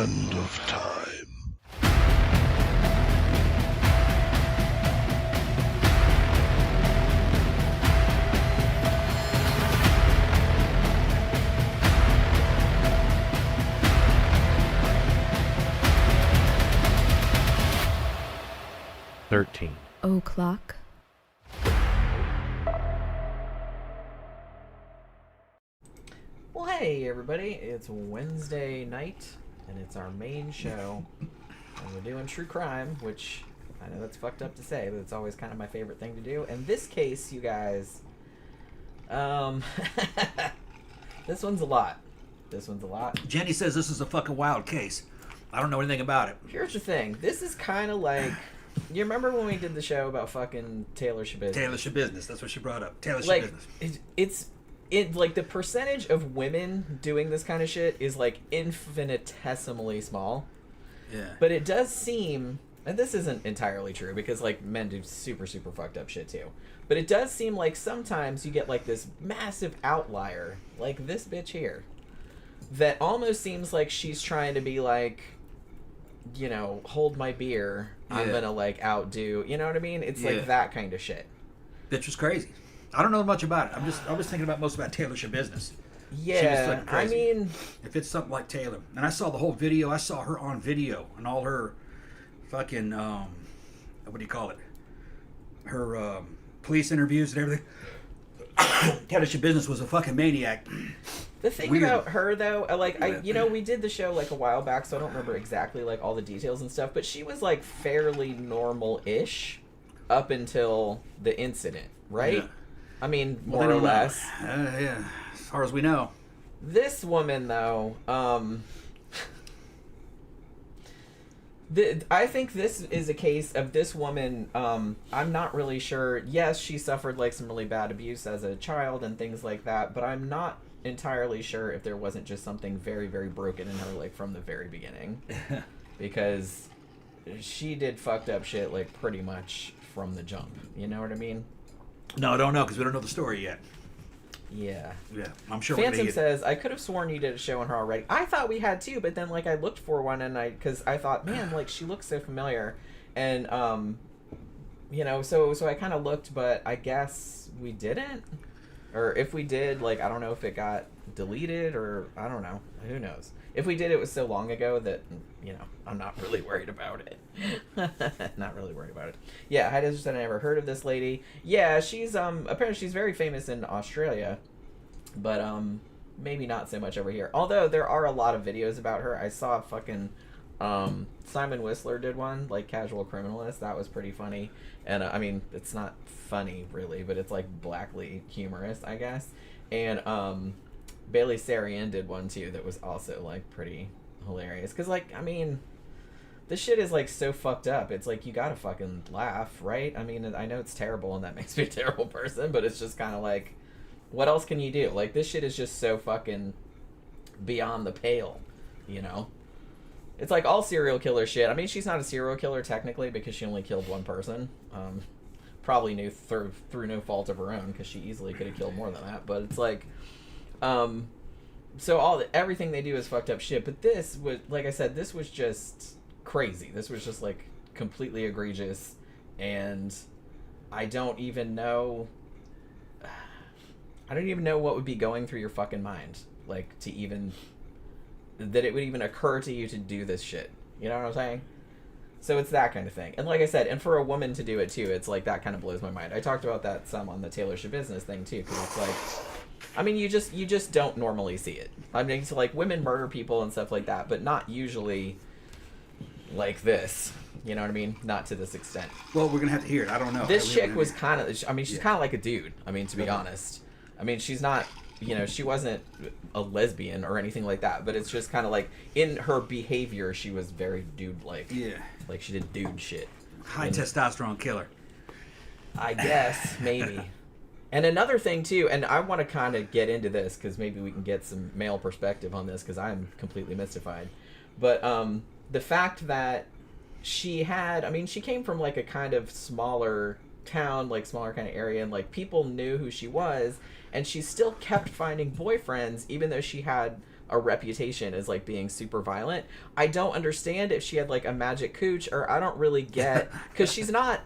end of time. O'clock. Well, hey everybody, it's Wednesday night, and it's our main show, and we're doing true crime, which I know that's fucked up to say, but it's always kind of my favorite thing to do. In this case, you guys, this one's a lot. Jenny says this is a fucking wild case. I don't know anything about it. Here's the thing. This is kind of like, you remember when we did the show about fucking Taylor Shabazz? Taylor Shabazz, that's what she brought up. Taylor Like, Shabazz. it's like the percentage of women doing this kind of shit is like infinitesimally small. Yeah. But it does seem, and this isn't entirely true because like men do super fucked up shit too. But it does seem like sometimes you get like this massive outlier, like this bitch here, that almost seems like she's trying to be like, you know, hold my beer. Yeah. I'm gonna like outdo. You know what I mean? It's like that kind of shit. Bitch was crazy. I don't know much about it. I was thinking most about Taylor Shabazz. Yeah, I mean, if it's something like Taylor, and I saw the whole video. I saw her on video and all her fucking what do you call it? Her police interviews and everything. Taylor Shabazz was a fucking maniac. The thing about her, though, like, we did the show, like, a while back, so I don't remember exactly, like, all the details and stuff, but she was, like, fairly normal-ish up until the incident, right? Yeah. I mean, more or less. Yeah, as far as we know. This woman, though, I think this is a case of this woman, I'm not really sure. Yes, she suffered, like, some really bad abuse as a child and things like that, but I'm not entirely sure if there wasn't just something very broken in her, like, from the very beginning. Because she did fucked up shit, like, pretty much from the jump. You know what I mean? No, I don't know, because we don't know the story yet. Yeah. Yeah, I'm sure Phantom says, I could have sworn you did a show on her already. I thought we had too, but then, like, I looked for one, and because I thought, man, like, she looks so familiar. And, you know, so I kind of looked, but I guess we didn't. Or if we did, like, I don't know if it got deleted or I don't know. Who knows? If we did, it was so long ago that, you know, I'm not really worried about it. Not really worried about it. Yeah, I just said I never heard of this lady. Yeah, she's, apparently she's very famous in Australia, but, maybe not so much over here. Although there are a lot of videos about her. I saw fucking, Simon Whistler did one, like Casual Criminalist. That was pretty funny. And, I mean, it's not funny, really, but it's, like, blackly humorous, I guess. And, Bailey Sarian did one, too, that was also, like, pretty hilarious. Because, like, I mean, this shit is, like, so fucked up. It's, like, you gotta fucking laugh, right? I mean, I know it's terrible, and that makes me a terrible person, but it's just kind of, like, what else can you do? Like, this shit is just so fucking beyond the pale, you know? It's like all serial killer shit. I mean, she's not a serial killer technically because she only killed one person. Probably knew through no fault of her own because she easily could have killed more than that. But it's like, so everything they do is fucked up shit. But this was, like I said, this was just crazy. This was just like completely egregious, and I don't even know what would be going through your fucking mind, like to even. That it would even occur to you to do this shit. You know what I'm saying? So it's that kind of thing. And like I said, and for a woman to do it too, it's like that kind of blows my mind. I talked about that some on the Taylor Shabazz thing too, because it's like, I mean, you just don't normally see it. I mean, so like women murder people and stuff like that, but not usually like this. You know what I mean? Not to this extent. Well, we're gonna have to hear it. I don't know. This chick was kind of, I mean, she's kind of like a dude. I mean, to be honest. I mean, she's not, you know, she wasn't a lesbian or anything like that, but it's just kind of like in her behavior, she was very dude-like. Yeah. Like she did dude shit. High testosterone killer. I guess, maybe. And another thing, too, and I want to kind of get into this because maybe we can get some male perspective on this because I'm completely mystified. But the fact that she had, I mean, she came from like a kind of smaller town, like smaller kind of area, and like people knew who she was, and she still kept finding boyfriends even though she had a reputation as like being super violent. I don't understand if she had like a magic cooch, or I don't really get, because she's not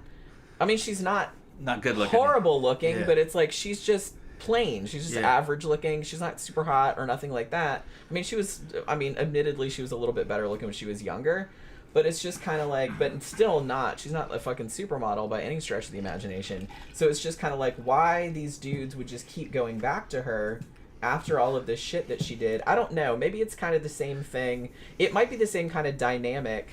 good looking, horrible looking, but it's like she's just plain. She's just average looking. She's not super hot or nothing like that. I mean, admittedly she was a little bit better looking when she was younger, but it's just kind of like, but still not, she's not a fucking supermodel by any stretch of the imagination. So it's just kind of like, why these dudes would just keep going back to her after all of this shit that she did. I don't know. Maybe it's kind of the same thing. It might be the same kind of dynamic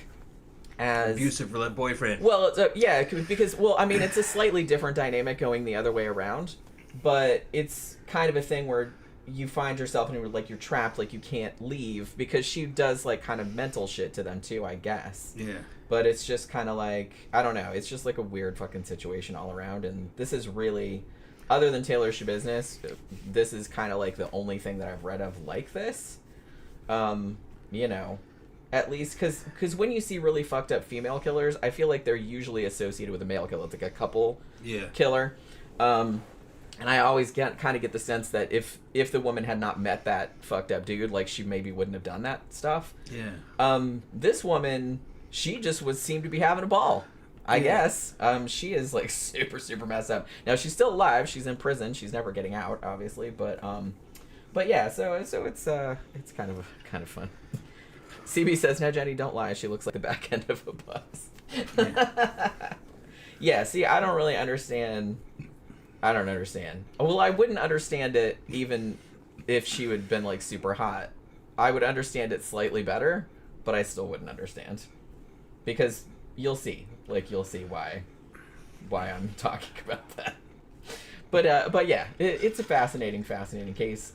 as abusive boyfriend. Well, because it's a slightly different dynamic going the other way around, but it's kind of a thing where you find yourself and you're trapped, like you can't leave, because she does like kind of mental shit to them too, I guess. Yeah. But it's just kind of like, I don't know, it's just like a weird fucking situation all around, and this is really, other than Taylor's Business, this is kind of like the only thing that I've read of like this. At least because when you see really fucked up female killers, I feel like they're usually associated with a male killer. It's like a couple killer. And I always get the sense that if the woman had not met that fucked up dude, like she maybe wouldn't have done that stuff. Yeah. This woman, she just seemed to be having a ball, I guess. She is like super, super messed up. Now she's still alive. She's in prison. She's never getting out, obviously. But yeah. So it's kind of fun. CB says, "No, Jenny, don't lie. She looks like the back end of a bus." Yeah. See, I don't really understand. I don't understand. Well, I wouldn't understand it even if she would have been like super hot. I would understand it slightly better, but I still wouldn't understand, because you'll see why I'm talking about that. But yeah, it's a fascinating case.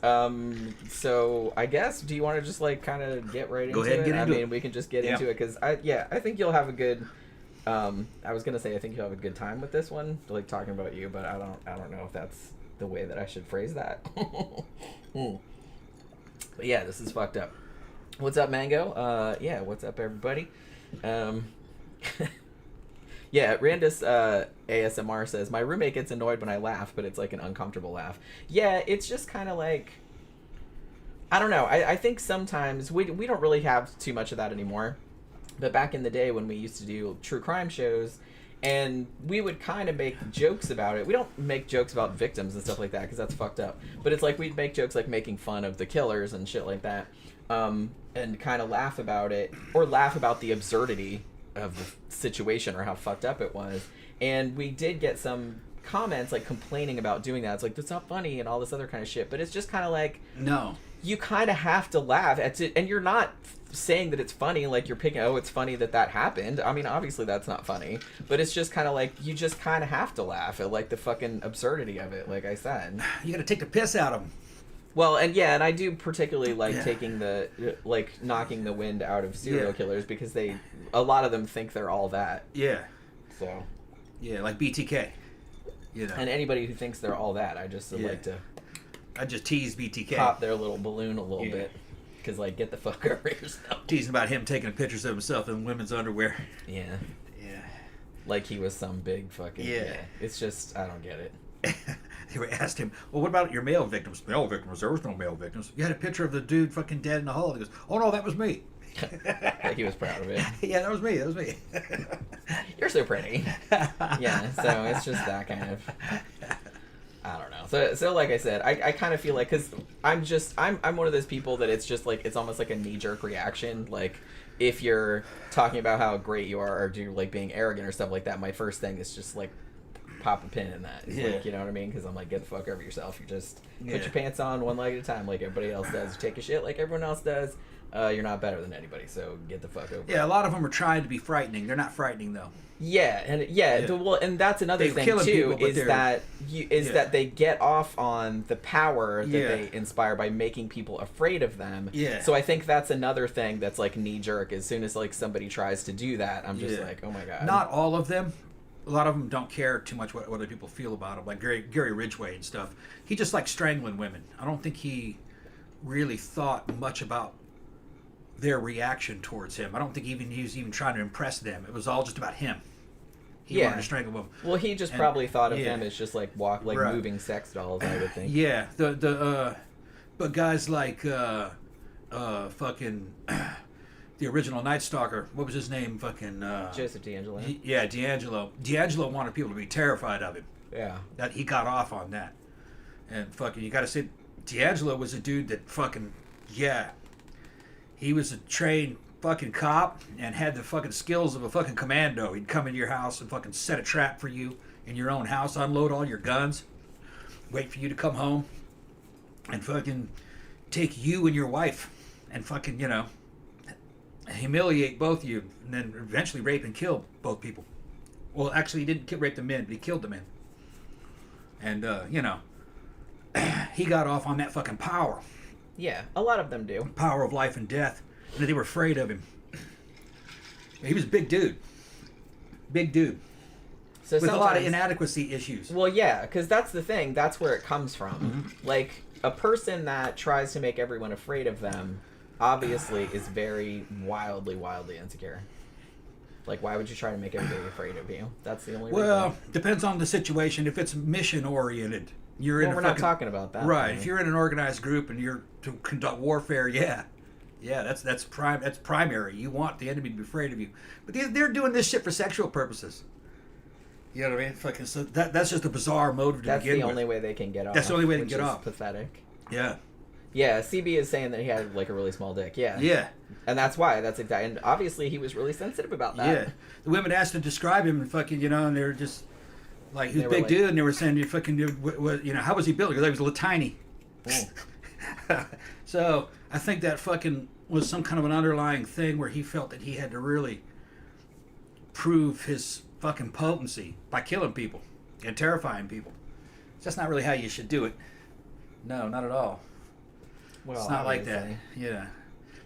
So I guess, do you want to just like kind of get right into it? Go ahead, get into it. We can just get into it, because I think you'll have a good. I was gonna say I think you'll have a good time with this one, like talking about you, but I don't know if that's the way that I should phrase that. But yeah, this is fucked up. What's up, Mango? Yeah, what's up, everybody? Yeah, Randus ASMR says, my roommate gets annoyed when I laugh, but it's like an uncomfortable laugh. Yeah, it's just kind of like, I don't know. I think sometimes we don't really have too much of that anymore. But back in the day when we used to do true crime shows, and we would kind of make jokes about it. We don't make jokes about victims and stuff like that, because that's fucked up. But it's like we'd make jokes like making fun of the killers and shit like that, and kind of laugh about it, or laugh about the absurdity of the situation or how fucked up it was. And we did get some comments like complaining about doing that. It's like, that's not funny and all this other kind of shit. But it's just kind of like, no, you kind of have to laugh at it, and you're not saying that it's funny like you're picking, oh, it's funny that happened. I mean, obviously that's not funny, but it's just kind of like, you just kind of have to laugh at like the fucking absurdity of it. Like I said, you gotta take the piss out of them. Well, and I do particularly like taking the, like, knocking the wind out of serial killers, because a lot of them think they're all that. Yeah. So. Yeah, like BTK. You know. And anybody who thinks they're all that, I just like to. I just tease BTK. Pop their little balloon a little bit. Because, like, get the fuck over yourself. Teasing about him taking pictures of himself in women's underwear. Yeah. Yeah. Like he was some big fucking. Yeah. It's just, I don't get it. They asked him, well, what about your male victims? Male victims? There was no male victims. You had a picture of the dude fucking dead in the hall. He goes, oh, no, that was me. Like he was proud of it. Yeah, that was me. You're so pretty. Yeah, so it's just that kind of. I don't know. So like I said, I kind of feel like, because I'm one of those people that it's just like, it's almost like a knee-jerk reaction. Like, if you're talking about how great you are, or do like being arrogant or stuff like that, my first thing is just like, pop a pin in that. Like, you know what I mean? Because I'm like, get the fuck over yourself. You just put your pants on one leg at a time like everybody else does. You take a shit like everyone else does. You're not better than anybody, so get the fuck over it. Yeah, a lot of them are trying to be frightening. They're not frightening, though. Yeah, and well, and that's another thing too, is that they get off on the power that they inspire by making people afraid of them. Yeah. So I think that's another thing that's like knee jerk. As soon as like somebody tries to do that, I'm just like, oh my god. Not all of them. A lot of them don't care too much what other people feel about him. Like Gary Ridgway and stuff. He just likes strangling women. I don't think he really thought much about their reaction towards him. I don't think he was even trying to impress them. It was all just about him. He wanted to strangle them. Well, he just probably thought of them as just like moving sex dolls, I would think. Yeah. But guys like fucking the original Night Stalker. What was his name? Fucking Joseph D'Angelo. Yeah, D'Angelo. D'Angelo wanted people to be terrified of him. Yeah. That he got off on that. And fucking, you got to say, D'Angelo was a dude that fucking, yeah, he was a trained fucking cop and had the fucking skills of a fucking commando. He'd come into your house and fucking set a trap for you in your own house, unload all your guns, wait for you to come home, and fucking take you and your wife and fucking, you know, humiliate both of you, and then eventually rape and kill both people. Well, actually, he didn't rape the men, but he killed the men. And, you know, he got off on that fucking power. Yeah, a lot of them do. Power of life and death. And they were afraid of him. He was a big dude. Big dude. So with a lot of inadequacy issues. Well, yeah, because that's the thing. That's where it comes from. Mm-hmm. Like, a person that tries to make everyone afraid of them obviously is very wildly insecure. Like, why would you try to make everybody afraid of you? That's the only reason. Well, depends on the situation. If it's mission-oriented, you're in we're not talking about that. Right. If you're in an organized group and you're to conduct warfare, yeah, that's primary. You want the enemy to be afraid of you. But they're doing this shit for sexual purposes. You know what I mean? Fucking, so that's just a bizarre motive to begin with. That's the only way they can get off. That's the only way they can get off. Pathetic. Yeah. Yeah, CB is saying that he had like a really small dick. Yeah. Yeah. And that's why. That's exactly. And obviously he was really sensitive about that. Yeah. The women asked to describe him and fucking, you know, and they were just like, he was a big dude, and they were saying, you fucking, you know, how was he built? Because he was a little tiny. So I think that fucking was some kind of an underlying thing where he felt that he had to really prove his fucking potency by killing people and terrifying people. It's just not really how you should do it. No, not at all. Well, it's not like that. Yeah.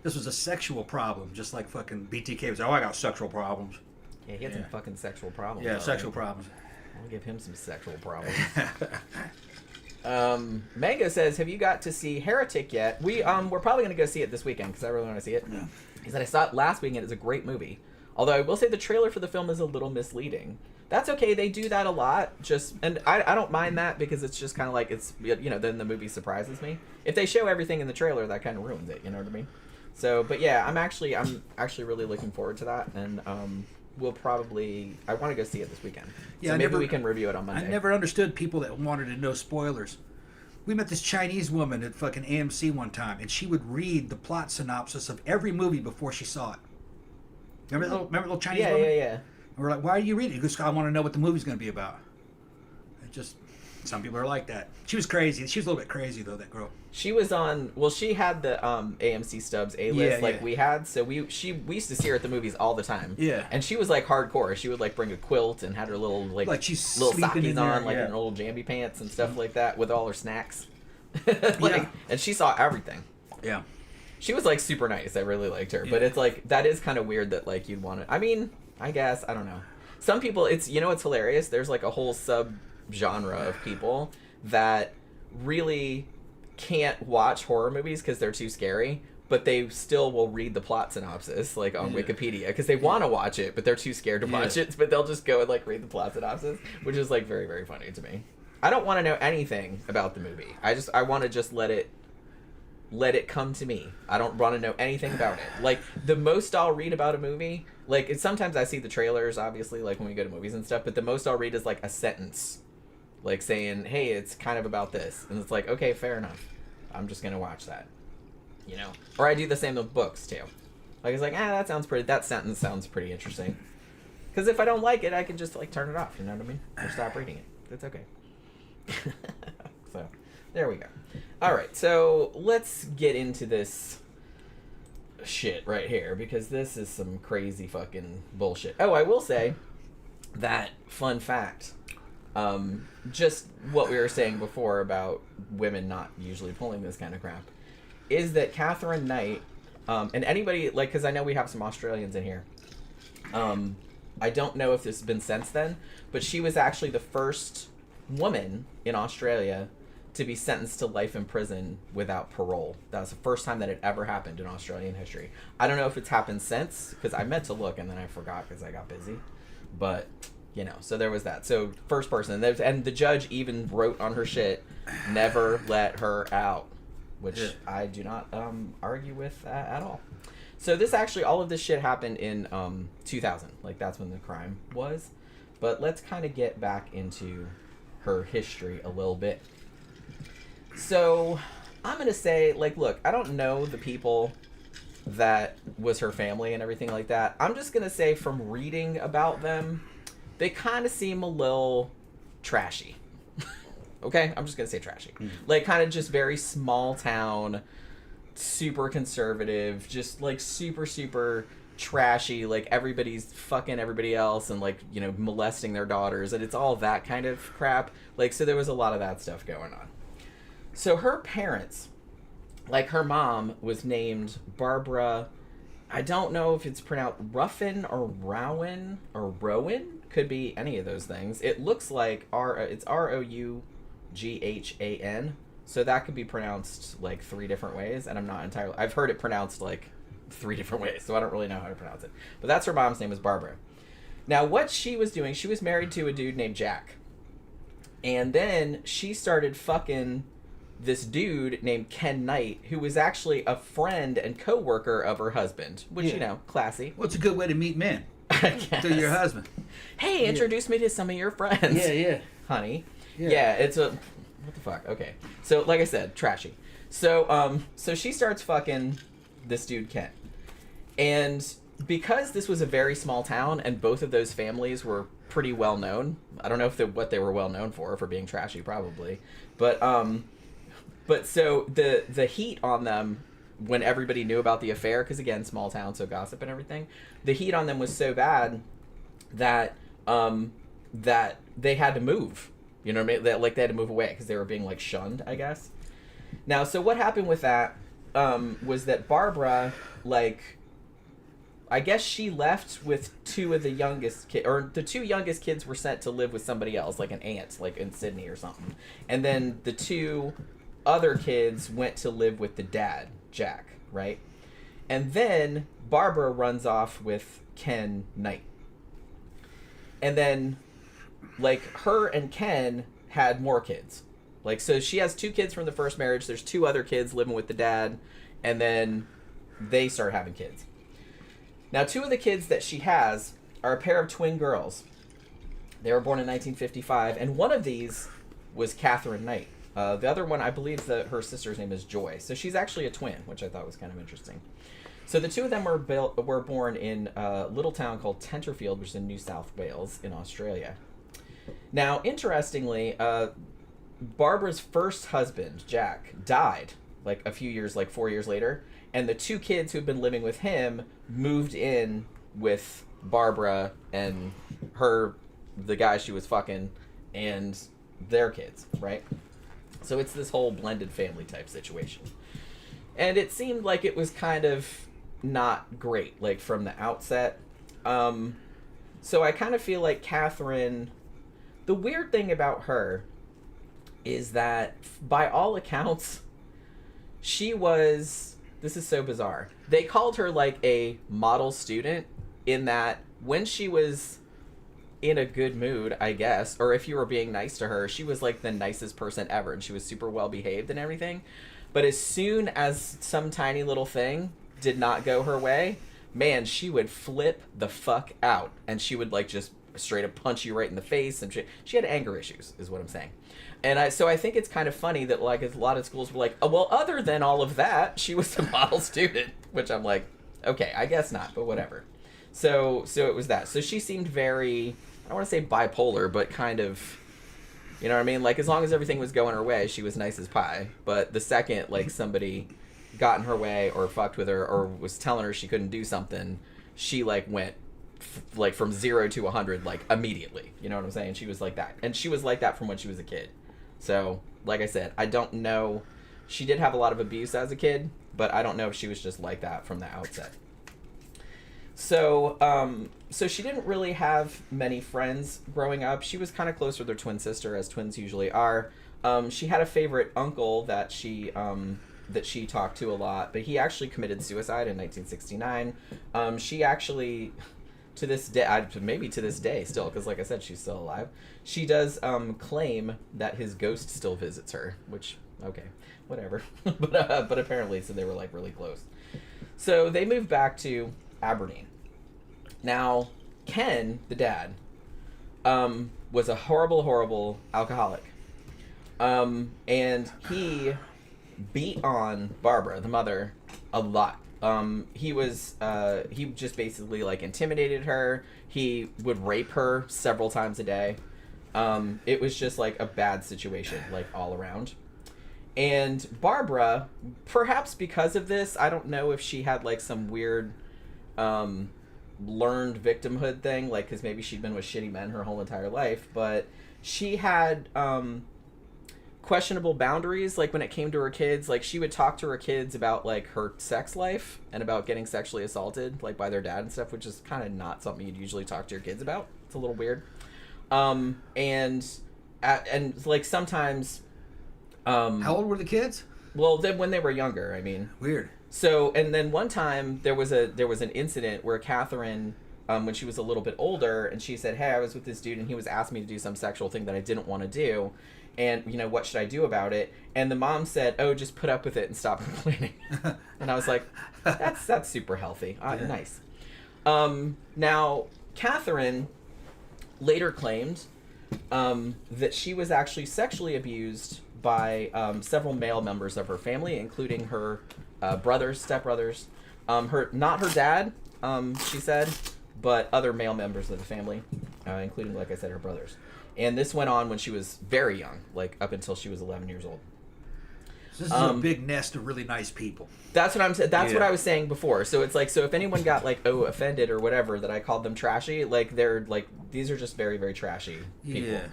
This was a sexual problem, just like fucking BTK was. Oh, I got sexual problems. Yeah, he had some fucking sexual problems. Yeah, sexual problems. I'll give him some sexual problems. Mango says, "Have you got to see Heretic yet?" We're probably gonna go see it this weekend because I really want to see it. Yeah. Because I saw it last weekend. It's a great movie. Although I will say the trailer for the film is a little misleading. That's okay. They do that a lot. And I don't mind that because it's just kind of like it's, you know, then the movie surprises me. If they show everything in the trailer, that kind of ruins it. You know what I mean? So, but yeah, I'm actually really looking forward to that, and I want to go see it this weekend. Yeah, so maybe we can review it on Monday. I never understood people that wanted to know spoilers. We met this Chinese woman at fucking AMC one time, and she would read the plot synopsis of every movie before she saw it. Remember the little Chinese woman? Yeah. And we're like, why are you reading it? Because I want to know what the movie's going to be about. It just, some people are like that. She was crazy. She was a little bit crazy, though, that girl. She was on, well, she had the AMC Stubbs A-list we had, so we used to see her at the movies all the time. Yeah. And she was like hardcore. She would like bring a quilt and had her little she's little sleeping in sockies on, there, like in little jammy pants and stuff like that with all her snacks. And she saw everything. Yeah. She was like super nice. I really liked her. Yeah. But it's like, that is kind of weird that like you'd want to, I mean, I guess, I don't know. Some people, it's, you know, it's hilarious. There's like a whole sub-genre of people that really can't watch horror movies because they're too scary, but they still will read the plot synopsis like on Wikipedia because they want to watch it, but they're too scared to watch it, but they'll just go and like read the plot synopsis, which is like very, very funny to me. I don't want to know anything about the movie. I want to just let it come to me. I don't want to know anything about it. Like, the most I'll read about a movie, like, sometimes I see the trailers, obviously, like, when we go to movies and stuff, but the most I'll read is, like, a sentence. Like, saying, hey, it's kind of about this. And it's like, okay, fair enough. I'm just gonna watch that. You know? Or I do the same with books, too. Like, it's like, that sentence sounds pretty interesting. Because if I don't like it, I can just, like, turn it off, you know what I mean? Or stop reading it. It's okay. So, there we go. Alright, so let's get into this shit right here, because this is some crazy fucking bullshit. Oh, I will say that, fun fact, just what we were saying before about women not usually pulling this kind of crap, is that Katherine Knight, and anybody, like, because I know we have some Australians in here, I don't know if this has been since then, but she was actually the first woman in Australia to be sentenced to life in prison without parole. That was the first time that it ever happened in Australian history. I don't know if it's happened since, because I meant to look and then I forgot because I got busy. But, you know, so there was that. So, first person. And the judge even wrote on her shit, never let her out. which Yeah. I do not argue with at all. So this actually, all of this shit happened in 2000. Like, that's when the crime was. But let's kind of get back into her history a little bit. So I'm going to say, like, look, I don't know the people that was her family and everything like that. I'm just going to say from reading about them, they kind of seem a little trashy. Okay? I'm just going to say trashy. Like, kind of just very small town, super conservative, just like super, super trashy. Like, everybody's fucking everybody else and, like, you know, molesting their daughters. And it's all that kind of crap. Like, so there was a lot of that stuff going on. So her parents, like, her mom was named Barbara. I don't know if it's pronounced Ruffin or Rowan or Rowan. Could be any of those things. It looks like it's Roughan. So that could be pronounced like 3 different ways, and I'm not entirely... I've heard it pronounced like 3 different ways, so I don't really know how to pronounce it. But that's her mom's name, is Barbara. Now, what she was doing, she was married to a dude named Jack. And then she started fucking this dude named Ken Knight, who was actually a friend and co-worker of her husband, which, you know, classy. Well, it's a good way to meet men. I guess. To your husband. Hey, introduce me to some of your friends. Yeah. Honey. Yeah, it's a... What the fuck? Okay. So, like I said, trashy. So, so she starts fucking this dude, Ken. And because this was a very small town and both of those families were pretty well known, I don't know if what they were well known for being trashy, probably. But so the heat on them when everybody knew about the affair, because again, small town, so gossip and everything, the heat on them was so bad that that they had to move. You know what I mean? Like, they had to move away because they were being, like, shunned, I guess. Now, so what happened with that was that Barbara, like, I guess she left with 2 of the youngest kids, or the 2 youngest kids were sent to live with somebody else, like an aunt, like in Sydney or something. And then the 2 other kids went to live with the dad, Jack, right? And then Barbara runs off with Ken Knight. And then... like, her and Ken had more kids. Like, so she has 2 kids from the first marriage. There's 2 other kids living with the dad. And then they start having kids. Now, 2 of the kids that she has are a pair of twin girls. They were born in 1955. And one of these was Katherine Knight. The other one, I believe that her sister's name is Joy. So she's actually a twin, which I thought was kind of interesting. So the 2 of them were born in a little town called Tenterfield, which is in New South Wales in Australia. Now, interestingly, Barbara's first husband, Jack, died like a few years, like 4 years later, and the 2 kids who'd been living with him moved in with Barbara and the guy she was fucking, and their kids, right? So it's this whole blended family type situation. And it seemed like it was kind of not great, like, from the outset. So I kind of feel like Katherine... The weird thing about her is that, by all accounts, she was... This is so bizarre. They called her, like, a model student, in that when she was in a good mood, I guess, or if you were being nice to her, she was, like, the nicest person ever, and she was super well-behaved and everything. But as soon as some tiny little thing did not go her way, man, she would flip the fuck out, and she would, like, just... straight up punch you right in the face, and she had anger issues, is what I'm saying. And so I think it's kind of funny that, like, a lot of schools were like, oh, well, other than all of that, she was a model student, which I'm like, okay, I guess not, but whatever. So it was that. So she seemed very, I don't want to say bipolar, but kind of, you know what I mean? Like, as long as everything was going her way, she was nice as pie. But the second, like, somebody got in her way or fucked with her or was telling her she couldn't do something, she, like, went like from 0 to 100 like immediately. You know what I'm saying? She was like that, and she was like that from when she was a kid. So like I said, I don't know, she did have a lot of abuse as a kid, but I don't know if she was just like that from the outset. So so she didn't really have many friends growing up. She was kind of close with her twin sister, as twins usually are. She had a favorite uncle that she talked to a lot, but he actually committed suicide in 1969. She actually, to this day, maybe to this day still, because like I said, she's still alive, she does claim that his ghost still visits her, which Okay, whatever. But apparently, so they were like really close. So they moved back to Aberdeen. Now, Ken, the dad, was a horrible alcoholic. And he beat on Barbara, the mother, a lot. He just basically like intimidated her. He would rape her several times a day. It was just like a bad situation, like all around. And Barbara, perhaps because of this, I don't know if she had like some weird, learned victimhood thing, like, because maybe she'd been with shitty men her whole entire life, but she had, questionable boundaries, like when it came to her kids. Like she would talk to her kids about like her sex life and about getting sexually assaulted like by their dad and stuff, which is kind of not something you'd usually talk to your kids about. It's a little weird. And like sometimes how old were the kids? Well, then when they were younger, I mean. Weird. So, and then one time there was an incident where Katherine, when she was a little bit older, and she said, "Hey, I was with this dude and he was asking me to do some sexual thing that I didn't want to do. And, you know, what should I do about it?" And the mom said, "Oh, just put up with it and stop complaining." And I was like, that's super healthy. Yeah. Nice. Now, Katherine later claimed that she was actually sexually abused by several male members of her family, including her brothers, stepbrothers, not her dad, she said, but other male members of the family, including, like I said, her brothers. And this went on when she was very young, like up until she was 11 years old. So this is a big nest of really nice people. That's what I'm saying. That's what I was saying before. So it's like, so if anyone got like, offended or whatever that I called them trashy, like they're like, these are just very, very trashy people. Yeah.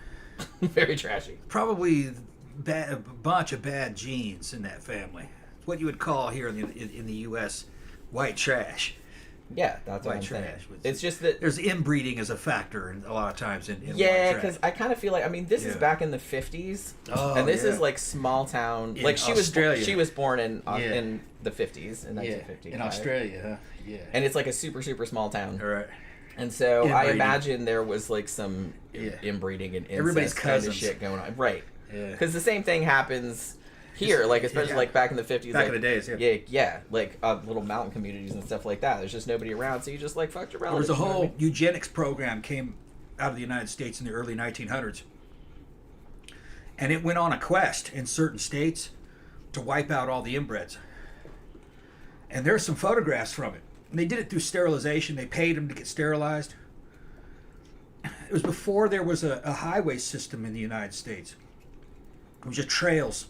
Very trashy. Probably a bunch of bad genes in that family. It's what you would call here in the U.S. white trash. Yeah, that's what I'm saying. It's just that there's inbreeding as a factor a lot of times in yeah, because I kind of feel like, I mean, this is back in the 50s, and this is like small town. In like she Australia. she was born in the 50s, in 1950. In Australia, yeah. And it's like a super, super small town. All right. And so I imagine there was like some inbreeding and everybody's incest kind of cousins. shit going on. Right. Yeah. Because the same thing happens here, like especially like back in the 50s. Back like, in the days, like little mountain communities and stuff like that. There's just nobody around, so you just like fucked your relatives. There was a whole eugenics program came out of the United States in the early 1900s. And it went on a quest in certain states to wipe out all the inbreds. And there's some photographs from it. And they did it through sterilization. They paid them to get sterilized. It was before there was a highway system in the United States. It was just trails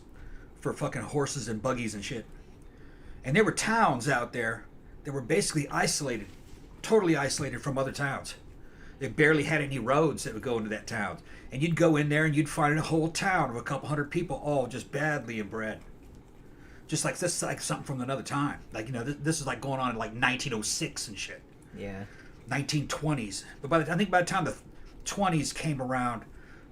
for fucking horses and buggies and shit. And there were towns out there that were basically isolated, totally isolated from other towns. They barely had any roads that would go into that town. And you'd go in there and you'd find a whole town of a couple hundred people all just badly inbred. Just like this, like something from another time. Like, you know, this is like going on in like 1906 and shit. Yeah. 1920s. But I think by the time the 20s came around,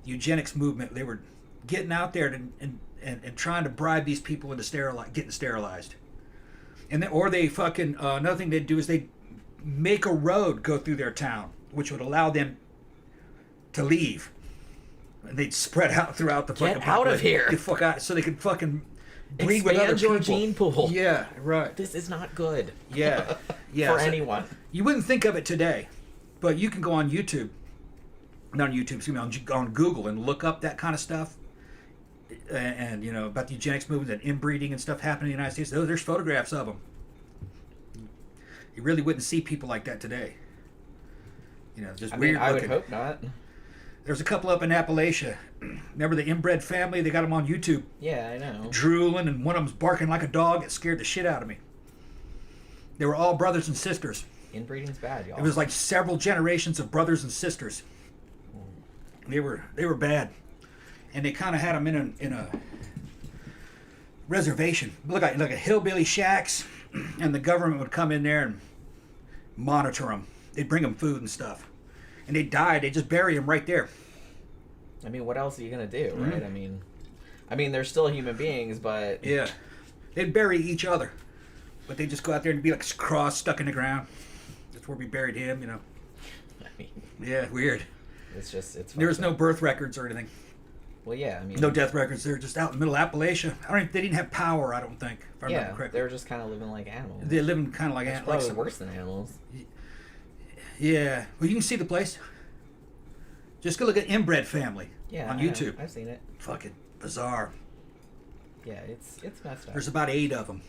the eugenics movement, they were getting out there and trying to bribe these people into getting sterilized. And or they fucking, another thing they'd do is they'd make a road go through their town, which would allow them to leave. And they'd spread out throughout the fucking Get out of here. Get fuck out, so they could fucking breed with other Expand your people. gene pool. Yeah, right. This is not good. Yeah, yeah. For so anyone. You wouldn't think of it today, but you can go on YouTube, not on YouTube, excuse me, on Google and look up that kind of stuff, and you know about the eugenics movement and inbreeding and stuff happening in the United States. Oh, there's photographs of them. You really wouldn't see people like that today. You know, just weird I looking. would hope not. There's a couple up in Appalachia. Remember the inbred family? They got them on YouTube. Yeah, I know. Drooling, and one of them's barking like a dog. It scared the shit out of me. They were all brothers and sisters. Inbreeding's bad, y'all. It was like several generations of brothers and sisters. They were bad, and they kind of had them in a reservation. Look like hillbilly shacks, and the government would come in there and monitor them. They'd bring them food and stuff, and they died. They just bury them right there. I mean, what else are you gonna do, right? I mean, they're still human beings, but yeah, they'd bury each other, but they'd just go out there and be like a cross stuck in the ground. That's where we buried him, you know. I mean, Yeah, weird. it's There was no birth records or anything. Well, yeah, I mean... No death records. They're just out in the middle of Appalachia. They didn't have power, I don't think, if I remember correctly. They were just kind of living like animals. They're living kind of like animals. Probably worse than animals. Yeah. Well, you can see the place. Just go look at Inbred Family on YouTube. I've seen it. Fucking bizarre. Yeah, it's messed up. There's about 8 of them.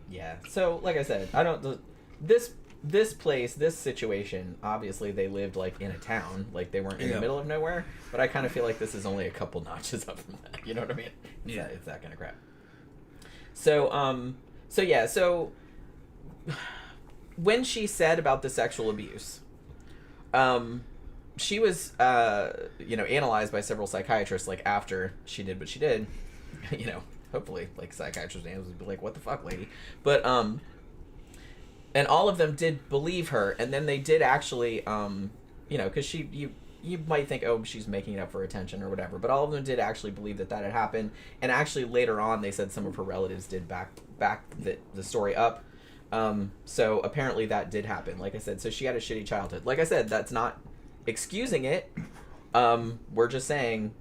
Yeah. So, like I said, this place, this situation, obviously they lived like in a town, like they weren't in the middle of nowhere, but I kind of feel like this is only a couple notches up from that. You know what I mean? It's that kind of crap. So when she said about the sexual abuse, she was analyzed by several psychiatrists like after she did what she did. Hopefully like psychiatrists would be like, what the fuck, lady? But and all of them did believe her, and then they did actually, because you might think, oh, she's making it up for attention or whatever, but all of them did actually believe that had happened, and actually later on they said some of her relatives did back the story up. So apparently that did happen, like I said. So she had a shitty childhood. Like I said, that's not excusing it. We're just saying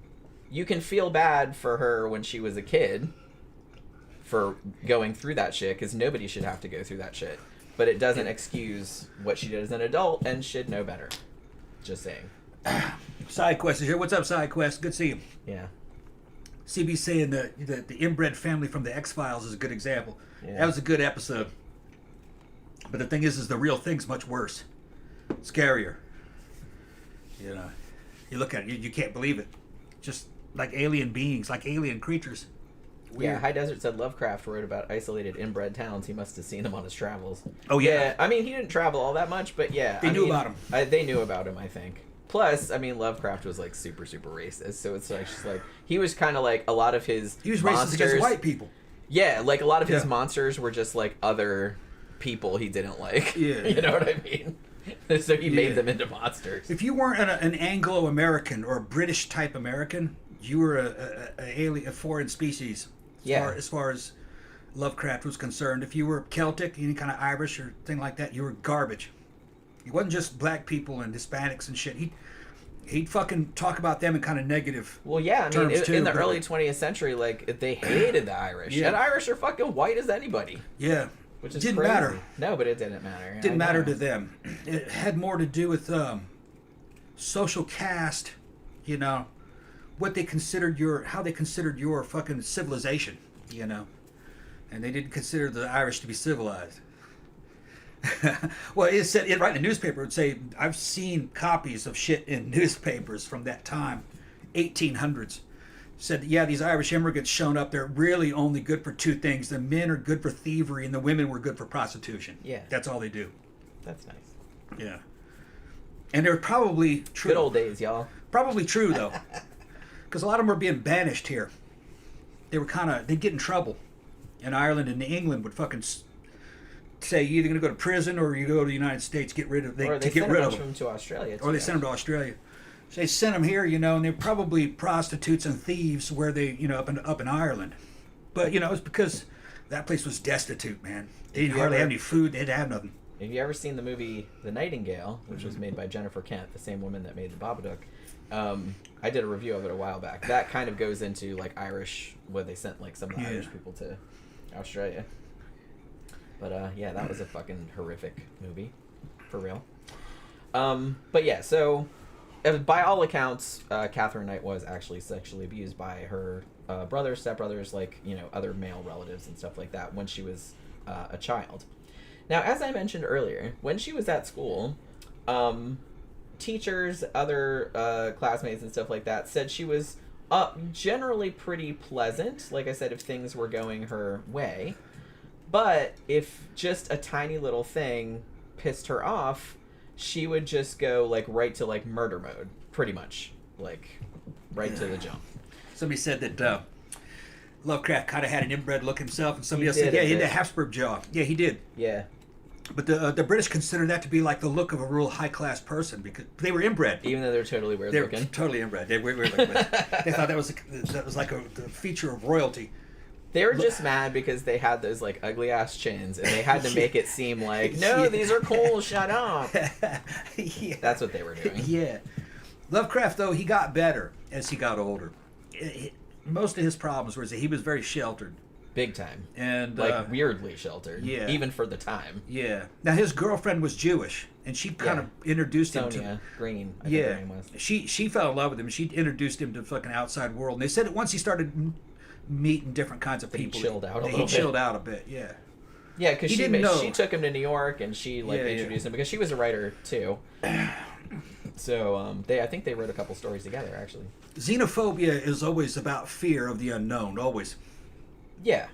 you can feel bad for her when she was a kid for going through that shit, because nobody should have to go through that shit. But it doesn't excuse what she did as an adult, and should know better. Just saying. SideQuest is here. What's up, SideQuest? Good to see you. Yeah. CB saying the inbred family from the X-Files is a good example. Yeah. That was a good episode. But the thing is the real thing's much worse. Scarier. You look at it, you can't believe it. Just like alien beings, like alien creatures. Weird. Yeah, High Desert said Lovecraft wrote about isolated inbred towns. He must have seen them on his travels. Oh, yeah. I mean, he didn't travel all that much, but yeah. They knew about him. They knew about him, I think. Plus, I mean, Lovecraft was like super, super racist. So it's like, just like, he was kind of like a lot of his He was monsters, racist against white people. Yeah, like a lot of his monsters were just like other people he didn't like. Yeah. You know what I mean? So he made them into monsters. If you weren't an Anglo-American or a British-type American, you were a foreign species. As far as Lovecraft was concerned. If you were Celtic, any kind of Irish or thing like that, you were garbage. It wasn't just black people and Hispanics and shit. He'd fucking talk about them in kind of negative terms in the early 20th century, like, they hated the Irish. Yeah. And Irish are fucking white as anybody. Yeah. Which is didn't crazy. matter. No, but it didn't matter. It didn't matter to them. It had more to do with social caste, what they considered how they considered your fucking civilization, and they didn't consider the Irish to be civilized. Well, it said right in the newspaper. It would say, I've seen copies of shit in newspapers from that time, 1800s. Said, yeah, these Irish immigrants shown up. They're really only good for 2 things: the men are good for thievery, and the women were good for prostitution. Yeah, that's all they do. That's nice. Yeah, and they're probably true. Good old days, y'all. Probably true though. Because a lot of them were being banished here. They'd get in trouble in Ireland, and England would fucking say, you're either going to go to prison or you go to the United States, get rid of them. Or they sent them to Australia. Or they sent them to Australia. So they sent them here, and they're probably prostitutes and thieves where they, up in Ireland. But, it's because that place was destitute, man. They didn't hardly have any food. They didn't have nothing. Have you ever seen the movie The Nightingale, which was made by Jennifer Kent, the same woman that made The Babadook? I did a review of it a while back. That kind of goes into like Irish, where they sent like some of the Irish people to Australia. But that was a fucking horrific movie, for real. But yeah, so by all accounts, Katherine Knight was actually sexually abused by her brothers, stepbrothers, like other male relatives and stuff like that when she was a child. Now, as I mentioned earlier, when she was at school, teachers, other classmates and stuff like that said she was generally pretty pleasant, like I said, if things were going her way. But if just a tiny little thing pissed her off, she would just go like right to like murder mode, pretty much, like right to the jump. Somebody said that Lovecraft kind of had an inbred look himself, and somebody else said, yeah, he had a Habsburg jaw. Yeah, he did. Yeah. But the British considered that to be like the look of a real high-class person, because they were inbred. Even though they're totally weird looking. They were totally inbred. They were weird looking. They thought that was like a feature of royalty. They were just mad because they had those like ugly ass chins, and they had to make it seem like, no, these are cool, shut up. Yeah. That's what they were doing. Yeah. Lovecraft, though, he got better as he got older. Most of his problems was that he was very sheltered. Big time. And like weirdly sheltered. Yeah. Even for the time. Yeah. Now his girlfriend was Jewish, and she kind of introduced him to Sonia Green, I think her name was. She fell in love with him. She introduced him to the fucking outside world. And they said that once he started meeting different kinds of people, he chilled out a little bit. He chilled out a bit, yeah. Yeah, because she took him to New York and she introduced him because she was a writer too. So I think they wrote a couple stories together actually. Xenophobia is always about fear of the unknown, always. Yeah.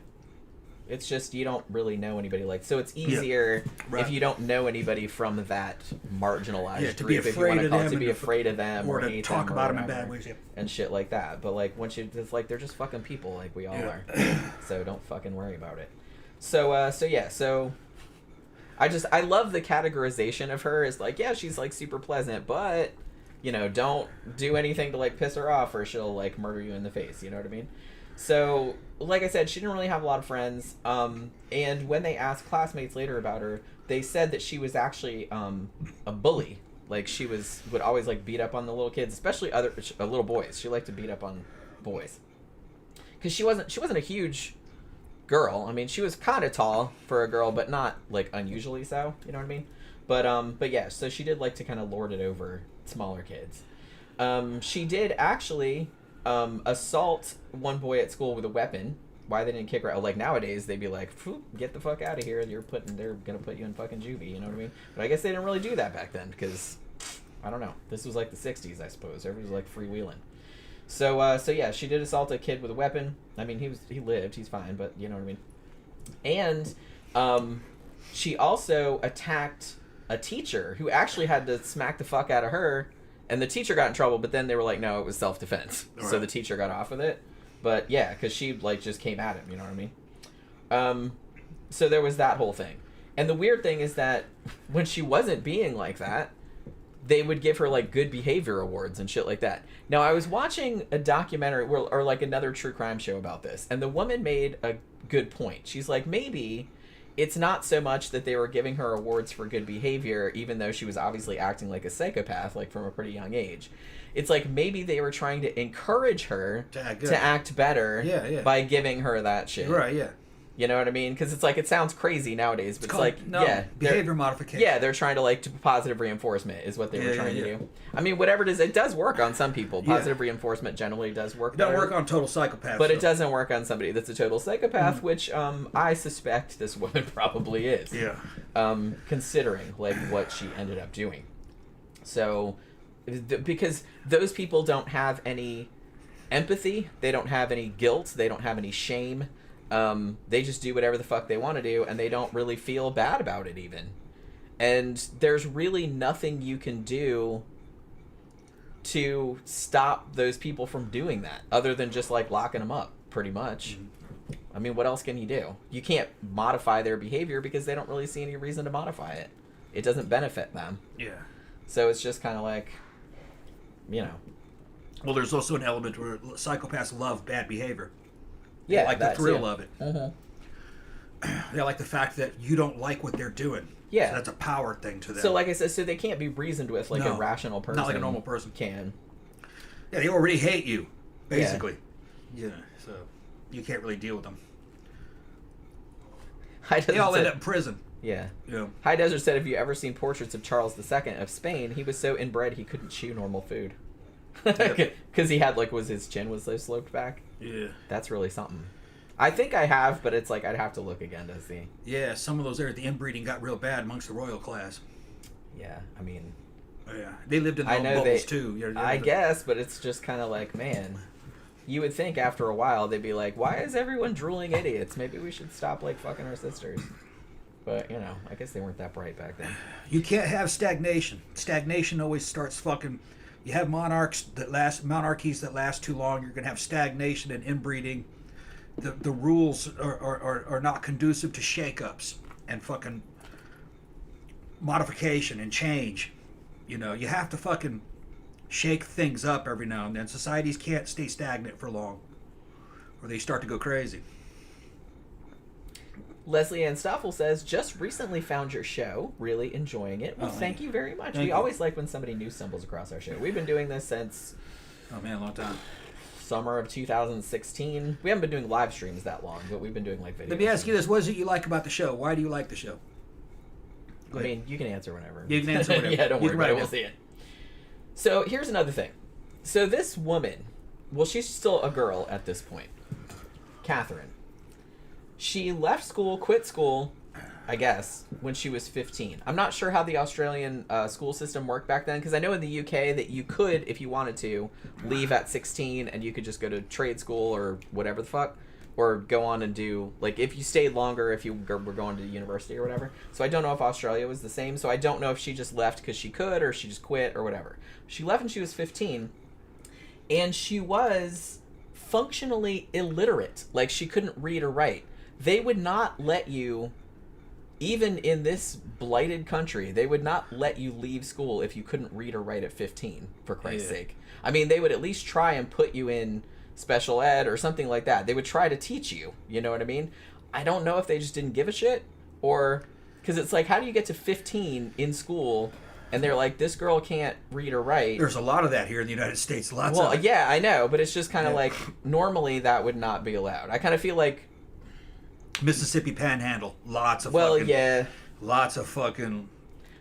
It's just you don't really know anybody so it's easier if you don't know anybody from that marginalized to be group, afraid of them, to be afraid of them or to hate talk them about them in bad ways, and shit like that. But like once it's they're just fucking people like we all are. So don't fucking worry about it. So I love the categorization of her as like, yeah, she's like super pleasant, but don't do anything to like piss her off or she'll like murder you in the face, you know what I mean? So, like I said, she didn't really have a lot of friends. And when they asked classmates later about her, they said that she was actually a bully. Like she would always like beat up on the little kids, especially other little boys. She liked to beat up on boys because she wasn't a huge girl. I mean, she was kind of tall for a girl, but not like unusually so. You know what I mean? But yeah. So she did like to kind of lord it over smaller kids. She did actually assault one boy at school with a weapon. Why they didn't kick her out? Like nowadays they'd be like, get the fuck out of here, they're gonna put you in fucking juvie, you know what I mean? But I guess they didn't really do that back then because I don't know, this was like the 60s, I suppose. Everybody was like freewheeling. So yeah, she did assault a kid with a weapon. I mean, he lived, he's fine, but you know what I mean. And she also attacked a teacher who actually had to smack the fuck out of her. And the teacher got in trouble, but then they were like, no, it was self-defense. Right. So the teacher got off with it. But yeah, because she like just came at him, you know what I mean? So there was that whole thing. And the weird thing is that when she wasn't being like that, they would give her like good behavior awards and shit like that. Now I was watching a documentary or like another true crime show about this, and the woman made a good point. She's like, maybe it's not so much that they were giving her awards for good behavior, even though she was obviously acting like a psychopath, like from a pretty young age. It's like maybe they were trying to encourage her to act better by giving her that shit. Right, yeah. You know what I mean? Because it's like, it sounds crazy nowadays, but behavior modification. Yeah, they're trying to like positive reinforcement is what they were trying to do. I mean, whatever it is, it does work on some people. Positive reinforcement generally does work. It doesn't work on total psychopaths. But it doesn't work on somebody that's a total psychopath, which I suspect this woman probably is. Yeah. Considering like what she ended up doing. So, because those people don't have any empathy, they don't have any guilt, they don't have any shame. They just do whatever the fuck they want to do, and they don't really feel bad about it even. And there's really nothing you can do to stop those people from doing that, other than just like locking them up, pretty much. I mean, what else can you do? You can't modify their behavior because they don't really see any reason to modify it. It doesn't benefit them. Yeah. So it's just kind of like, Well, there's also an element where psychopaths love bad behavior. Yeah, they like the thrill of it. Mm-hmm. They like the fact that you don't like what they're doing. Yeah. So that's a power thing to them. So like I said, so they can't be reasoned with like a rational person. Not like a normal person can. Yeah, they already hate you, basically. Yeah, so you can't really deal with them. They all end up in prison. Yeah. High Desert said, have you ever seen portraits of Charles II of Spain? He was so inbred he couldn't chew normal food. Because he had his chin was so sloped back. Yeah. That's really something. I think I have, but it's like I'd have to look again to see. Yeah, some of those there, the inbreeding got real bad amongst the royal class. Yeah, I mean... Yeah, they lived in their own bubbles too. I guess, but it's just kind of like, man... You would think after a while they'd be like, why is everyone drooling idiots? Maybe we should stop fucking our sisters. But, I guess they weren't that bright back then. You can't have stagnation. Stagnation always starts fucking... You have monarchies that last too long. You're going to have stagnation and inbreeding. The rules are not conducive to shake-ups and fucking modification and change. You have to fucking shake things up every now and then. Societies can't stay stagnant for long, or they start to go crazy. Leslie Ann Stoffel says, just recently found your show. Really enjoying it. Well, thank you very much. We always like when somebody new stumbles across our show. We've been doing this since... Oh, man, a long time. Summer of 2016. We haven't been doing live streams that long, but we've been doing like videos. Let me ask you this. What is it you like about the show? Why do you like the show? I mean, you can answer whenever. You can answer whenever. Yeah, don't worry about it. We'll see it. So here's another thing. So this woman, well, she's still a girl at this point. Katherine. She left school, quit school, I guess, when she was 15. I'm not sure how the Australian school system worked back then, because I know in the UK that you could, if you wanted to, leave at 16 and you could just go to trade school or whatever the fuck, or go on and do, like, if you stayed longer, if you were going to university or whatever. So I don't know if Australia was the same, so I don't know if she just left because she could or she just quit or whatever. She left when she was 15, and she was functionally illiterate. Like, she couldn't read or write. They would not let you, even in this blighted country, they would not let you leave school if you couldn't read or write at 15, for Christ's sake. I mean, they would at least try and put you in special ed or something like that. They would try to teach you, you know what I mean? I don't know if they just didn't give a shit, or... Because it's like, how do you get to 15 in school, and they're like, this girl can't read or write? There's a lot of that here in the United States. Lots well, of it. Yeah, I know, but it's just kind of like, normally that would not be allowed. I kind of feel like... Mississippi Panhandle. Lots of Lots of fucking...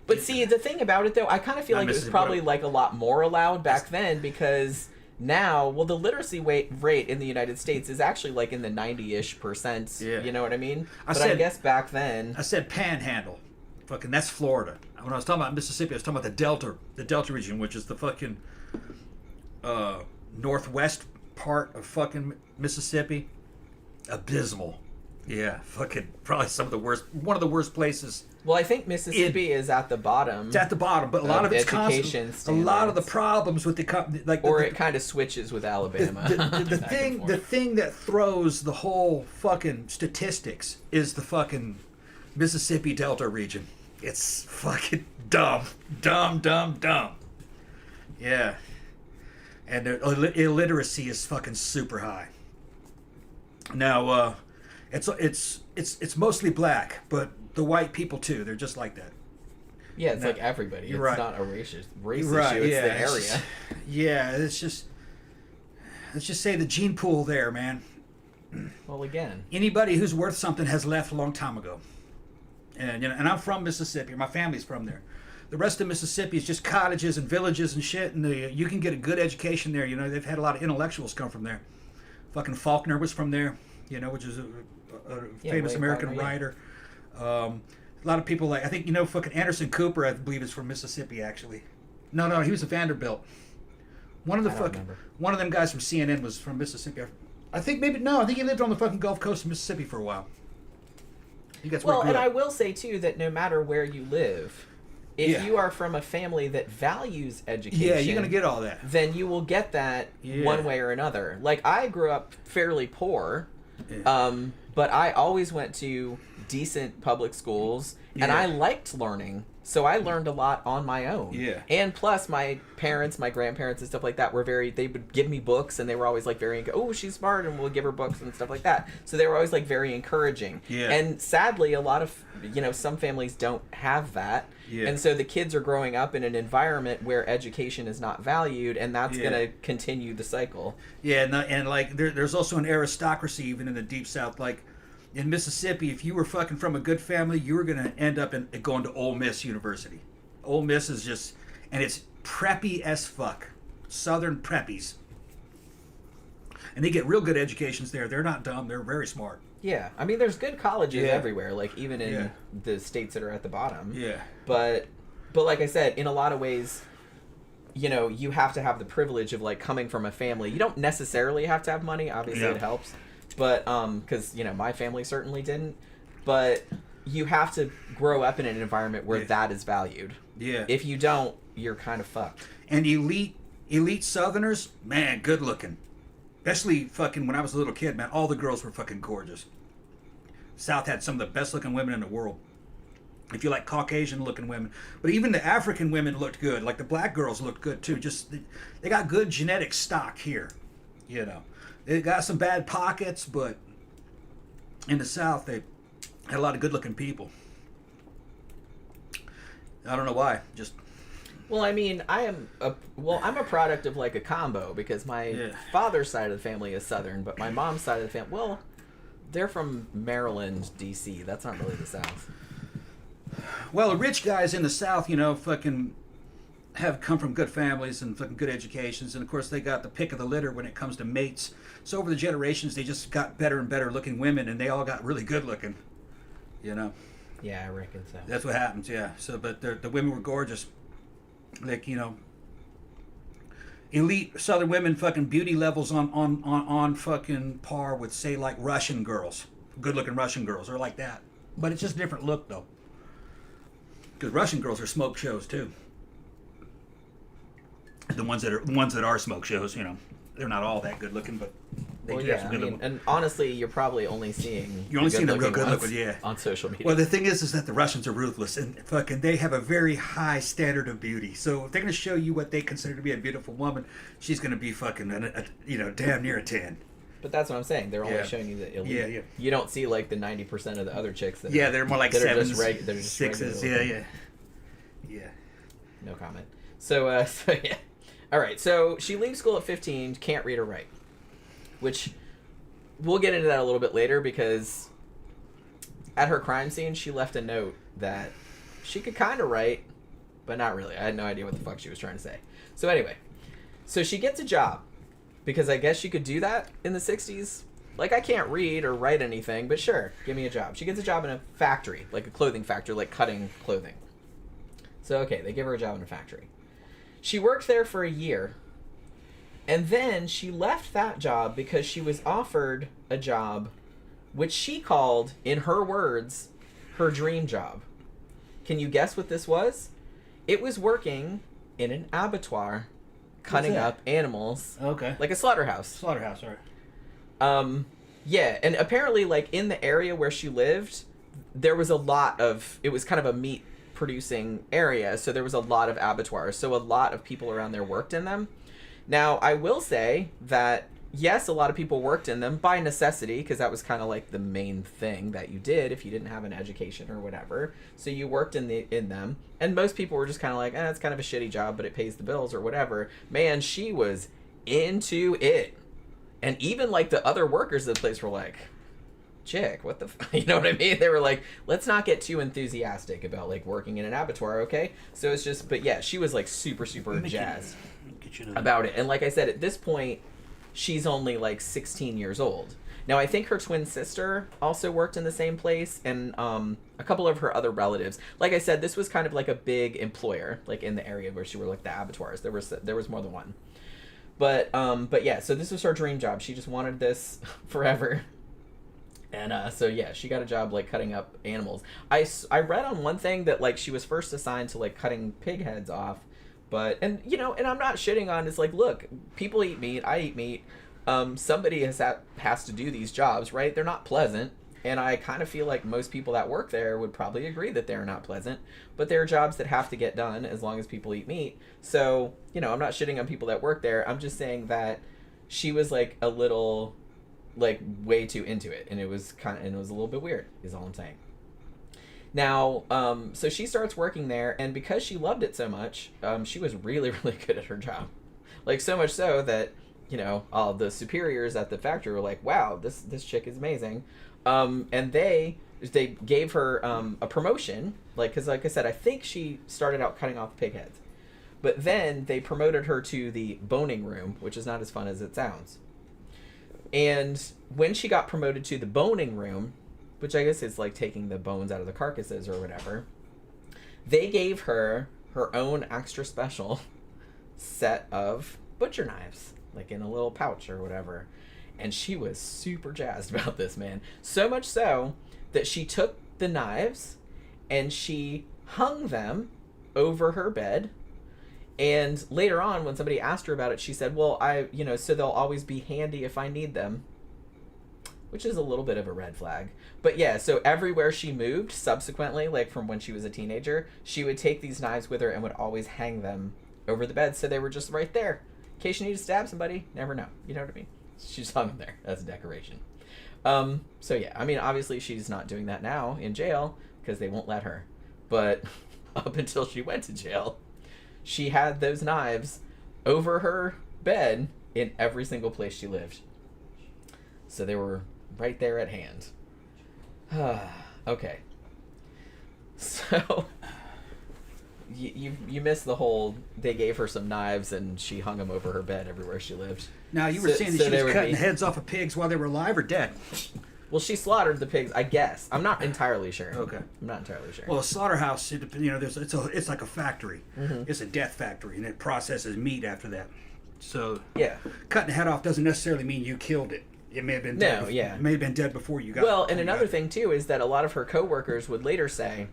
But see, the thing about it, though, I kind of feel like it was probably like a lot more allowed back then, because now, well, the literacy rate in the United States is actually like in the 90-ish%. Yeah. You know what I mean? I guess back then... I said Panhandle. Fucking, that's Florida. When I was talking about Mississippi, I was talking about the Delta region, which is the fucking northwest part of fucking Mississippi. Abysmal. Yeah, fucking probably one of the worst places. Well, I think Mississippi is at the bottom. It's at the bottom, but a lot of it's constant. A lot of the problems with it kind of switches with Alabama. The thing that throws the whole fucking statistics is the fucking Mississippi Delta region. It's fucking dumb. Yeah, and the illiteracy is fucking super high. Now, it's mostly black, but the white people too. They're just like that. Yeah, it's like everybody. It's not a race issue. It's the area. Let's just say the gene pool there, man. Well, again, anybody who's worth something has left a long time ago. And and I'm from Mississippi. My family's from there. The rest of Mississippi is just cottages and villages and shit. And you can get a good education there. They've had a lot of intellectuals come from there. Fucking Faulkner was from there. Which is a famous American writer. A lot of people I think fucking Anderson Cooper, I believe, is from Mississippi actually. No, he was a Vanderbilt. One of them guys from CNN was from Mississippi. I think he lived on the fucking Gulf Coast of Mississippi for a while. And I will say too that no matter where you live, if you are from a family that values education, you're gonna get all that. Then you will get that one way or another. Like, I grew up fairly poor. But I always went to decent public schools, and I liked learning, so I learned a lot on my own. Yeah. And plus, my parents, my grandparents, and stuff like that they would give me books, and they were always like she's smart, and we'll give her books and stuff like that. So they were always like very encouraging. Yeah. And sadly, a lot of some families don't have that. Yeah. And so the kids are growing up in an environment where education is not valued, and that's going to continue the cycle. Yeah, and like there's also an aristocracy even in the Deep South. Like in Mississippi, if you were fucking from a good family, you were going to end up going to Ole Miss University. Ole Miss is just, and it's preppy as fuck. Southern preppies. And they get real good educations there. They're not dumb. They're very smart. Yeah, I mean, there's good colleges everywhere, like even in the states that are at the bottom. Yeah. But like I said, in a lot of ways, you have to have the privilege of like coming from a family. You don't necessarily have to have money. Obviously, it helps. But because my family certainly didn't. But you have to grow up in an environment where that is valued. Yeah. If you don't, you're kind of fucked. And elite Southerners, man, good looking. Especially fucking when I was a little kid, man, all the girls were fucking gorgeous. South had some of the best looking women in the world. If you like Caucasian looking women. But even the African women looked good. Like the black girls looked good too. Just, they got good genetic stock here. They got some bad pockets, but in the South, they Had a lot of good-looking people. I don't know why. Just. Well, I mean, I'm a product of like a combo because my father's side of the family is Southern, but my mom's side of the family, well, they're from Maryland, D.C. That's not really the South. Well, the rich guys in the South, you know, fucking have come from good families and fucking good educations, and of course they got the pick of the litter when it comes to mates. So over the generations, they just got better and better looking women, and they all got really good looking. You know. Yeah, I reckon so. That's what happens. Yeah. So, but the women were gorgeous, like, you know, elite Southern women, fucking beauty levels on fucking par with, say, like Russian girls, good looking Russian girls, or like that. But it's just a different look though, because Russian girls are smoke shows too. The ones that are smoke shows, you know, they're not all that good looking, but they do have some good looking. And honestly, you're probably only seeing the real good looking, yeah, on social media. Well, the thing is that the Russians are ruthless, and fucking they have a very high standard of beauty. So if they're gonna show you what they consider to be a beautiful woman, she's gonna be fucking damn near a 10. But that's what I'm saying. They're only showing you the elite. Yeah. You don't see like the 90% of the other chicks that they're more like sevens, they're just sixes. Regular. Yeah. No comment. So yeah. All right. So she leaves school at 15, can't read or write, which we'll get into that a little bit later because at her crime scene she left a note that she could kind of write, but not really. I had no idea what the fuck she was trying to say. So anyway, so she gets a job. Because I guess she could do that in the 60s. Like, I can't read or write anything, but sure, give me a job. She gets a job in a factory, like a clothing factory, like cutting clothing. So, okay, they give her a job in a factory. She worked there for a year, and then she left that job because she was offered a job which she called, in her words, her dream job. Can you guess what this was? It was working in an abattoir. Cutting up animals. Okay. Like a slaughterhouse. Slaughterhouse, right. Yeah, and apparently, like, in the area where she lived, there was a lot of... It was kind of a meat-producing area, so there was a lot of abattoirs. So a lot of people around there worked in them. Now, I will say that, yes, a lot of people worked in them by necessity, because that was kind of like the main thing that you did if you didn't have an education or whatever. So you worked in them, and most people were just kind of like, it's kind of a shitty job, but it pays the bills or whatever. Man, she was into it. And even like the other workers of the place were like, chick, what the you know what I mean? They were like, let's not get too enthusiastic about like working in an abattoir, okay? So it's just, but yeah, she was like super jazzed about it. And like I said, at this point, she's only like 16 years old. Now, I think her twin sister also worked in the same place, and a couple of her other relatives. Like I said, this was kind of like a big employer, like in the area where she worked, like the abattoirs. There was more than one. But yeah, so this was her dream job. She just wanted this forever. And so yeah, she got a job like cutting up animals. I read on one thing that like she was first assigned to like cutting pig heads off. But, and you know, and I'm not shitting on, it's like, look, people eat meat, I eat meat. Somebody has to do these jobs, right? They're not pleasant. And I kind of feel like most people that work there would probably agree that they're not pleasant. But there are jobs that have to get done as long as people eat meat. So, you know, I'm not shitting on people that work there. I'm just saying that she was like a little, like way too into it. And it was a little bit weird, is all I'm saying. Now, so she starts working there, and because she loved it so much, she was really, really good at her job. Like, so much so that, you know, all the superiors at the factory were like, wow, this chick is amazing. And they gave her a promotion, like, because like I said, I think she started out cutting off pig heads. But then they promoted her to the boning room, which is not as fun as it sounds. And when she got promoted to the boning room, which I guess is like taking the bones out of the carcasses or whatever, they gave her her own extra special set of butcher knives, like in a little pouch or whatever. And she was super jazzed about this, man. So much so that she took the knives and she hung them over her bed. And later on, when somebody asked her about it, she said, well, so they'll always be handy if I need them. Which is a little bit of a red flag. But yeah, so everywhere she moved subsequently, like from when she was a teenager, she would take these knives with her and would always hang them over the bed. So they were just right there. In case you need to stab somebody, never know. You know what I mean? She just hung them there as a decoration. So yeah, I mean, obviously she's not doing that now in jail because they won't let her. But up until she went to jail, she had those knives over her bed in every single place she lived. So they were right there at hand. Okay. So you missed the whole, they gave her some knives and she hung them over her bed everywhere she lived. Now, you were saying that she was cutting the heads off of pigs while they were alive or dead? Well, she slaughtered the pigs, I guess. I'm not entirely sure. Okay. I'm not entirely sure. Well, a slaughterhouse, it's like a factory. Mm-hmm. It's a death factory, and it processes meat after that. So yeah, cutting the head off doesn't necessarily mean you killed it. It may have been dead. It may have been dead before you got. Well, and another thing too is that a lot of her coworkers would later say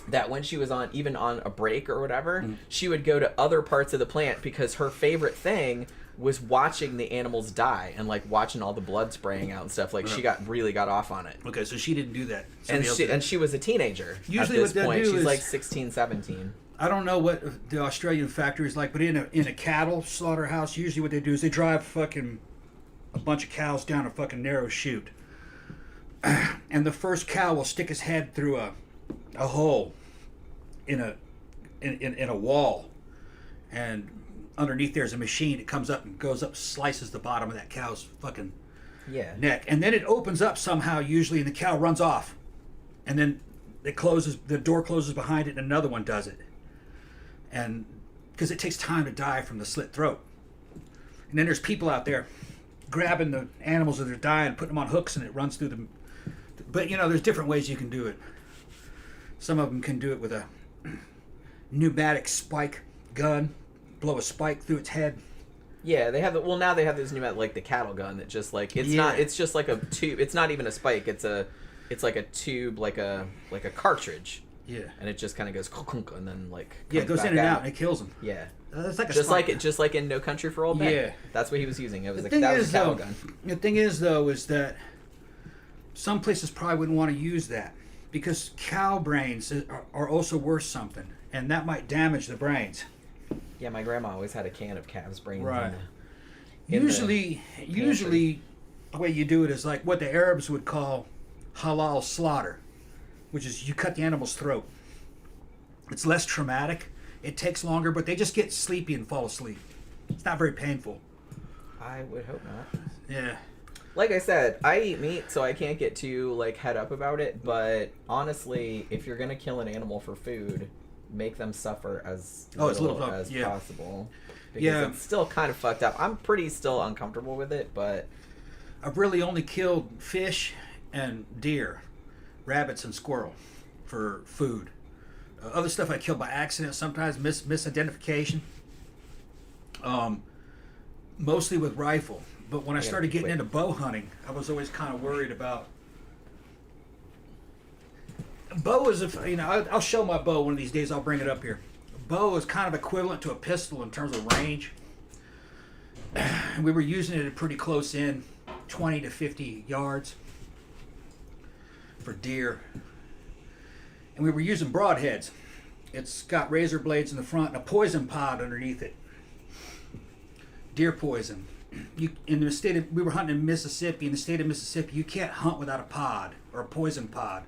that when she was on a break or whatever, she would go to other parts of the plant because her favorite thing was watching the animals die and like watching all the blood spraying out and stuff. Like she really got off on it. Okay, so she didn't do that. And she was a teenager. Usually, at this what they point. do She's is like 16, 17. I don't know what the Australian factory is like, but in a cattle slaughterhouse, usually what they do is they drive fucking a bunch of cows down a fucking narrow chute, and the first cow will stick his head through a hole in a wall, and underneath there's a machine. It comes up and goes up, slices the bottom of that cow's fucking neck, and then it opens up somehow usually, and the cow runs off, and then the door closes behind it, and another one does it. And because it takes time to die from the slit throat. And then there's people out there grabbing the animals that are dying, putting them on hooks, and it runs through them. But, there's different ways you can do it. Some of them can do it with a pneumatic spike gun, blow a spike through its head. Yeah, they have now they have this pneumatic, like the cattle gun that just like, it's just like a tube. It's not even a spike. It's like a tube, like a cartridge. Yeah, and it just kind of goes and then it goes in and out and it kills them. Yeah, that's like just like in No Country for Old Men. Yeah, that's what he was using. It was that was a cattle gun. The thing is though is that some places probably wouldn't want to use that because cow brains are also worth something, and that might damage the brains. Yeah, my grandma always had a can of calves' brains. Right. Usually the way you do it is like what the Arabs would call halal slaughter, which is you cut the animal's throat. It's less traumatic. It takes longer, but they just get sleepy and fall asleep. It's not very painful. I would hope not. Yeah. Like I said, I eat meat, so I can't get too head up about it. But honestly, if you're gonna kill an animal for food, make them suffer as little as possible. Because it's still kind of fucked up. I'm pretty still uncomfortable with it, but I've really only killed fish and deer, rabbits and squirrel for food. Other stuff I kill by accident, sometimes misidentification. Mostly with rifle. But when I started getting into bow hunting, I was always kind of worried about. Bow is, I'll show my bow one of these days. I'll bring it up here. Bow is kind of equivalent to a pistol in terms of range. We were using it at pretty close in, 20 to 50 yards. For deer, and we were using broadheads. It's got razor blades in the front and a poison pod underneath it. Deer poison. We were hunting in Mississippi. In the state of Mississippi, you can't hunt without a pod or a poison pod.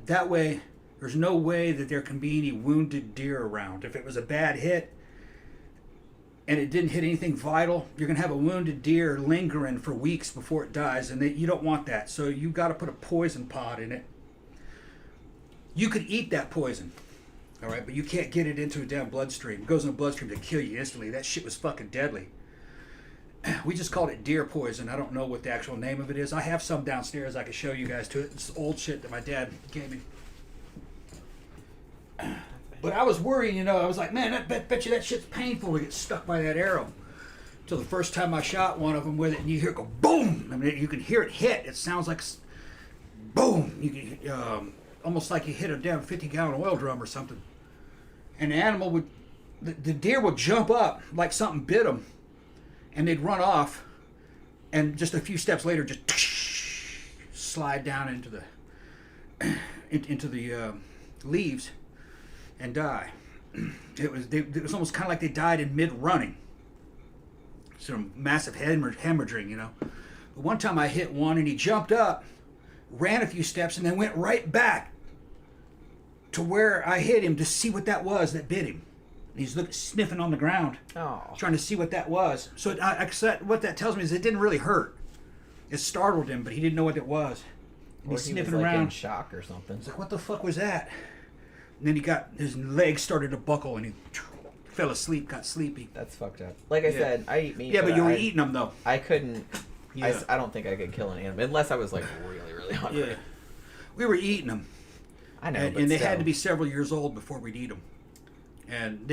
That way, there's no way that there can be any wounded deer around. If it was a bad hit and it didn't hit anything vital, you're going to have a wounded deer lingering for weeks before it dies, and you don't want that. So you got to put a poison pod in it. You could eat that poison, all right, but you can't get it into a damn bloodstream. It goes in the bloodstream to kill you instantly. That shit was fucking deadly. We just called it deer poison. I don't know what the actual name of it is. I have some downstairs I can show you guys to it. It's old shit that my dad gave me. But I was worried, I was like, man, I bet you that shit's painful to get stuck by that arrow. Till the first time I shot one of them with it, and you hear it go boom. I mean, you can hear it hit. It sounds like boom. You can, almost like you hit a damn 50-gallon oil drum or something. And the animal the deer would jump up like something bit them, and they'd run off, and just a few steps later, just slide down into the leaves. And die. It was almost kind of like they died in mid-running. Some massive hemorrhaging, But one time I hit one and he jumped up, ran a few steps, and then went right back to where I hit him to see what that was that bit him. And he's sniffing on the ground, trying to see what that was. So what that tells me is it didn't really hurt. It startled him, but he didn't know what it was. And he's sniffing was, like, around. in shock or something. He's like, what the fuck was that? And then his legs started to buckle and he fell asleep, got sleepy. That's fucked up. Like I said, I eat meat. Yeah, but you were eating them though. I couldn't. Yeah. I don't think I could kill an animal unless I was like really, really hungry. Yeah, we were eating them. I know, and they had to be several years old before we'd eat them. And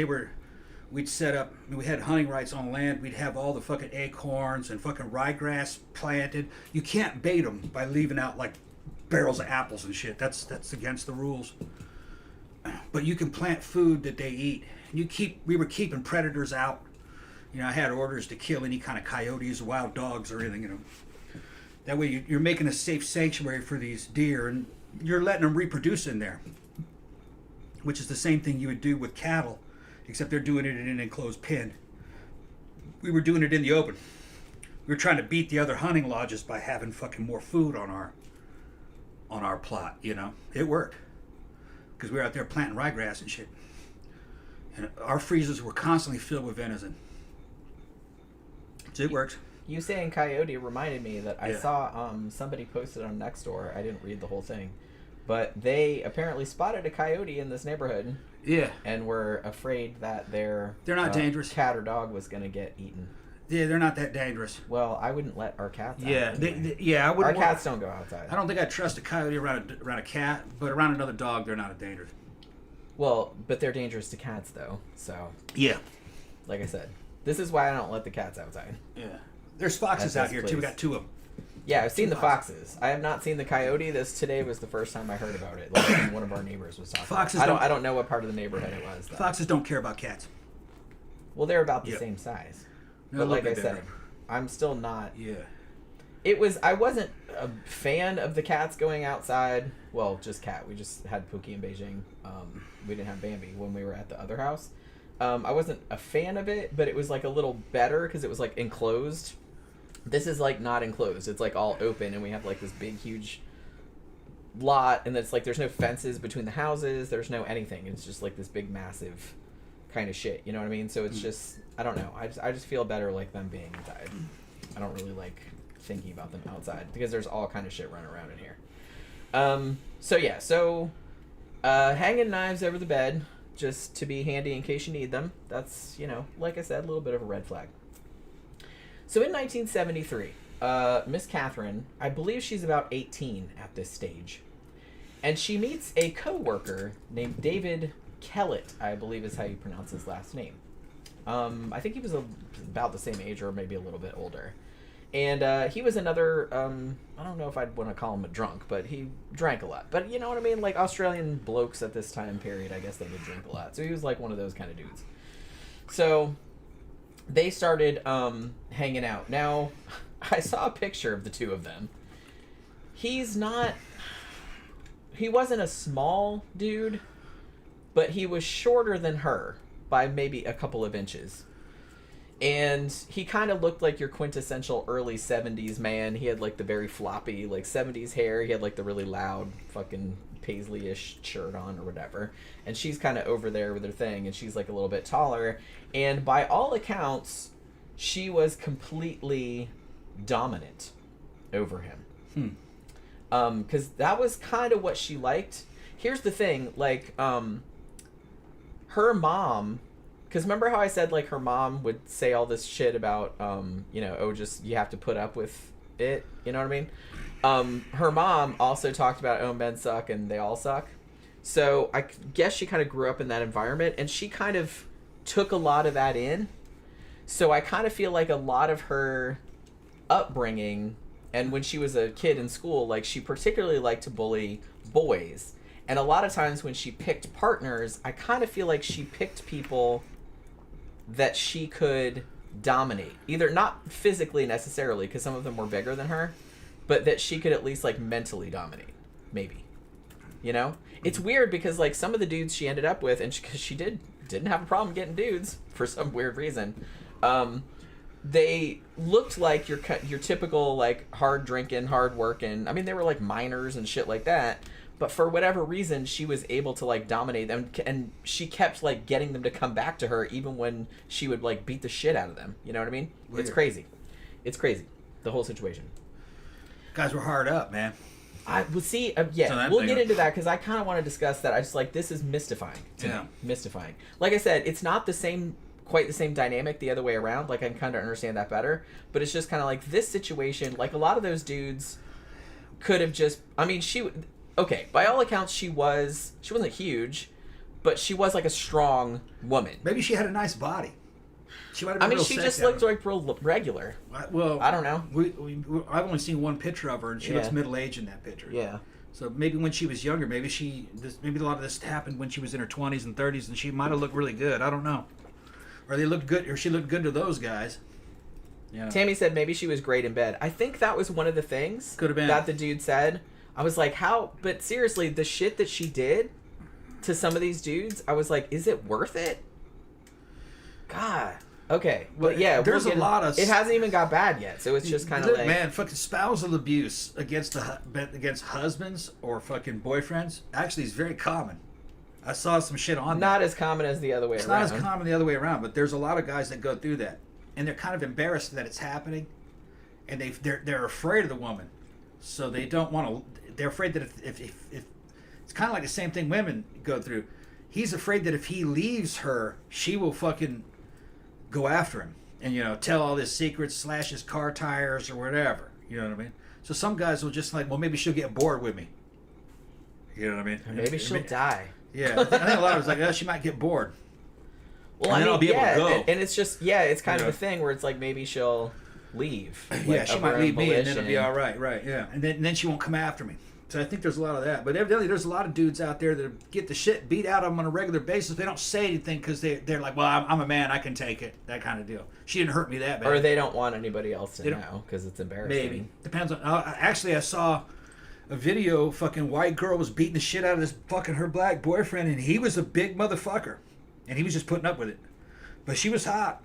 we'd set up. We had hunting rights on land. We'd have all the fucking acorns and fucking ryegrass planted. You can't bait them by leaving out like barrels of apples and shit. That's against the rules. But you can plant food that they eat. We were keeping predators out. You know, I had orders to kill any kind of coyotes, wild dogs, or anything. You know, that way you're making a safe sanctuary for these deer, and you're letting them reproduce in there. Which is the same thing you would do with cattle, except they're doing it in an enclosed pen. We were doing it in the open. We were trying to beat the other hunting lodges by having fucking more food on our plot. You know, it worked because we were out there planting ryegrass and shit. And our freezers were constantly filled with venison. So it works. You saying coyote reminded me that I saw somebody posted on Nextdoor. I didn't read the whole thing, but they apparently spotted a coyote in this neighborhood. Yeah. And were afraid that they're not dangerous. Cat or dog was going to get eaten. Yeah, they're not that dangerous. Well, I wouldn't let our cats out. Yeah, I wouldn't. Our cats don't go outside. I don't think I'd trust a coyote around a cat, but around another dog, they're not dangerous. Well, but they're dangerous to cats, though. So. Yeah. Like I said, this is why I don't let the cats outside. Yeah. There's foxes out here too. We got 2 of them. Yeah, I've seen the foxes. I have not seen the coyote. Today was the first time I heard about it. Like one of our neighbors was talking. Foxes. I don't know what part of the neighborhood it was. Though. Foxes don't care about cats. Well, they're about the same size. But like I said, I'm still not. Yeah. I wasn't a fan of the cats going outside. Well, just cat. We just had Pookie in Beijing. We didn't have Bambi when we were at the other house. I wasn't a fan of it, but it was like a little better because it was like enclosed. This is like not enclosed. It's like all open, and we have like this big, huge lot, and it's like there's no fences between the houses. There's no anything. It's just like this big, massive kind of shit. You know what I mean? So it's just, I don't know. I just feel better like them being inside. I don't really like thinking about them outside because there's all kind of shit running around in here. So hanging knives over the bed just to be handy in case you need them. That's, you know, like I said, a little bit of a red flag. So in 1973, Miss Katherine, I believe she's about 18 at this stage, and she meets a co-worker named David Kellett, I believe is how you pronounce his last name. I think he was about the same age or maybe a little bit older. And he was another, I don't know if I'd want to call him a drunk, but he drank a lot. But you know what I mean? Like Australian blokes at this time period, I guess they did drink a lot. So he was like one of those kind of dudes. So they started hanging out. Now, I saw a picture of the two of them. He wasn't a small dude, but he was shorter than her by maybe a couple of inches. And he kind of looked like your quintessential early 70s man. He had like the very floppy like 70s hair. He had like the really loud fucking paisley-ish shirt on or whatever. And she's kind of over there with her thing, and she's like a little bit taller. And by all accounts, she was completely dominant over him. Because that was kind of what she liked. Here's the thing, like, her mom... Because remember how I said, like, her mom would say all this shit about, you know, oh, just, you have to put up with it, you know what I mean? Her mom also talked about, oh, men suck and they all suck. So I guess she kind of grew up in that environment, and she kind of took a lot of that in. So I kind of feel like a lot of her upbringing, and when she was a kid in school, like, she particularly liked to bully boys. And a lot of times when she picked partners, I kind of feel like she picked people that she could dominate, either not physically necessarily because some of them were bigger than her, but that she could at least like mentally dominate, maybe, you know. It's weird because like some of the dudes she ended up with, and because she didn't have a problem getting dudes for some weird reason, they looked like your typical like hard drinking, hard working. I mean, they were like minors and shit like that. But for whatever reason, she was able to like dominate them, and she kept like getting them to come back to her, even when she would like beat the shit out of them. You know what I mean? Weird. It's crazy. It's crazy. The whole situation. Guys were hard up, man. I will see. Yeah, we'll get into that because I kind of want to discuss that. I just like this is mystifying to me. Mystifying. Like I said, it's not quite the same dynamic the other way around. Like I can kind of understand that better, but it's just kind of like this situation. Like a lot of those dudes could have just. I mean, okay, by all accounts, she wasn't huge, but she was like a strong woman. Maybe she had a nice body. She might have been she just looked like real regular. Well, I don't know. I've only seen one picture of her, and she looks middle-aged in that picture. Yeah. So maybe when she was younger, maybe a lot of this happened when she was in her 20s and 30s, and she might have looked really good. I don't know. Or they looked good, or she looked good to those guys. Yeah. Tammy said maybe she was great in bed. I think that was one of the things could have been that the dude said. I was like, how? But seriously, the shit that she did to some of these dudes, I was like, is it worth it? God. Okay. But yeah, there's a lot of. It hasn't even got bad yet, so it's just kind of like. Man, fucking spousal abuse against husbands or fucking boyfriends actually is very common. I saw some shit on Not as common as the other way around. It's not as common the other way around, but there's a lot of guys that go through that, and they're kind of embarrassed that it's happening, and they're afraid of the woman, so they don't want to. They're afraid that if it's kind of like the same thing women go through. He's afraid that if he leaves her, she will fucking go after him and tell all his secrets, slash his car tires or whatever. You know what I mean? So some guys will just like, well, maybe she'll get bored with me. You know what I mean? Or maybe she'll die. Yeah, I think a lot of us like, oh, she might get bored. Well, and then I'll be able to go. And it's just it's kind of a thing where it's like maybe she'll leave. Like, she might leave me and then it'll be all right. Right? Yeah, and then she won't come after me. So I think there's a lot of that. But evidently there's a lot of dudes out there that get the shit beat out of them on a regular basis. They don't say anything because they're like, well, I'm a man, I can take it. That kind of deal. She didn't hurt me that bad. Or they don't want anybody else to know because it's embarrassing. Maybe. Depends on... Actually, I saw a video, fucking white girl was beating the shit out of this fucking her black boyfriend, and he was a big motherfucker. And he was just putting up with it. But she was hot.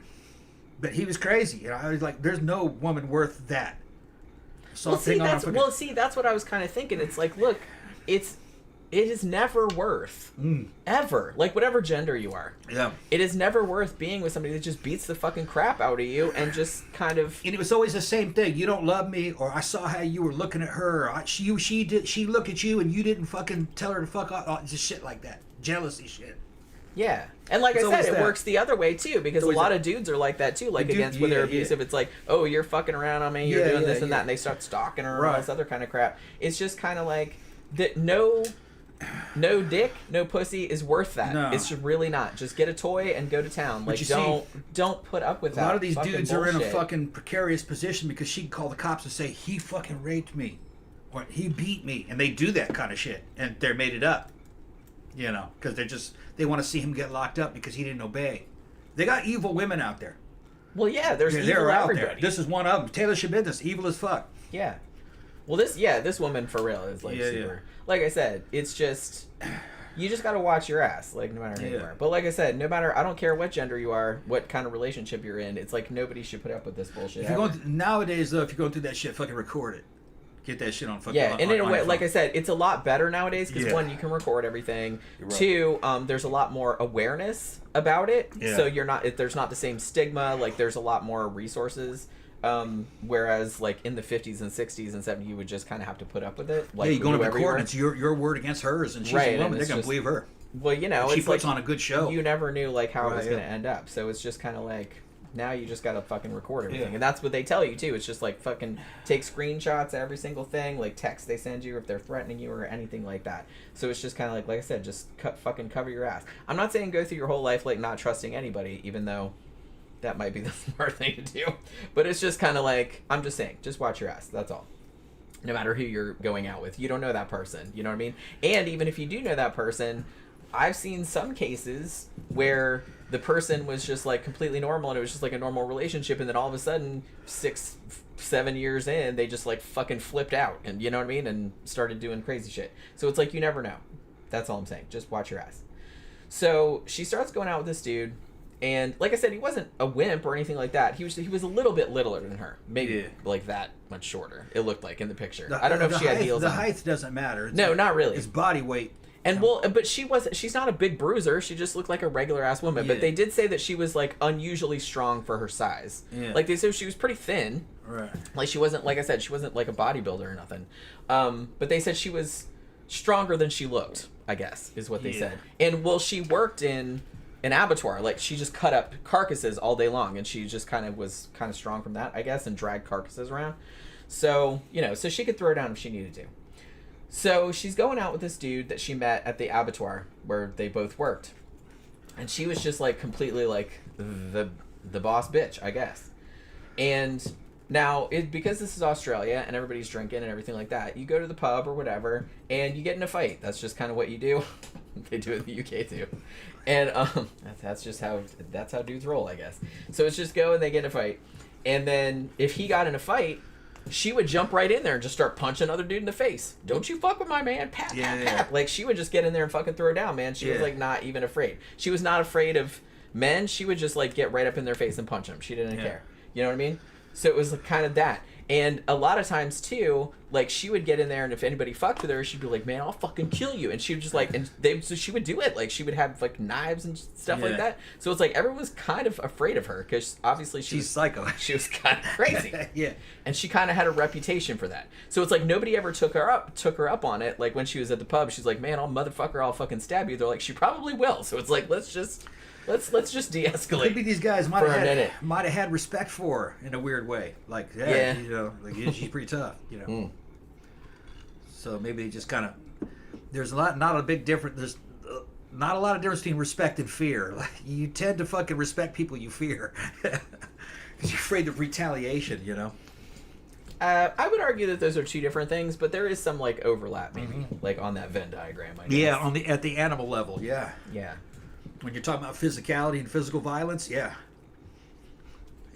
But he was crazy. I was like, there's no woman worth that. That's what I was kind of thinking. It's like, look, it is never worth ever, like whatever gender you are. Yeah. It is never worth being with somebody that just beats the fucking crap out of you and just kind of. And it was always the same thing. You don't love me, or I saw how you were looking at her. Or she looked at you and you didn't fucking tell her to fuck off. Just shit like that. Jealousy shit. Yeah. And like I said, it works the other way too, because a lot of dudes are like that too, like against when they're abusive. It's like, oh, you're fucking around on me, you're doing this and that, and they start stalking her and all this other kind of crap. It's just kind of like that. No dick, no pussy is worth that. No. It's just really not. Just get a toy and go to town. Like don't put up with that. A lot of these dudes are in a fucking precarious position because she can call the cops and say he fucking raped me, or he beat me, and they do that kind of shit, and they're made it up. Because they want to see him get locked up because he didn't obey. They got evil women out there. Well, yeah, they're out there. This is one of them. Taylor Shabindas, evil as fuck. Yeah. Well, this woman for real is like super. Yeah. Like I said, it's just you just got to watch your ass, like no matter who you are. But like I said, I don't care what gender you are, what kind of relationship you're in. It's like nobody should put up with this bullshit. Nowadays, though, if you're going through that shit, fucking record it. Get that shit on fucking. Yeah, and in a way, like I said, it's a lot better nowadays because one, you can record everything. Right. Two, there's a lot more awareness about it, so there's not the same stigma. Like there's a lot more resources. Whereas like in the 50s and 60s and 70s, you would just kind of have to put up with it. Like, you go to court and it's your word against hers, and she's a woman. They're gonna believe her. Well, she puts on a good show. You never knew like how it was gonna end up, so it's just kind of like. Now you just gotta fucking record everything, and that's what they tell you too. It's just like fucking take screenshots of every single thing, like text they send you if they're threatening you or anything like that. So it's just kind of like I said, just fucking cover your ass. I'm not saying go through your whole life like not trusting anybody, even though that might be the smart thing to do. But it's just kind of like I'm just saying, just watch your ass. That's all. No matter who you're going out with, you don't know that person. You know what I mean? And even if you do know that person, I've seen some cases where the person was just like completely normal and it was just like a normal relationship, and then all of a sudden 6-7 years in they just like fucking flipped out, and you know what I mean, and started doing crazy shit. So it's like you never know. That's all I'm saying. Just watch your ass. So she starts going out with this dude, And like I said, he wasn't a wimp or anything like that. He was a little bit littler than her, maybe like that much shorter. It looked like in the picture. I don't know if she had heels. The on. height doesn't matter. No, not really. It's body weight. And but she's not a big bruiser. She just looked like a regular ass woman. Yeah. But they did say that she was like unusually strong for her size. Yeah. Like they said she was pretty thin. Right. Like she wasn't, like I said, she wasn't like a bodybuilder or nothing. But they said she was stronger than she looked, I guess, is what they said. And she worked in an abattoir. Like she just cut up carcasses all day long, and she just was kind of strong from that, I guess, and dragged carcasses around. So, so she could throw down if she needed to. So she's going out with this dude that she met at the abattoir where they both worked. And she was just like completely like the boss bitch, I guess. And now, because this is Australia and everybody's drinking and everything like that, you go to the pub or whatever and you get in a fight. That's just kind of what you do. They do it in the UK too. And that's how dudes roll, I guess. So it's just go and they get in a fight. And then if he got in a fight, she would jump right in there and just start punching another dude in the face. Don't you fuck with my man. Pat, pat, pat. Like, she would just get in there and fucking throw down, man. She was, like, not even afraid. She was not afraid of men. She would just, like, get right up in their face and punch them. She didn't care. You know what I mean? So it was kind of that. And a lot of times, too, like, she would get in there, and if anybody fucked with her, she'd be like, man, I'll fucking kill you. And she would just, like, so she would do it. Like, she would have, like, knives and stuff like that. So it's like, everyone was kind of afraid of her, because obviously she's psycho. She was kind of crazy. Yeah. And she kind of had a reputation for that. So it's like, nobody ever took her up on it. Like, when she was at the pub, she's like, man, I'll fucking stab you. They're like, she probably will. So it's like, let's just de-escalate. Maybe these guys might have had respect for her in a weird way. Like, she's pretty tough, So maybe they just kind of. There's not a lot of difference between respect and fear. Like, you tend to fucking respect people you fear because you're afraid of retaliation. I would argue that those are two different things, but there is some like overlap, maybe, like on that Venn diagram. I guess. Yeah, at the animal level. Yeah. Yeah. When you're talking about physicality and physical violence, yeah.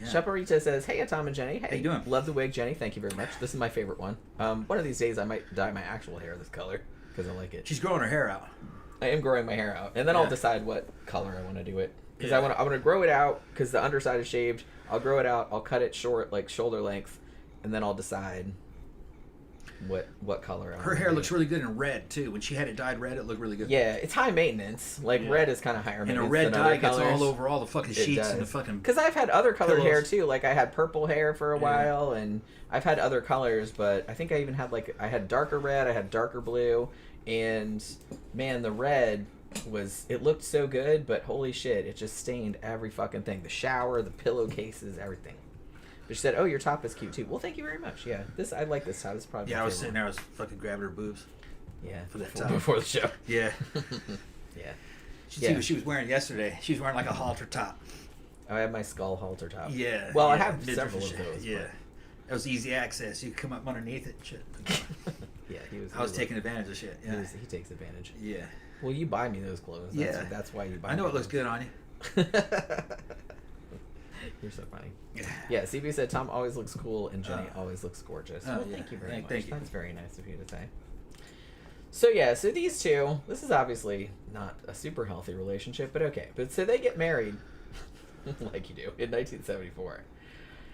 Chaparita says, hey, Tom and Jenny. Hey, how you doing? Love the wig, Jenny. Thank you very much. This is my favorite one. One of these days, I might dye my actual hair this color because I like it. She's growing her hair out. I am growing my hair out, and then I'll decide what color I want to do it. Because I want to grow it out because the underside is shaved. I'll grow it out. I'll cut it short, like shoulder length, and then I'll decide what color I want. Her hair looks really good in red too. When she had it dyed red, it looked really good. Yeah, it's high maintenance. Like red is kind of higher maintenance. And a red than dye other gets colors. all over all the fucking sheets and the fucking. Because I've had other colored pillows. hair too. Like I had purple hair for a while, and I've had other colors. But I think I even had I had darker red, I had darker blue, and man, the red it looked so good. But holy shit, it just stained every fucking thing. The shower, the pillowcases, everything. But she said, "Oh, your top is cute too." Well, thank you very much. Yeah, I like this top. It's probably yeah. I was sitting there, I was fucking grabbing her boobs. Yeah, for that top before the show. Yeah, yeah. See what she was wearing yesterday. She was wearing like a halter top. I have my skull halter top. Yeah. Well, I have several of those. Yeah, that was easy access. You could come up underneath it. And shit. Yeah, I was taking advantage of shit. Yeah, he takes advantage. Yeah. Well, you buy me those clothes. That's why you buy. I know it looks good on you. You're so funny. Yeah, CB said Tom always looks cool and Jenny always looks gorgeous. Well, thank you very much. Thank you. That's very nice of you to say. So these two, this is obviously not a super healthy relationship, but okay. But so they get married, like you do, in 1974.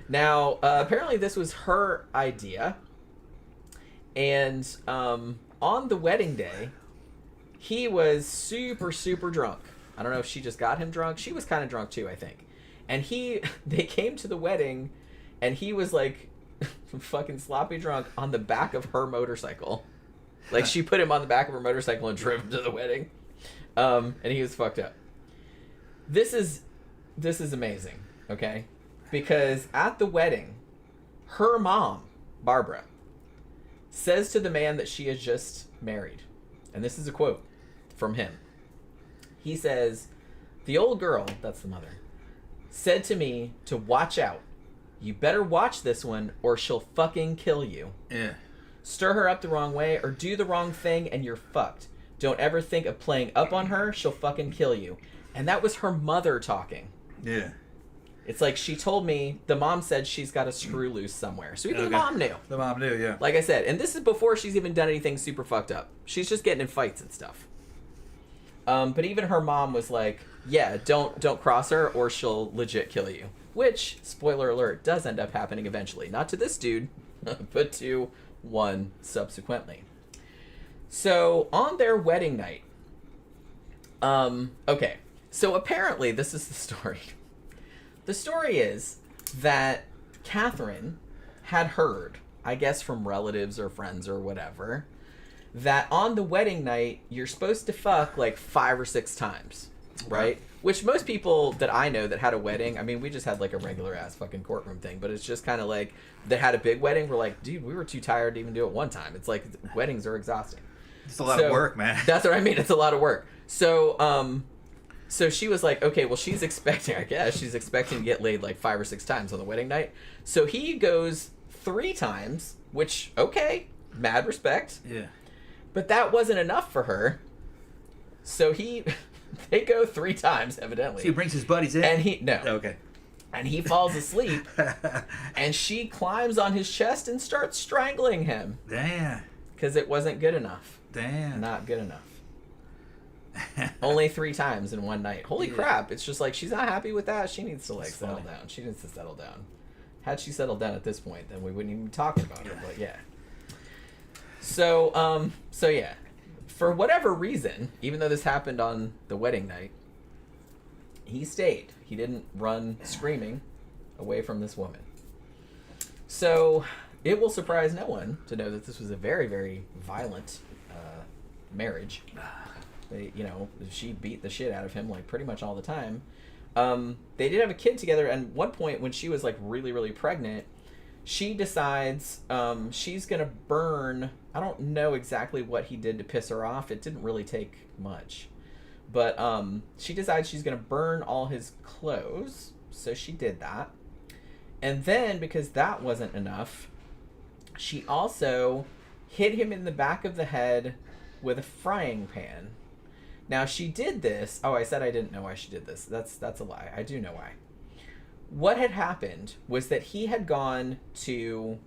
Now, apparently this was her idea, and on the wedding day, he was super, super drunk. I don't know if she just got him drunk. She was kind of drunk too, I think. And they came to the wedding, and he was like fucking sloppy drunk on the back of her motorcycle. Like she put him on the back of her motorcycle and drove him to the wedding. And he was fucked up. This is amazing, okay? Because at the wedding, her mom, Barbara, says to the man that she has just married, and this is a quote from him. He says, "The old girl," that's the mother, "said to me to watch out. You better watch this one or she'll fucking kill you. Yeah. Stir her up the wrong way or do the wrong thing and you're fucked. Don't ever think of playing up on her. She'll fucking kill you." And that was her mother talking. Yeah. It's like she told me, the mom said she's got a screw loose somewhere. So even the mom knew. The mom knew, yeah. Like I said, and this is before she's even done anything super fucked up. She's just getting in fights and stuff. But even her mom was like, yeah, don't cross her or she'll legit kill you. Which, spoiler alert, does end up happening eventually. Not to this dude, but to one subsequently. So, on their wedding night, okay, so apparently this is the story. The story is that Katherine had heard, I guess from relatives or friends or whatever, that on the wedding night, you're supposed to fuck like 5 or 6 times, right? Which most people that I know that had a wedding, I mean, we just had like a regular ass fucking courtroom thing, but it's just kind of like, that had a big wedding, we're like, dude, we were too tired to even do it one time. It's like, weddings are exhausting. It's a lot of work, man. That's what I mean, it's a lot of work. So, so she was like, okay, well, she's expecting to get laid like 5 or 6 times on the wedding night. So he goes 3 times, which, okay, mad respect. Yeah. But that wasn't enough for her. So they go 3 times, evidently. So he brings his buddies in? And no. Okay. And he falls asleep. And she climbs on his chest and starts strangling him. Damn. Because it wasn't good enough. Damn. Not good enough. Only 3 times in one night. Holy crap. It's just like, she's not happy with that. She needs to like settle down. She needs to settle down. Had she settled down at this point, then we wouldn't even be talking about her. But yeah. So yeah. For whatever reason, even though this happened on the wedding night, he stayed. He didn't run screaming away from this woman. So it will surprise no one to know that this was a very, very violent marriage. They, she beat the shit out of him like pretty much all the time. They did have a kid together, and at one point when she was like really, really pregnant, she decides she's gonna burn. I don't know exactly what he did to piss her off. It didn't really take much. But she decides she's gonna burn all his clothes. So she did that. And then, because that wasn't enough, she also hit him in the back of the head with a frying pan. Now, she did this. Oh, I said I didn't know why she did this. That's a lie. I do know why. What had happened was that he had gone to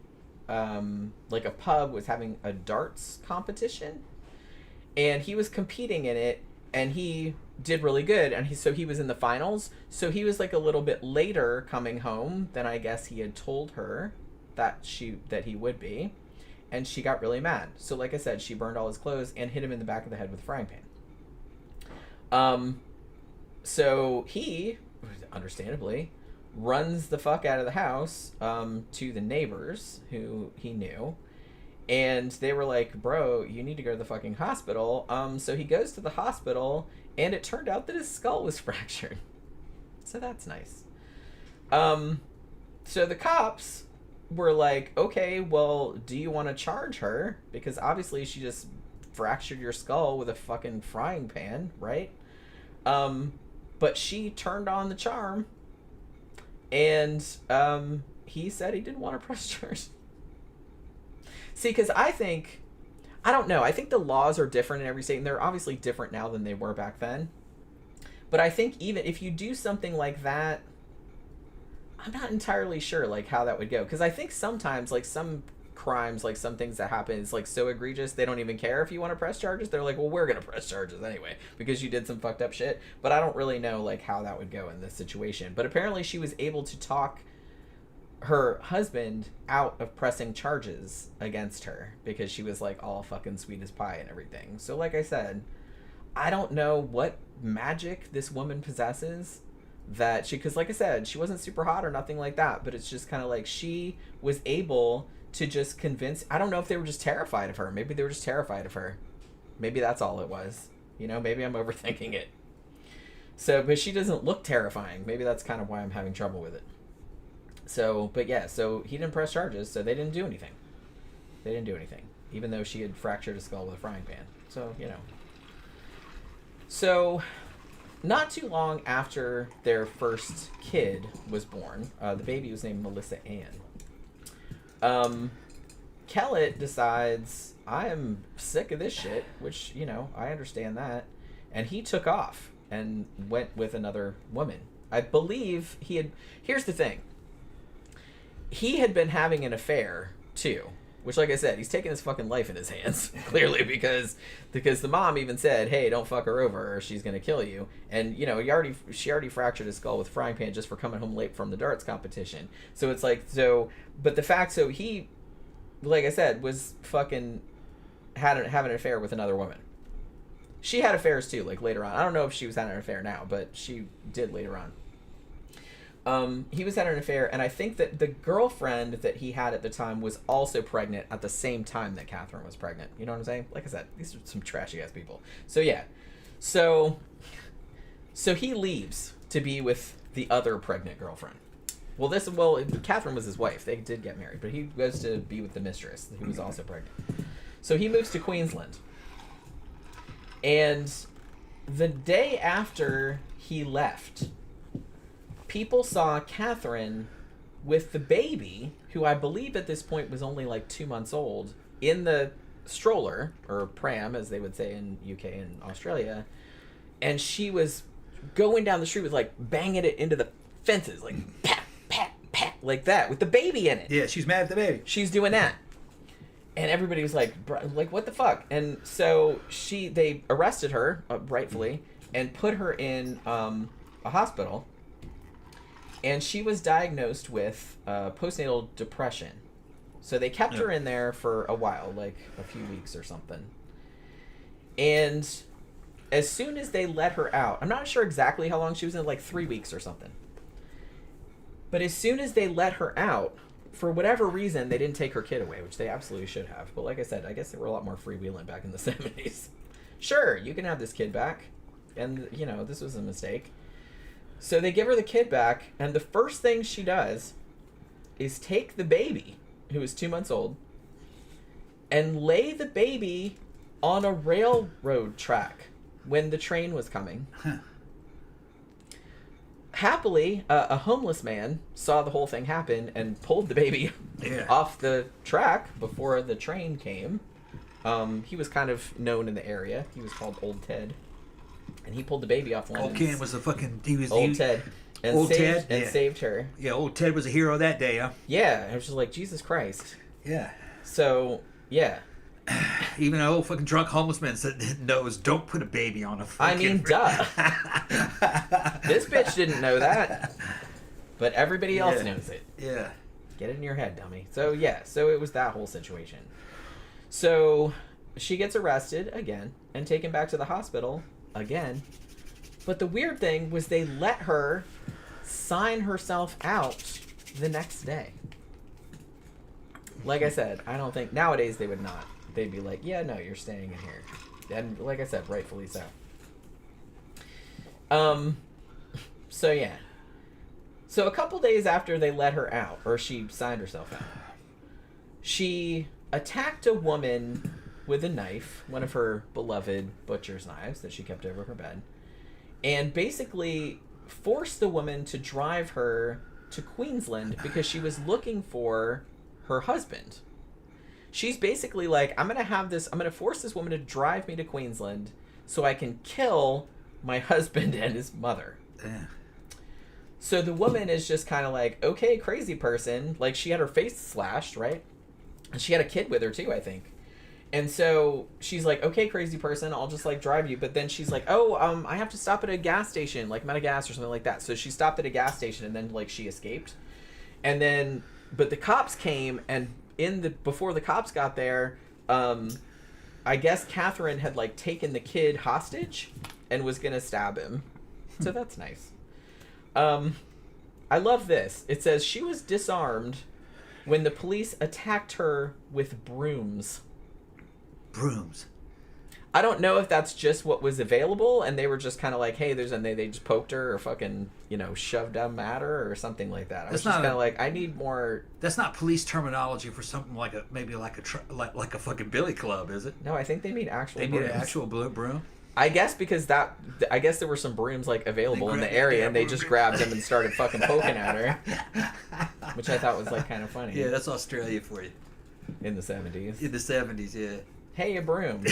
like a pub, was having a darts competition, and he was competing in it, and he did really good, and he was in the finals. So he was like a little bit later coming home than I guess he had told her that he would be, and she got really mad. So like I said, she burned all his clothes and hit him in the back of the head with a frying pan. So he, understandably, runs the fuck out of the house to the neighbors who he knew, and they were like, bro, you need to go to the fucking hospital. So he goes to the hospital, and it turned out that his skull was fractured. So that's nice. So the cops were like, okay, well, do you want to charge her? Because obviously she just fractured your skull with a fucking frying pan, right? But she turned on the charm, and he said he didn't want to press charges. See, because I don't know, I think the laws are different in every state, and they're obviously different now than they were back then. But I think even if you do something like that, I'm not entirely sure like how that would go. Because I think sometimes like some crimes, like some things that happen is like so egregious they don't even care if you want to press charges. They're like, well, we're gonna press charges anyway because you did some fucked up shit. But I don't really know like how that would go in this situation. But apparently she was able to talk her husband out of pressing charges against her because she was like all fucking sweet as pie and everything. So like I said, I don't know what magic this woman possesses that because like I said, she wasn't super hot or nothing like that, but it's just kind of like she was able to just convince. I don't know if they were just terrified of her. Maybe they were just terrified of her. Maybe that's all it was. Maybe I'm overthinking it. So, but she doesn't look terrifying. Maybe that's kind of why I'm having trouble with it. So, but yeah, so he didn't press charges, so they didn't do anything. They didn't do anything, even though she had fractured his skull with a frying pan. So, So, not too long after their first kid was born, the baby was named Melissa Ann. Kellett decides, I am sick of this shit, which, I understand that. And he took off and went with another woman. I believe here's the thing. He had been having an affair, too. Which, like I said, he's taking his fucking life in his hands, clearly, because the mom even said, hey, don't fuck her over or she's going to kill you. And, you know, she already fractured his skull with a frying pan just for coming home late from the darts competition. So it's like, but the fact, he, like I said, was fucking having an affair with another woman. She had affairs too, like later on. I don't know if she was having an affair now, but she did later on. He was having an affair, and I think that the girlfriend that he had at the time was also pregnant at the same time that Katherine was pregnant. You know what I'm saying? Like I said, these are some trashy ass people. So yeah, so he leaves to be with the other pregnant girlfriend. Well, Katherine was his wife. They did get married, but he goes to be with the mistress, who was also pregnant. So he moves to Queensland, and the day after he left, people saw Katherine with the baby, who I believe at this point was only like 2 months old, in the stroller, or pram, as they would say in UK and Australia, and she was going down the street with, like, banging it into the fences, like, pat, pat, pat, like that, with the baby in it. Yeah, she's mad at the baby. She's doing that. And everybody was like, what the fuck? And so they arrested her, rightfully, and put her in a hospital. And she was diagnosed with postnatal depression. So they kept her in there for a while, like a few weeks or something. And as soon as they let her out, I'm not sure exactly how long she was in, like 3 weeks or something. But as soon as they let her out, for whatever reason, they didn't take her kid away, which they absolutely should have. But like I said, I guess they were a lot more freewheeling back in the 70s. Sure, you can have this kid back. And, you know, this was a mistake. So they give her the kid back, and the first thing she does is take the baby, who is 2 months old, and lay the baby on a railroad track when the train was coming. Huh. Happily, a homeless man saw the whole thing happen and pulled the baby off the track before the train came. He was kind of known in the area. He was called Old Ted. And he pulled the baby off the line. Old Ted was a fucking... Old Ted. And Old Ted? And saved her. Yeah, Old Ted was a hero that day, huh? Yeah, I was just like, Jesus Christ. Yeah. So, yeah. Even an old fucking drunk homeless man knows, don't put a baby on a fucking... I mean, duh. This bitch didn't know that. But everybody else knows it. Yeah. Get it in your head, dummy. So, yeah. So it was that whole situation. So she gets arrested again and taken back to the hospital again. But the weird thing was they let her sign herself out the next day. Like I said, I don't think... Nowadays they would not. They'd be like, yeah, no, you're staying in here. And like I said, rightfully so. So yeah. So a couple days after they let her out, or she signed herself out, she attacked a woman with a knife, one of her beloved butcher's knives that she kept over her bed, and basically forced the woman to drive her to Queensland because she was looking for her husband. She's basically like, I'm going to force this woman to drive me to Queensland so I can kill my husband and his mother. Yeah. So the woman is just kind of like, okay, crazy person. Like, she had her face slashed, right? And she had a kid with her too, I think. And so she's like, okay, crazy person, I'll just like drive you. But then she's like, I have to stop at a gas station, like Metagas or something like that. So she stopped at a gas station and then like she escaped. And then, but the cops came, and before the cops got there, I guess Katherine had like taken the kid hostage and was gonna stab him. So that's nice. I love this. It says she was disarmed when the police attacked her with brooms. Brooms. I don't know if that's just what was available, and they were just kind of like, hey, they just poked her or fucking, shoved them at her or something like that. I was just kind of like, I need more. That's not police terminology for something like like a fucking billy club, is it? No, I think they mean actual. They mean an actual broom. I guess because there were some brooms like available in the area, and they just grabbed them and started fucking poking at her, which I thought was like kind of funny. Yeah, that's Australia for you. In the 70s. In the 70s, yeah. Hey, a broom.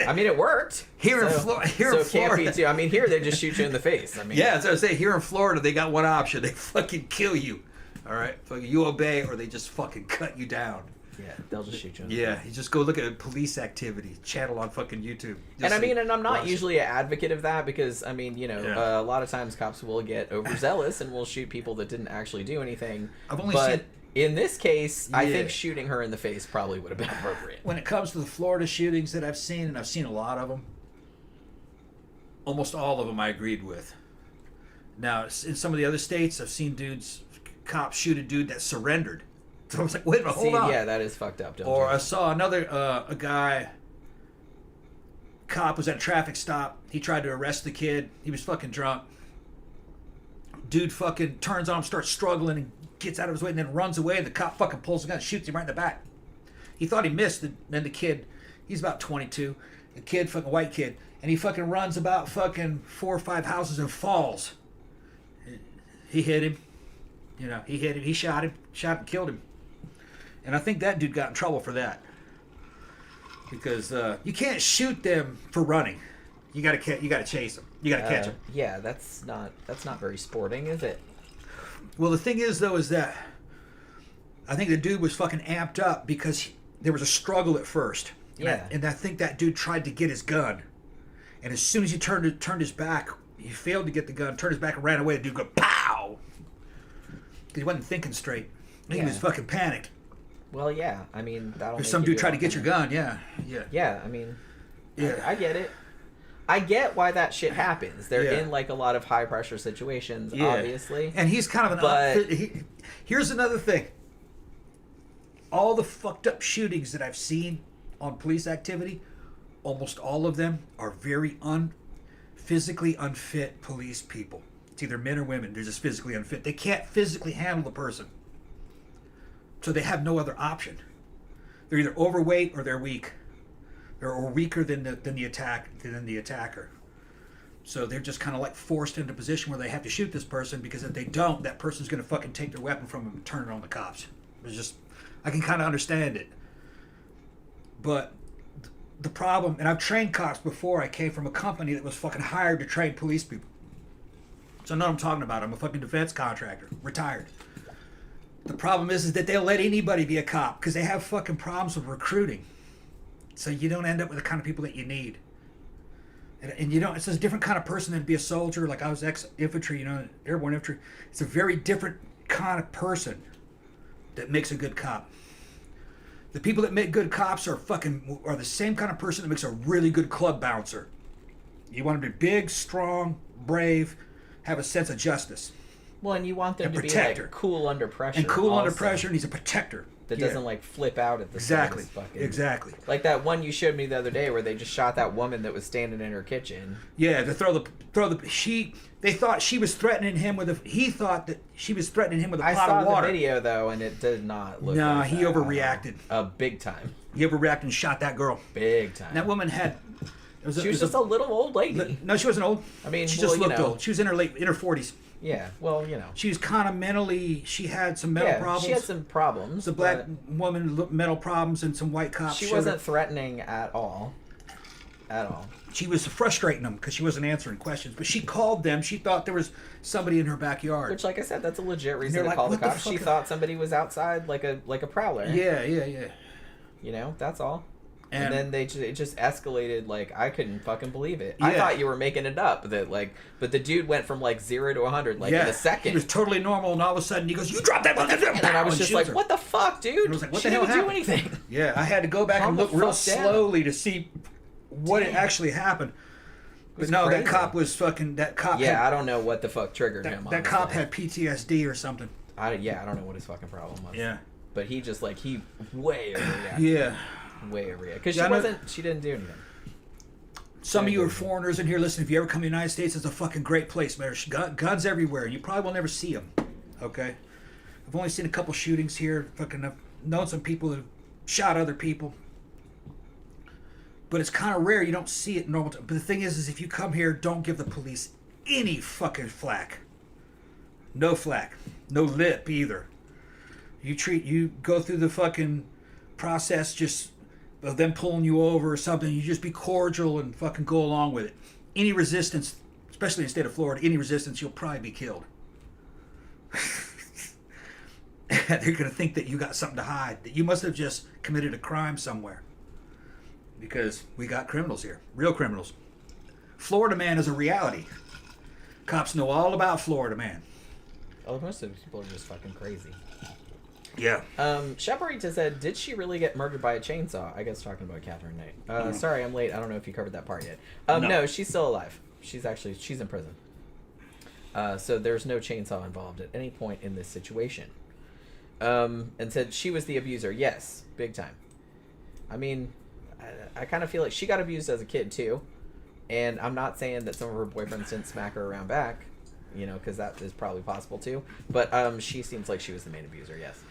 I mean, it worked. Here in Florida. Can't be too. I mean, here they just shoot you in the face. I mean, yeah, that's what I say. Here in Florida, they got one option: they fucking kill you. All right, fucking you obey, or they just fucking cut you down. Yeah, they'll just shoot you. Yeah, you just go look at police activity channel on fucking YouTube. And I mean, and I'm not usually an advocate of that because, I mean, a lot of times cops will get overzealous and will shoot people that didn't actually do anything. I've only seen... in this case, I think shooting her in the face probably would have been appropriate. When it comes to the Florida shootings that I've seen, and I've seen a lot of them, almost all of them I agreed with. Now, in some of the other states, I've seen cops shoot a dude that surrendered. So I was like, wait a minute, hold on. Yeah, that is fucked up. Or I saw another, a guy, cop was at a traffic stop. He tried to arrest the kid. He was fucking drunk. Dude fucking turns on him, starts struggling, and gets out of his way, and then runs away. And the cop fucking pulls the gun and shoots him right in the back. He thought he missed, and then the kid, he's about 22, the kid, fucking white kid, and he fucking runs about fucking 4 or 5 houses and falls. He hit him. He hit him. He shot and killed him. And I think that dude got in trouble for that. Because you can't shoot them for running. You gotta chase them. You gotta catch them. Yeah, that's not very sporting, is it? Well, the thing is, though, is that I think the dude was fucking amped up because there was a struggle at first. And I think that dude tried to get his gun. And as soon as he turned his back, he failed to get the gun, turned his back and ran away. The dude go, pow! Because he wasn't thinking straight. He was fucking panicked. Well, yeah. I mean, that'll If some dude tried to get your gun, yeah. Yeah, I mean, I get it. I get why that shit happens. They're in, like, a lot of high-pressure situations, obviously. And he's kind of an... Here's another thing. All the fucked up shootings that I've seen on police activity, almost all of them are very physically unfit police people. It's either men or women. They're just physically unfit. They can't physically handle the person. So they have no other option. They're either overweight or they're weak. Or weaker than the attacker. So they're just kind of like forced into a position where they have to shoot this person, because if they don't, that person's going to fucking take their weapon from them and turn it on the cops. It's just, I can kind of understand it. But the problem, and I've trained cops before. I came from a company that was fucking hired to train police people. So I know what I'm talking about. I'm a fucking defense contractor, retired. The problem is that they'll let anybody be a cop because they have fucking problems with recruiting. So you don't end up with the kind of people that you need. And you don't, it's a different kind of person than to be a soldier. Like I was ex-infantry, airborne infantry. It's a very different kind of person that makes a good cop. The people that make good cops are the same kind of person that makes a really good club bouncer. You want them to be big, strong, brave, have a sense of justice. Well, and you want them to be like cool under pressure. And cool under pressure, and he's a protector. That doesn't like flip out at the exactly. Fucking, exactly. Like that one you showed me the other day where they just shot that woman that was standing in her kitchen. Yeah, to they thought she was threatening him with he thought that she was threatening him with a pot of water. I saw the video though, and it did not look. No, like he overreacted. Big time. He overreacted and shot that girl. Big time. And that woman had. She was just a little old lady. No, she wasn't old. I mean, she just looked old. She was in her 40s. Yeah, well, She was kind of mentally... She had some mental problems. She had some problems. The black woman, mental problems, and some white cops. She wasn't threatening at all. At all. She was frustrating them because she wasn't answering questions. But she called them. She thought there was somebody in her backyard. Which, like I said, that's a legit reason to call the cops. She thought somebody was outside like a prowler. Yeah. That's all. And then it just escalated. Like, I couldn't fucking believe it. Yeah. I thought you were making it up. But the dude went from like 0 to 100 in a second. He was totally normal, and all of a sudden he goes, "You dropped that fucking thing!" And I was just like, "What the fuck, dude?" And I was like, "What the hell happened?" She didn't do anything. Yeah, I had to go back and look real slowly to see what it actually happened. But no, crazy. That cop was fucking. That cop. Yeah, I don't know what the fuck triggered him. That cop had PTSD or something. I don't know what his fucking problem was. Yeah. But he just he way overreacted. Yeah. Way overreacted. Because she didn't do anything. Some of you are foreigners in here. Listen, if you ever come to the United States, it's a fucking great place, man. There's guns everywhere. You probably will never see them. Okay? I've only seen a couple shootings here. I've known some people who shot other people. But it's kind of rare. You don't see it normal. But the thing is if you come here, don't give the police any fucking flack. No flack. No lip either. You go through the fucking process just of them pulling you over or something. You just be cordial and fucking go along with it. Any resistance, especially in the state of Florida, any resistance, you'll probably be killed. they're going to think that you got something to hide, that you must have just committed a crime somewhere. Because we got criminals here, real criminals. Florida Man is a reality. Cops know all about Florida Man. Oh, most of these people are just fucking crazy. Yeah. Shaparita said, did she really get murdered by a chainsaw? I guess talking about Katherine Knight. Sorry, I'm late. I don't know if you covered that part yet. No, she's still alive. She's in prison. So there's no chainsaw involved at any point in this situation. And said she was the abuser. Yes, big time. I mean, I kind of feel like she got abused as a kid too. And I'm not saying that some of her boyfriends didn't smack her around back, you know, because that is probably possible too. But she seems like she was the main abuser, yes.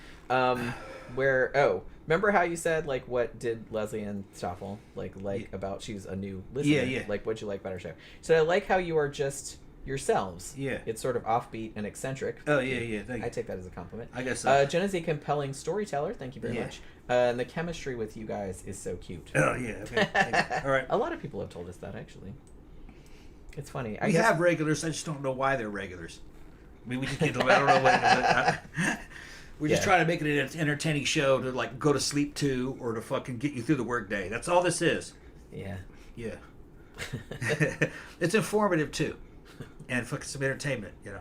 Remember how you said, like, what did Leslie and Stoffel like about she's a new listener? Yeah. Like, what'd you like about her show? So I like how you are just yourselves. Yeah. It's sort of offbeat and eccentric. Oh, yeah. Thank you. I take that as a compliment. I guess so. Jen is a compelling storyteller. Thank you very much. And the chemistry with you guys is so cute. Oh, yeah. Okay. Thank you. All right. A lot of people have told us that, actually. It's funny. We have regulars. I just don't know why they're regulars. I mean, we just I don't know what. We're just trying to make it an entertaining show to, like, go to sleep to or to fucking get you through the workday. That's all this is. Yeah. Yeah. It's informative, too. And fucking some entertainment, you know.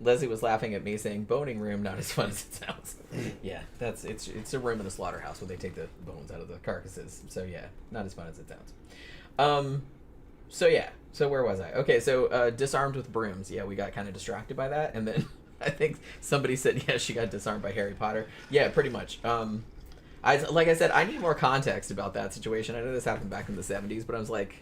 Leslie was laughing at me saying, boning room, not as fun as it sounds. Yeah, it's a room in the slaughterhouse where they take the bones out of the carcasses. So, yeah, not as fun as it sounds. So where was I? Okay, so disarmed with brooms. Yeah, we got kind of distracted by that. And then I think somebody said, yeah, she got disarmed by Harry Potter. Yeah, pretty much. Like I said, I need more context about that situation. I know this happened back in the 70s, but I was like,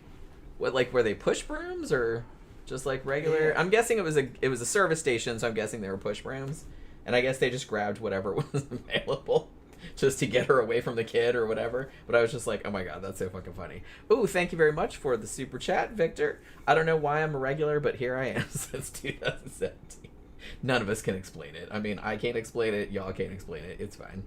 what, like, were they push brooms or just like regular? Yeah. I'm guessing it was a service station, so I'm guessing they were push brooms. And I guess they just grabbed whatever was available just to get her away from the kid or whatever. But I was just like, oh my god, that's so fucking funny. Ooh, thank you very much for the super chat, Victor. I don't know why I'm a regular, but here I am since 2017. None of us can explain it. I mean, I can't explain it. Y'all can't explain it. It's fine.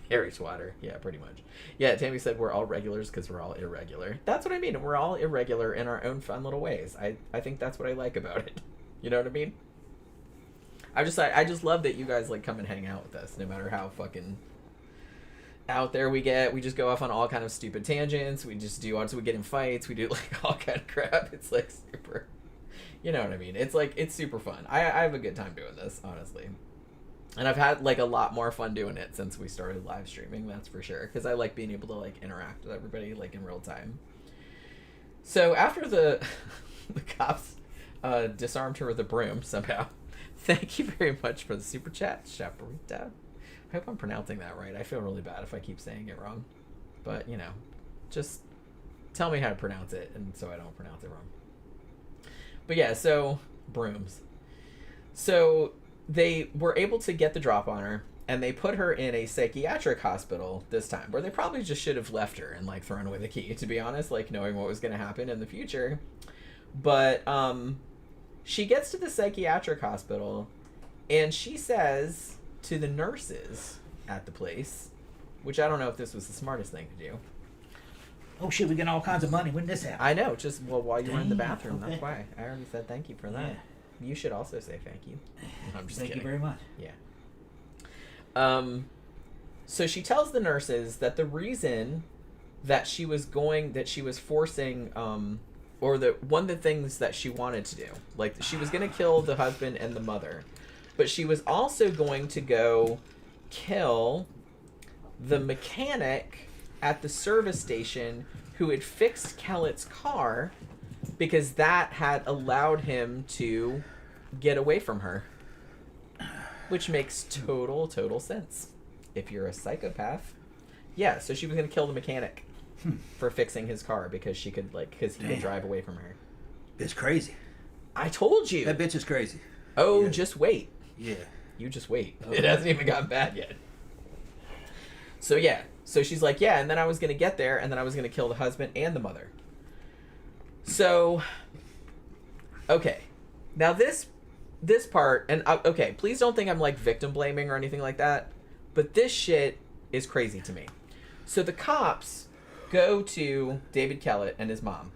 Harry Swatter. Yeah, pretty much. Yeah, Tammy said we're all regulars because we're all irregular. That's what I mean. We're all irregular in our own fun little ways. I think that's what I like about it. You know what I mean? I just love that you guys like come and hang out with us, no matter how fucking out there we get. We just go off on all kind of stupid tangents. We just do, we get in fights. We do like all kind of crap. It's like super, you know what I mean? It's like, it's super fun. I have a good time doing this, honestly. And I've had like a lot more fun doing it since we started live streaming, that's for sure. Because I like being able to like interact with everybody like in real time. So after the cops disarmed her with a broom somehow. Thank you very much for the super chat, Shaparita. I hope I'm pronouncing that right. I feel really bad if I keep saying it wrong. But, you know, just tell me how to pronounce it, and so I don't pronounce it wrong. But yeah, so, brooms. So, they were able to get the drop on her, and they put her in a psychiatric hospital this time, where they probably just should have left her and, like, thrown away the key, to be honest, like, knowing what was going to happen in the future. But, she gets to the psychiatric hospital, and she says to the nurses at the place, which I don't know if this was the smartest thing to do. Oh shit, we get all kinds of money. When did this happen? I know, just while you were in the bathroom, that's why. I already said thank you for that. Yeah. You should also say thank you. I'm just kidding. Thank you very much. Yeah. So she tells the nurses that the reason that she was forcing, or one of the things that she wanted to do, like she was going to kill the husband and the mother, but she was also going to go kill the mechanic at the service station who had fixed Kellett's car, because that had allowed him to get away from her, which makes total sense if you're a psychopath. Yeah, so she was going to kill the mechanic for fixing his car because he could drive away from her. It's crazy. I told you. That bitch is crazy. Oh, yeah. Just wait. Yeah. You just wait. Okay. It hasn't even gotten bad yet. So yeah. So she's like, yeah, and then I was going to get there, and then I was going to kill the husband and the mother. So, okay. Now this part, and okay, please don't think I'm like victim blaming or anything like that, but this shit is crazy to me. So the cops go to David Kellett and his mom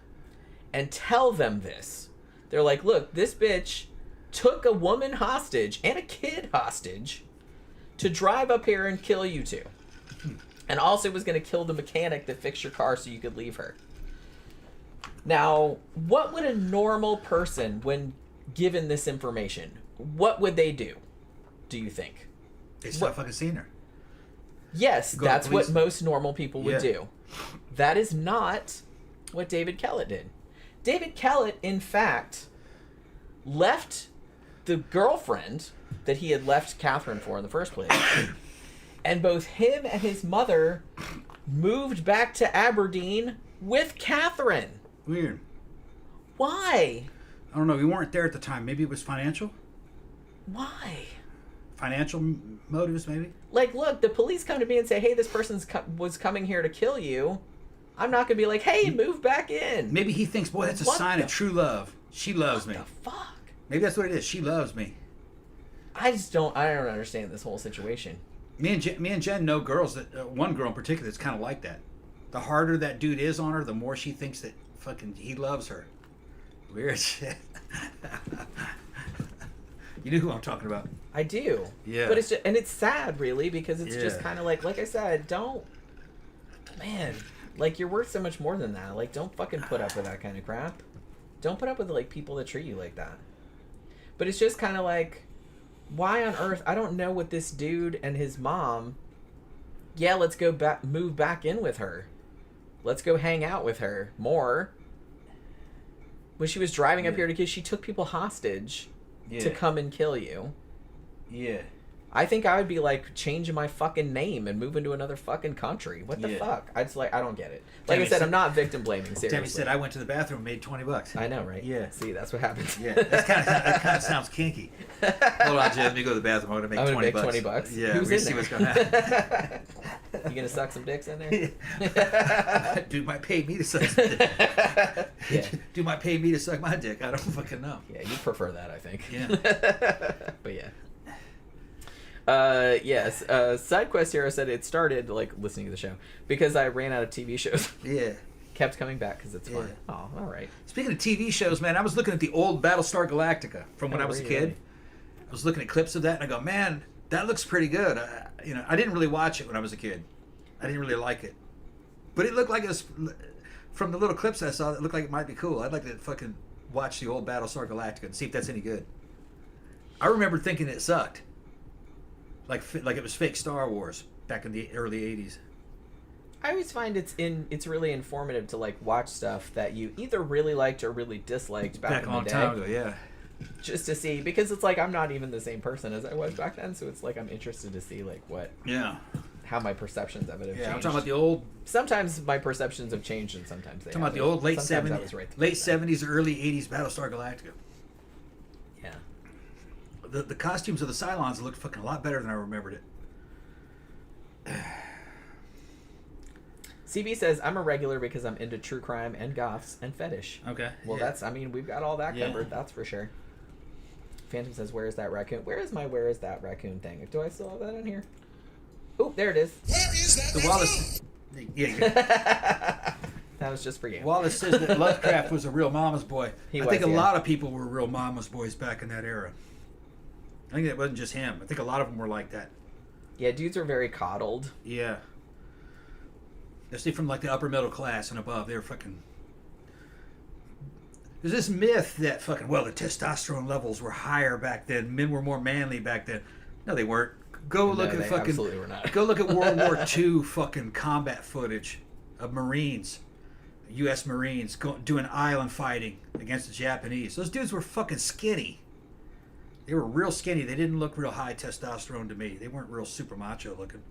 and tell them this. They're like, look, this bitch took a woman hostage and a kid hostage to drive up here and kill you two. And also was going to kill the mechanic that fixed your car so you could leave her. Now, what would a normal person, when given this information, what would they do you think? They stop fucking seeing her. Yes, that's what most normal people would do. That is not what David Kellett did. David Kellett, in fact, left the girlfriend that he had left Katherine for in the first place, and both him and his mother moved back to Aberdeen with Katherine. Weird. Why? I don't know. We weren't there at the time. Maybe it was financial? Why? Financial motives, maybe? Like, look, the police come to me and say, hey, this person was coming here to kill you. I'm not going to be like, hey, move back in. Maybe he thinks, boy, that's a sign of true love. She loves me. What the fuck? Maybe that's what it is. She loves me. I don't understand this whole situation. Me and Jen know girls that, one girl in particular that's kind of like that. The harder that dude is on her, the more she thinks that fucking he loves her. Weird shit. You know who I'm talking about. I do. Yeah. But it's just, and it's sad, really, because it's just kind of like I said, man, like, you're worth so much more than that. Like, don't fucking put up with that kind of crap. Don't put up with, like, people that treat you like that. But it's just kind of like, why on earth? I don't know what this dude and his mom. Yeah, let's go back, move back in with her. Let's go hang out with her more. When she was driving up here to kill, she took people hostage to come and kill you. Yeah. I think I would be like changing my fucking name and moving to another fucking country. What the fuck? I don't get it. Like I said, I'm not victim blaming. Seriously. Tammy said I went to the bathroom and made $20. I know, right? Yeah. See, that's what happens. Yeah. That kind of sounds kinky. Hold on, Jen. Let me go to the bathroom. I'm gonna make $20. Yeah. Who's in there? See what's gonna happen. You gonna suck some dicks in there? Dude might pay me to suck some dick. Yeah. Dude might pay me to suck my dick. I don't fucking know. Yeah, you prefer that, I think. Yeah. But yeah. Yes. Side quest Ciarra said it started like listening to the show because I ran out of TV shows. Yeah. Kept coming back because it's fun. Oh, all right. Speaking of TV shows, man, I was looking at the old Battlestar Galactica from when I was a kid. Really? I was looking at clips of that and I go, man, that looks pretty good. I didn't really watch it when I was a kid. I didn't really like it, but it looked like it was from the little clips I saw. It looked like it might be cool. I'd like to fucking watch the old Battlestar Galactica and see if that's any good. I remember thinking it sucked. Like it was fake Star Wars back in the early 80s. I always find it's really informative to like watch stuff that you either really liked or really disliked back in the day. Back a long time ago, yeah. Just to see, because it's like I'm not even the same person as I was back then, so it's like I'm interested to see like how my perceptions of it have changed. I'm talking about the old. Sometimes my perceptions have changed, and sometimes they. Talking about the old late 70s, early 80s Battlestar Galactica. Yeah. The costumes of the Cylons looked fucking a lot better than I remembered it. CB says, I'm a regular because I'm into true crime and goths and fetish. Okay. Well, we've got all that covered, that's for sure. Phantom says, where is that raccoon? Where is that raccoon thing? Do I still have that in here? Oh, there it is. Where is that the Wallace. That was just for you. Wallace says that Lovecraft was a real mama's boy. I think a lot of people were real mama's boys back in that era. I think it wasn't just him. I think a lot of them were like that. Yeah, dudes were very coddled. Yeah. Especially from like the upper middle class and above. They were fucking... There's this myth that fucking, the testosterone levels were higher back then. Men were more manly back then. No, they weren't. Go look at fucking... absolutely were not. Go look at World War II fucking combat footage of Marines. U.S. Marines doing island fighting against the Japanese. Those dudes were fucking skinny. They were real skinny. They didn't look real high testosterone to me. They weren't real super macho looking.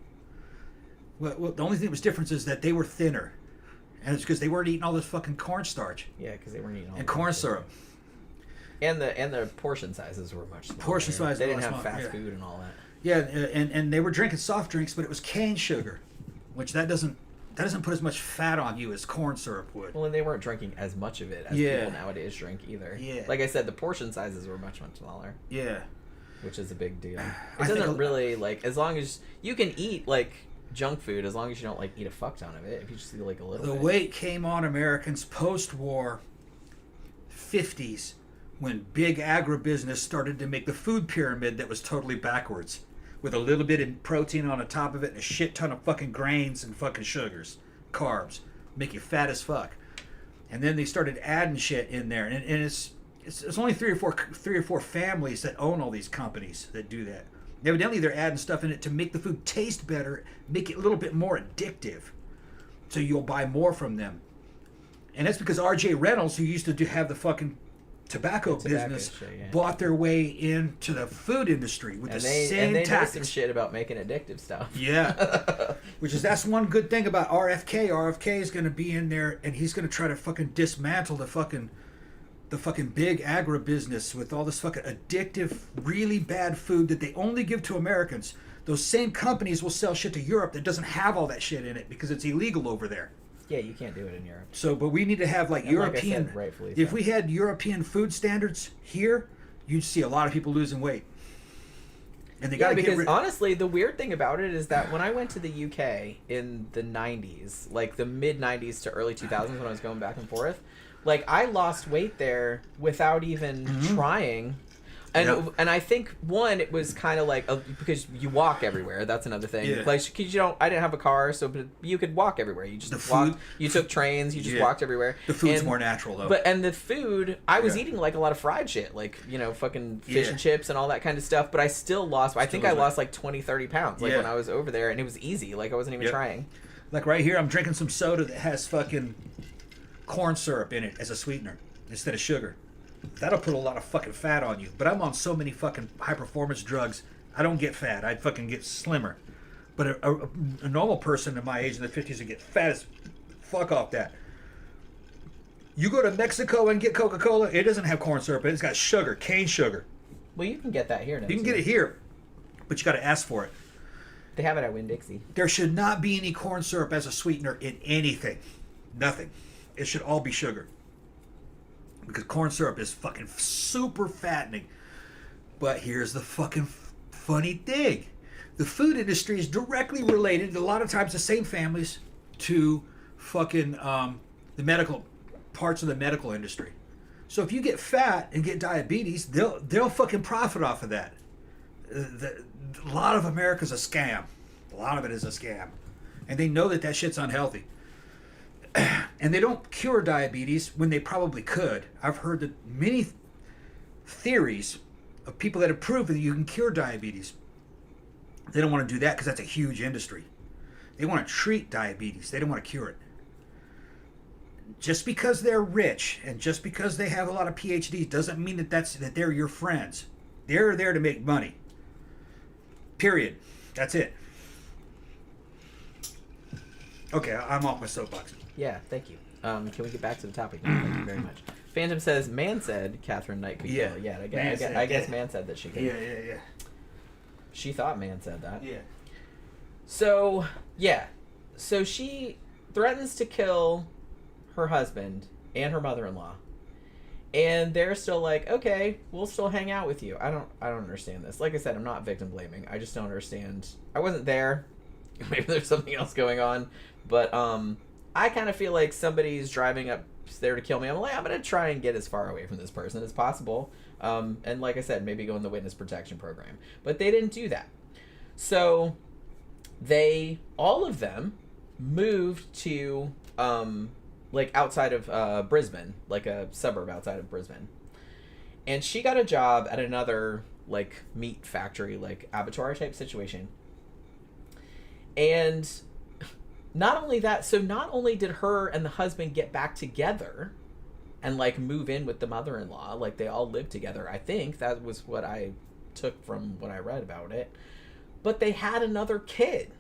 Well, the only thing that was different is that they were thinner. And it's because they weren't eating all this fucking cornstarch. Yeah, because they weren't eating all and corn syrup. And the portion sizes were much smaller. Portion sizes. They didn't have fast food and all that. Yeah, and they were drinking soft drinks, but it was cane sugar, which that doesn't put as much fat on you as corn syrup would. Well, and they weren't drinking as much of it as people nowadays drink either. Yeah. Like I said, the portion sizes were much, much smaller. Yeah. Which is a big deal. It doesn't really, like, as long as you can eat, like, junk food, as long as you don't, like, eat a fuck ton of it. If you just eat, like, a little bit. The weight came on Americans post-war 50s when big agribusiness started to make the food pyramid that was totally backwards, with a little bit of protein on the top of it and a shit ton of fucking grains and fucking sugars, carbs, make you fat as fuck. And then they started adding shit in there, and it's only three or four families that own all these companies that do that. Evidently, they're adding stuff in it to make the food taste better, make it a little bit more addictive, so you'll buy more from them. And that's because R.J. Reynolds, who used to have the fucking tobacco business, shit, yeah, bought their way into the food industry with same and they tactics. know some shit about making addictive stuff. Yeah. That's one good thing about RFK. RFK is going to be in there, and he's going to try to fucking dismantle the fucking big agribusiness with all this fucking addictive, really bad food that they only give to Americans. Those same companies will sell shit to Europe that doesn't have all that shit in it because it's illegal over there. Yeah, you can't do it in Europe. So, but we need to have like European. Like I said, rightfully if so. we had European food standards here, you'd see a lot of people losing weight. And they got to get rid. Honestly, the weird thing about it is that when I went to the UK in the 90s, like the mid 90s to early 2000s, when I was going back and forth, like I lost weight there without even trying. And I think one, it was kind of like because you walk everywhere. That's another thing. Yeah. Like because I didn't have a car, so but you could walk everywhere. You just walked. You took trains. You just walked everywhere. The food's more natural though. And the food, I was eating like a lot of fried shit, like fucking fish and chips and all that kind of stuff. But I still lost. I think I lost like 20, 30 pounds when I was over there, and it was easy. Like I wasn't even trying. Like right here, I'm drinking some soda that has fucking corn syrup in it as a sweetener instead of sugar. That'll put a lot of fucking fat on you. But I'm on so many fucking high performance drugs, I don't get fat. I fucking get slimmer. But a normal person in my age in the 50s would get fat as fuck off that. You go to Mexico and get Coca-Cola, it doesn't have corn syrup, it's got sugar, cane sugar. Well, you can get that here now. You can get it here, but you got to ask for it. They have it at Winn-Dixie. There should not be any corn syrup as a sweetener in anything. Nothing. It should all be sugar. Because corn syrup is fucking super fattening. But here's the fucking funny thing. The food industry is directly related, a lot of times the same families, to fucking the medical parts of the medical industry. So if you get fat and get diabetes, they'll fucking profit off of that. A lot of America's a scam. A lot of it is a scam. And they know that shit's unhealthy. And they don't cure diabetes when they probably could. I've heard that many theories of people that have proven that you can cure diabetes. They don't want to do that because that's a huge industry. They want to treat diabetes. They don't want to cure it. Just because they're rich and just because they have a lot of PhDs doesn't mean that they're your friends. They're there to make money. Period. That's it. Okay, I'm off my soapbox. Yeah, thank you. Can we get back to the topic now? Thank you very much. Phantom says, man said Katherine Knight could kill. Yeah, I guess man said that she could. Yeah. She thought man said that. Yeah. So, yeah. So she threatens to kill her husband and her mother-in-law. And they're still like, okay, we'll still hang out with you. I don't understand this. Like I said, I'm not victim blaming. I just don't understand. I wasn't there. Maybe there's something else going on. But I kind of feel like somebody's driving up there to kill me. I'm like, I'm going to try and get as far away from this person as possible. And like I said, maybe go in the witness protection program. But they didn't do that. So all of them moved to like outside of Brisbane, like a suburb outside of Brisbane. And she got a job at another like meat factory, like abattoir type situation. And not only that, so not only did her and the husband get back together and like move in with the mother-in-law, like they all lived together. I think that was what I took from what I read about it. But they had another kid.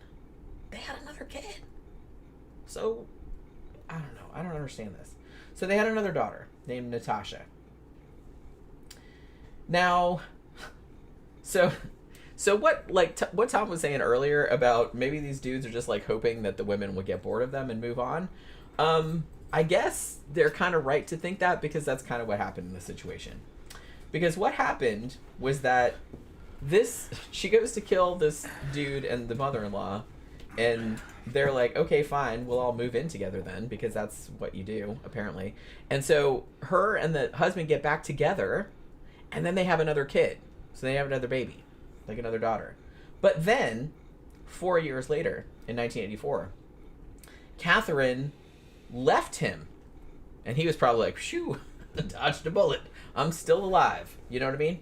So I don't know. I don't understand this. So they had another daughter named Natasha. Now, so what, like, what Tom was saying earlier about maybe these dudes are just, like, hoping that the women will get bored of them and move on. I guess they're kind of right to think that because that's kind of what happened in this situation. Because what happened was that she goes to kill this dude and the mother-in-law, And they're like, okay, fine, we'll all move in together then, because that's what you do, apparently. And so her and the husband get back together, and then they have another kid. So they have another baby, like another daughter. But then, 4 years later, in 1984, Katherine left him. And he was probably like, phew, dodged a bullet. I'm still alive. You know what I mean?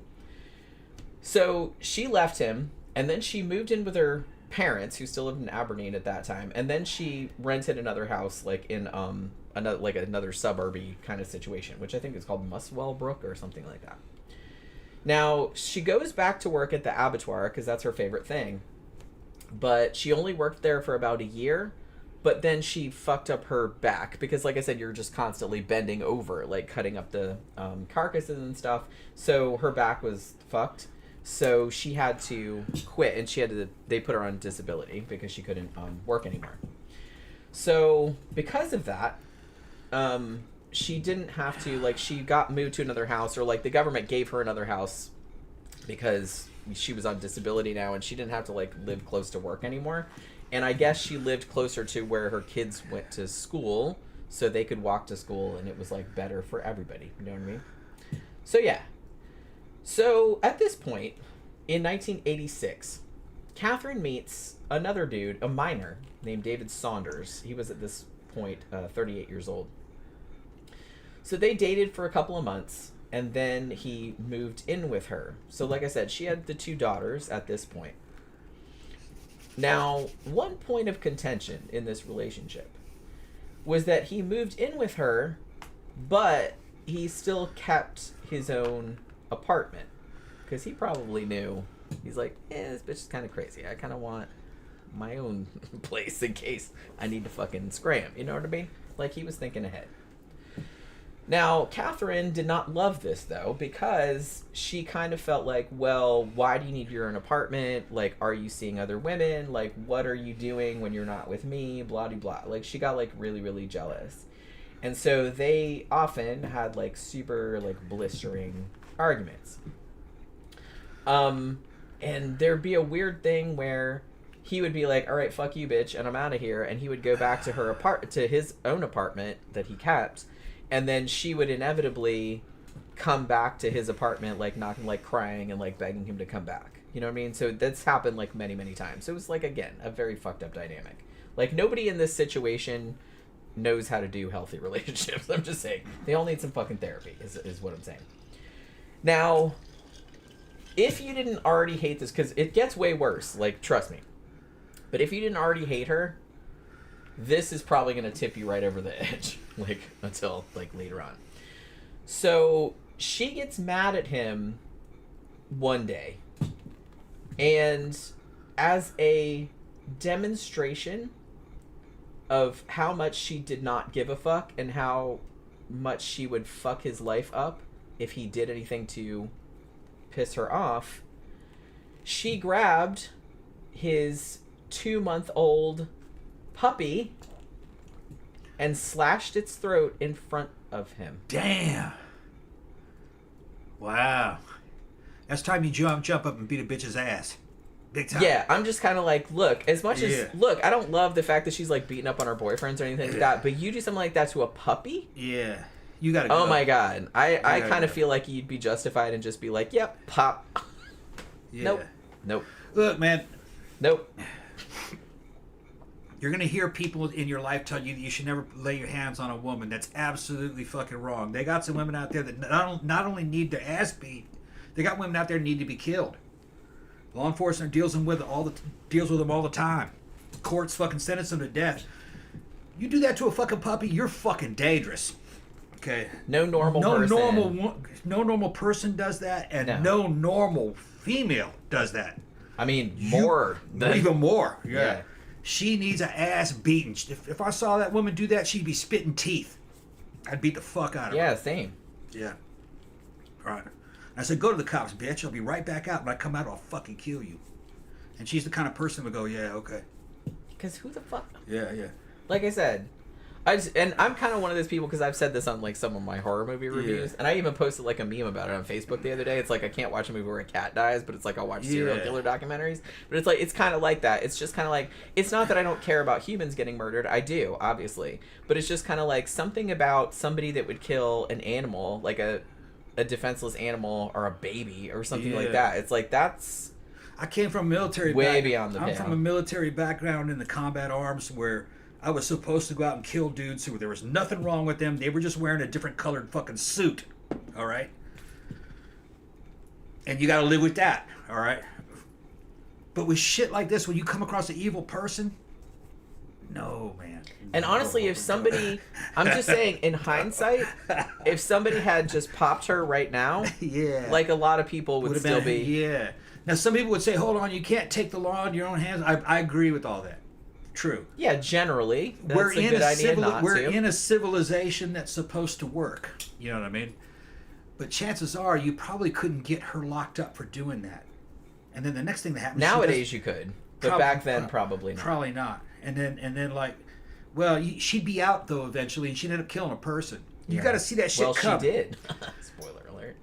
So she left him, and then she moved in with her parents, who still lived in Aberdeen at that time, and then she rented another house, like in another suburby kind of situation, which I think is called Muswell Brook or something like that. Now she goes back to work at the abattoir because that's her favorite thing, but she only worked there for about a year. But then she fucked up her back because, like I said, you're just constantly bending over, like cutting up the carcasses and stuff. So her back was fucked. So she had to quit, and they put her on disability because she couldn't work anymore. So because of that, she didn't have to, like, she got moved to another house, or like the government gave her another house because she was on disability now, and she didn't have to like live close to work anymore. And I guess she lived closer to where her kids went to school, so they could walk to school, and it was like better for everybody. You know what I mean? So yeah. So, at this point, in 1986, Katherine meets another dude, a minor, named David Saunders. He was, at this point, 38 years old. So, they dated for a couple of months, and then he moved in with her. So, like I said, she had the 2 daughters at this point. Now, one point of contention in this relationship was that he moved in with her, but he still kept his own apartment, because he probably knew, he's like, this bitch is kind of crazy. I kind of want my own place in case I need to fucking scram. You know what I mean? Like, he was thinking ahead. Now, Katherine did not love this, though, because she kind of felt like, well, why do you need your own apartment? Like, are you seeing other women? Like, what are you doing when you're not with me? Blah, blah, blah. Like, she got, like, really, really jealous. And so they often had, like, super, like, blistering arguments. And there'd be a weird thing where he would be like, all right, fuck you, bitch, and I'm out of here. And he would go back to his own apartment that he kept. And then she would inevitably come back to his apartment, like, knocking, like, crying and, like, begging him to come back. You know what I mean? So that's happened, like, many, many times. So it was, like, again, a very fucked up dynamic. Like, nobody in this situation knows how to do healthy relationships. I'm just saying. They all need some fucking therapy, is what I'm saying. Now, if you didn't already hate this, because it gets way worse, like, trust me. But if you didn't already hate her, this is probably going to tip you right over the edge, like, until, like, later on. So she gets mad at him one day, and as a demonstration of how much she did not give a fuck and how much she would fuck his life up if he did anything to piss her off, she grabbed his 2-month-old puppy and slashed its throat in front of him. Damn. Wow. That's time you jump up and beat a bitch's ass. Big time. Yeah, I'm just kind of like, look, as much as, look, I don't love the fact that she's, like, beating up on her boyfriends or anything like that, but you do something like that to a puppy? Yeah. You gotta go. Oh my god. I kind of feel like you'd be justified and just be like, yep, pop. Yeah. Nope. Look, man. Nope. You're going to hear people in your life tell you that you should never lay your hands on a woman. That's absolutely fucking wrong. They got some women out there that not only need their ass beat, they got women out there that need to be killed. Law enforcement deals with them all the time. Courts fucking sentence them to death. You do that to a fucking puppy, you're fucking dangerous. Okay. No normal person. No normal person does that, and no normal female does that. I mean, even more. Yeah. She needs an ass beating. If I saw that woman do that, she'd be spitting teeth. I'd beat the fuck out of her. Yeah, same. Yeah. All right. I said, go to the cops, bitch. I'll be right back out. When I come out, I'll fucking kill you. And she's the kind of person who would go, yeah, okay. Because who the fuck? Yeah, yeah. Like I said, I'm kind of one of those people because I've said this on like some of my horror movie reviews, and I even posted like a meme about it on Facebook the other day. It's like I can't watch a movie where a cat dies, but it's like I'll watch serial killer documentaries. But it's like it's kind of like that. It's just kind of like it's not that I don't care about humans getting murdered. I do, obviously, but it's just kind of like something about somebody that would kill an animal, like a defenseless animal or a baby or something like that. It's like that's. I came from a military. Way beyond the pale. I'm from a military background in the combat arms where. I was supposed to go out and kill dudes who there was nothing wrong with them. They were just wearing a different colored fucking suit. All right? And you got to live with that. All right? But with shit like this, when you come across an evil person, no, man. And honestly, if somebody, I'm just saying, in hindsight, if somebody had just popped her right now, like a lot of people would still be. Yeah. Now, some people would say, hold on, you can't take the law in your own hands. I agree with all that. True. Yeah, generally. That's a good idea not to. We're in a civilization that's supposed to work. You know what I mean? But chances are you probably couldn't get her locked up for doing that. And then the next thing that happens... Nowadays you could. But back then, probably not. Probably not. And then like... Well, she'd be out, though, eventually, and she'd end up killing a person. You got to see that shit come. Well, she did. Spoiler alert.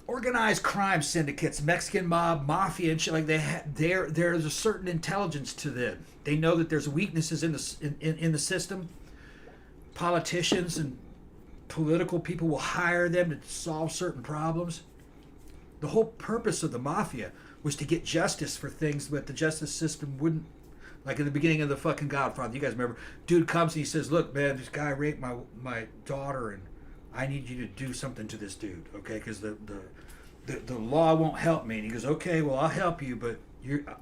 Organized crime syndicates, Mexican mob, mafia, and shit like there's a certain intelligence to them. They know that there's weaknesses in the system. Politicians and political people will hire them to solve certain problems. The whole purpose of the mafia was to get justice for things that the justice system wouldn't. Like in the beginning of the fucking Godfather, you guys remember? Dude comes and he says, "Look, man, this guy raped my daughter, and I need you to do something to this dude, okay? Because the law won't help me." And he goes, "Okay, well, I'll help you, but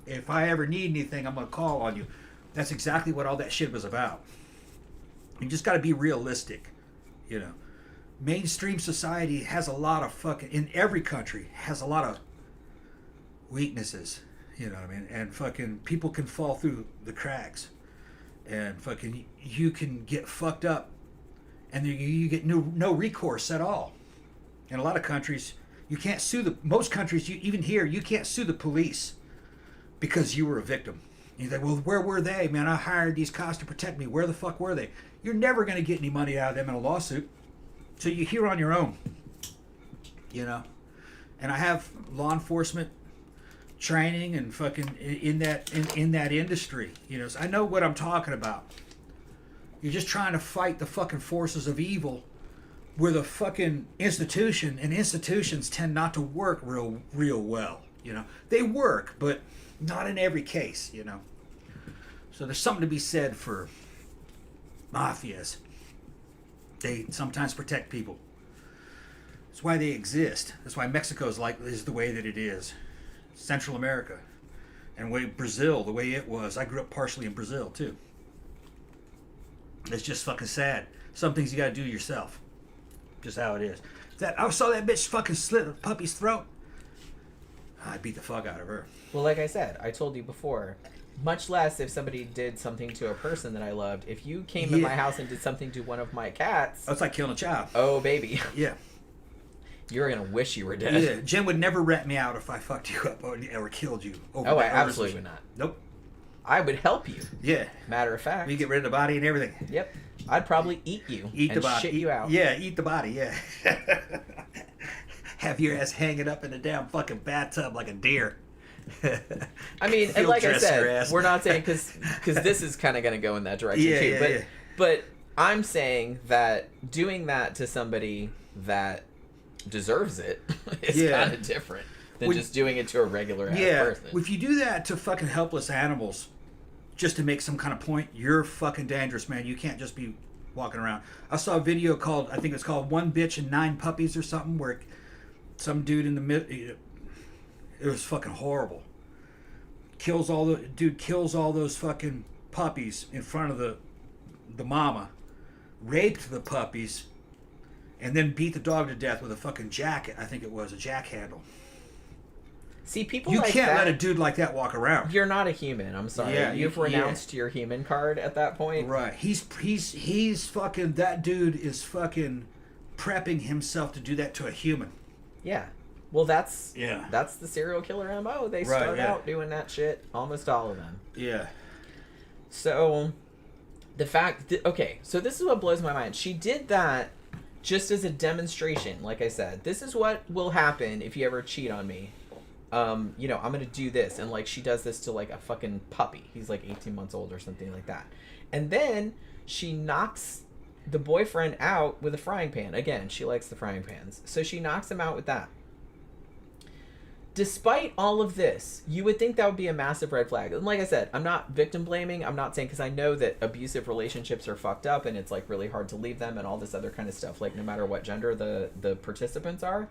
if I ever need anything, I'm going to call on you." That's exactly what all that shit was about. You just got to be realistic, you know. Mainstream society has a lot of fucking, in every country, has a lot of weaknesses, you know what I mean? And fucking people can fall through the cracks. And fucking you can get fucked up and you get no recourse at all. In a lot of countries, you can't sue most countries, even here, you can't sue the police because you were a victim. And you're like, well, where were they? Man, I hired these cops to protect me. Where the fuck were they? You're never going to get any money out of them in a lawsuit. So you're here on your own, you know? And I have law enforcement training and fucking in that industry, you know? So I know what I'm talking about. You're just trying to fight the fucking forces of evil. We're the fucking institution, and institutions tend not to work real well, you know. They work, but not in every case, you know. So there's something to be said for mafias. They sometimes protect people. That's why they exist. That's why Mexico is the way that it is. Central America, and Brazil, the way it was. I grew up partially in Brazil too. It's just fucking sad. Some things you gotta do yourself. Just how it is. I saw that bitch fucking slit a puppy's throat. I beat the fuck out of her. Well, like I said, I told you before, much less if somebody did something to a person that I loved. If you came in my house and did something to one of my cats... That's like killing a child. Oh, baby. Yeah. You're going to wish you were dead. Yeah, Jen would never rat me out if I fucked you up or killed you. I absolutely would not. Nope. I would help you. Yeah. Matter of fact. We get rid of the body and everything. Yep. I'd probably eat you. Eat the body. Shit you out. Yeah, eat the body, yeah. Have your ass hanging up in the damn fucking bathtub like a deer. I mean, and like I said, we're not saying because this is kind of going to go in that direction too. But I'm saying that doing that to somebody that deserves it is kind of different than just doing it to a regular ass person. If you do that to fucking helpless animals just to make some kind of point, you're fucking dangerous, man. You can't just be walking around. I saw a video called, I think it's called One Bitch and 9 Puppies or something, where some dude in the mid, it was fucking horrible. Kills all those fucking puppies in front of the mama, raped the puppies, and then beat the dog to death with a fucking jacket. I think it was a jack handle. See, people you like can't that, let a dude like that walk around. You're not a human. I'm sorry. Yeah, You've renounced your human card at that point. Right. He's fucking, that dude is fucking prepping himself to do that to a human. Yeah. Well, that's the serial killer MO. They start out doing that shit. Almost all of them. Yeah. So the fact that, okay, so this is what blows my mind. She did that just as a demonstration. Like I said, this is what will happen if you ever cheat on me. You know, I'm gonna do this. And like, she does this to like a fucking puppy. He's like 18 months old or something like that. And then she knocks the boyfriend out with a frying pan. Again, she likes the frying pans. So she knocks him out with that. Despite all of this, you would think that would be a massive red flag. And like I said, I'm not victim blaming. I'm not saying, because I know that abusive relationships are fucked up and it's like really hard to leave them and all this other kind of stuff, like no matter what gender the participants are.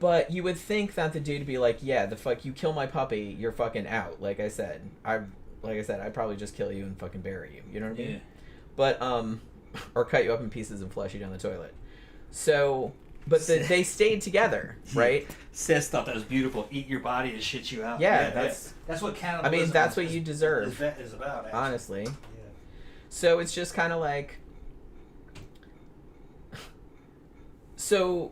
But you would think that the dude would be like, yeah, the fuck, you kill my puppy, you're fucking out. Like I said, I'd probably just kill you and fucking bury you. You know what I mean? Yeah. But, or cut you up in pieces and flush you down the toilet. So... But they stayed together, right? Sis thought that was beautiful. Eat your body and shit you out. Yeah, that's what cannibalism. I mean, that's what you deserve. Is about, actually. Honestly. Yeah. So it's just kind of like. So,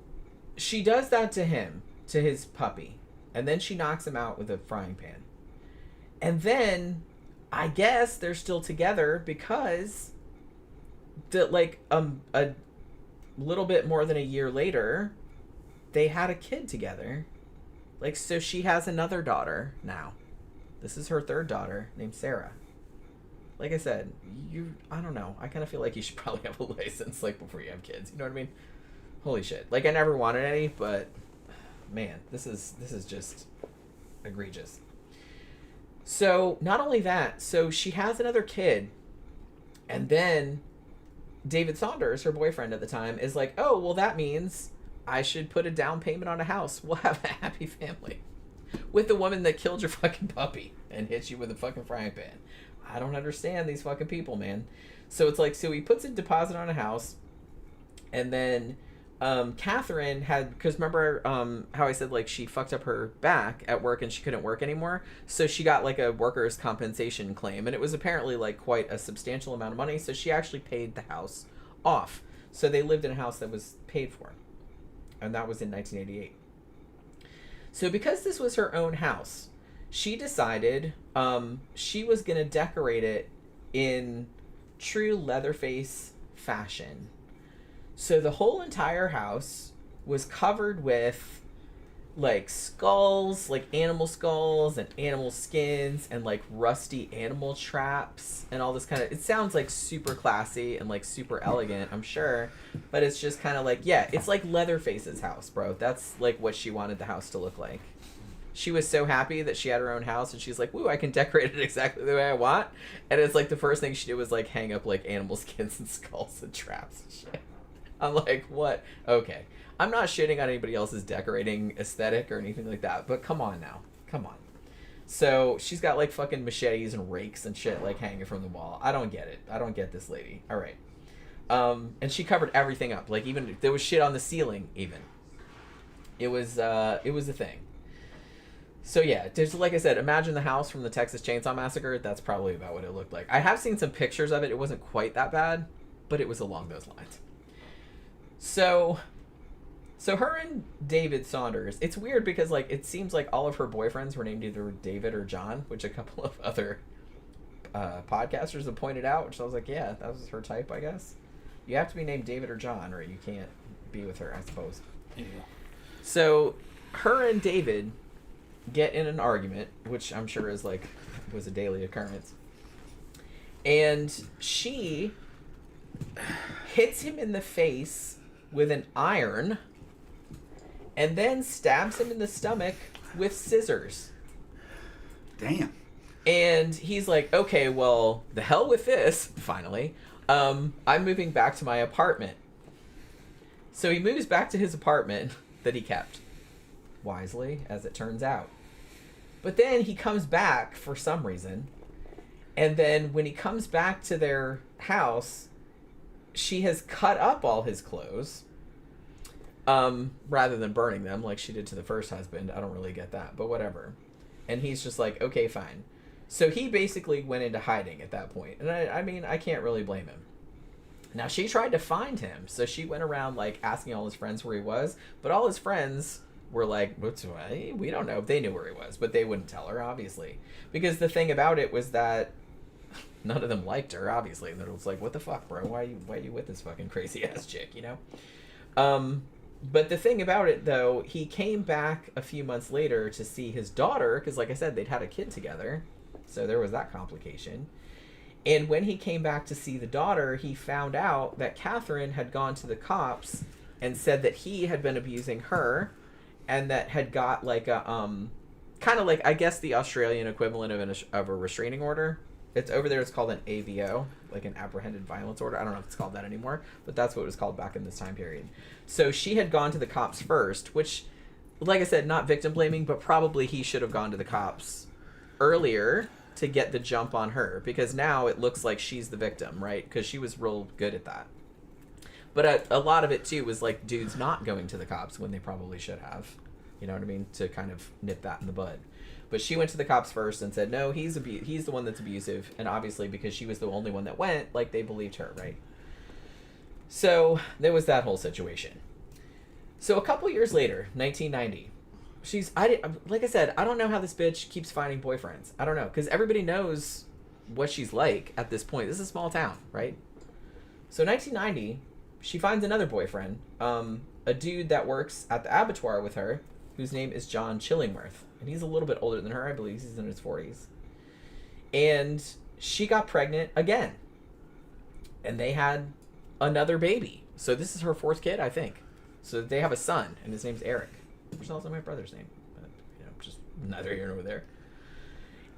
she does that to him, to his puppy, and then she knocks him out with a frying pan, and then, I guess they're still together because, a little bit more than a year later, they had a kid together. Like, so she has another daughter now. This is her third daughter named Ciarra. Like I said, I don't know. I kind of feel like you should probably have a license, like, before you have kids. You know what I mean? Holy shit. Like, I never wanted any, but man, this is just egregious. So, not only that, so she has another kid, and then David Saunders, her boyfriend at the time, is like, oh, well, that means I should put a down payment on a house. We'll have a happy family. With the woman that killed your fucking puppy and hit you with a fucking frying pan. I don't understand these fucking people, man. So it's like, so he puts a deposit on a house, and then Katherine had, because remember how I said, like, she fucked up her back at work and she couldn't work anymore, so she got like a workers' compensation claim, and it was apparently like quite a substantial amount of money, so she actually paid the house off. So they lived in a house that was paid for, and that was in 1988. So because this was her own house, she decided she was gonna decorate it in true Leatherface fashion. So the whole entire house was covered with, like, skulls, like animal skulls and animal skins and, like, rusty animal traps and all this kind of... It sounds, like, super classy and, like, super elegant, I'm sure. But it's just kind of like, yeah, it's like Leatherface's house, bro. That's, like, what she wanted the house to look like. She was so happy that she had her own house, and she's like, woo, I can decorate it exactly the way I want. And it's like the first thing she did was, like, hang up, like, animal skins and skulls and traps and shit. I'm like, what? Okay. I'm not shitting on anybody else's decorating aesthetic or anything like that, but come on now. Come on. So she's got, like, fucking machetes and rakes and shit, like, hanging from the wall. I don't get it. I don't get this lady. All right. And she covered everything up. Like, even, there was shit on the ceiling, even. It was a thing. So yeah, just like I said, imagine the house from the Texas Chainsaw Massacre. That's probably about what it looked like. I have seen some pictures of it. It wasn't quite that bad, but it was along those lines. So her and David Saunders, it's weird because, like, it seems like all of her boyfriends were named either David or John, which a couple of other podcasters have pointed out, which I was like, yeah, that was her type, I guess. You have to be named David or John or you can't be with her, I suppose. Yeah. So her and David get in an argument, which I'm sure is, like, was a daily occurrence. And she hits him in the face with an iron and then stabs him in the stomach with scissors. Damn. And he's like, okay, well, the hell with this, finally. I'm moving back to my apartment. So he moves back to his apartment that he kept. Wisely, as it turns out. But then he comes back for some reason. And then when he comes back to their house, she has cut up all his clothes. Rather than burning them like she did to the first husband. I don't really get that, but whatever. And he's just like, okay, fine. So he basically went into hiding at that point. And I mean, I can't really blame him. Now, she tried to find him. So she went around, like, asking all his friends where he was. But all his friends were like, we don't know if they knew where he was. But they wouldn't tell her, obviously. Because the thing about it was that none of them liked her, obviously. And it was like, what the fuck, bro? Why are you with this fucking crazy ass chick, you know? But the thing about it, though, he came back a few months later to see his daughter, because like I said, they'd had a kid together. So there was that complication. And when he came back to see the daughter, he found out that Katherine had gone to the cops and said that he had been abusing her, and that had got like a kind of like, I guess, the Australian equivalent of a restraining order. It's over there. It's called an AVO, like an apprehended violence order. I don't know if it's called that anymore, but that's what it was called back in this time period. So she had gone to the cops first, which, like I said, not victim blaming, but probably he should have gone to the cops earlier to get the jump on her, because now it looks like she's the victim, right? Because she was real good at that. But a lot of it, too, was like dudes not going to the cops when they probably should have. You know what I mean? To kind of nip that in the bud. But she went to the cops first and said, no, he's the one that's abusive. And obviously, because she was the only one that went, like, they believed her, right? So there was that whole situation. So a couple years later, 1990, like I said, I don't know how this bitch keeps finding boyfriends. I don't know, because everybody knows what she's like at this point. This is a small town, right? So 1990, she finds another boyfriend, a dude that works at the abattoir with her, whose name is John Chillingworth. And he's a little bit older than her. I believe he's in his 40s. And she got pregnant again. And they had another baby. So this is her fourth kid, I think. So they have a son, and his name's Eric. Which is also my brother's name. But, you know, just neither here nor there.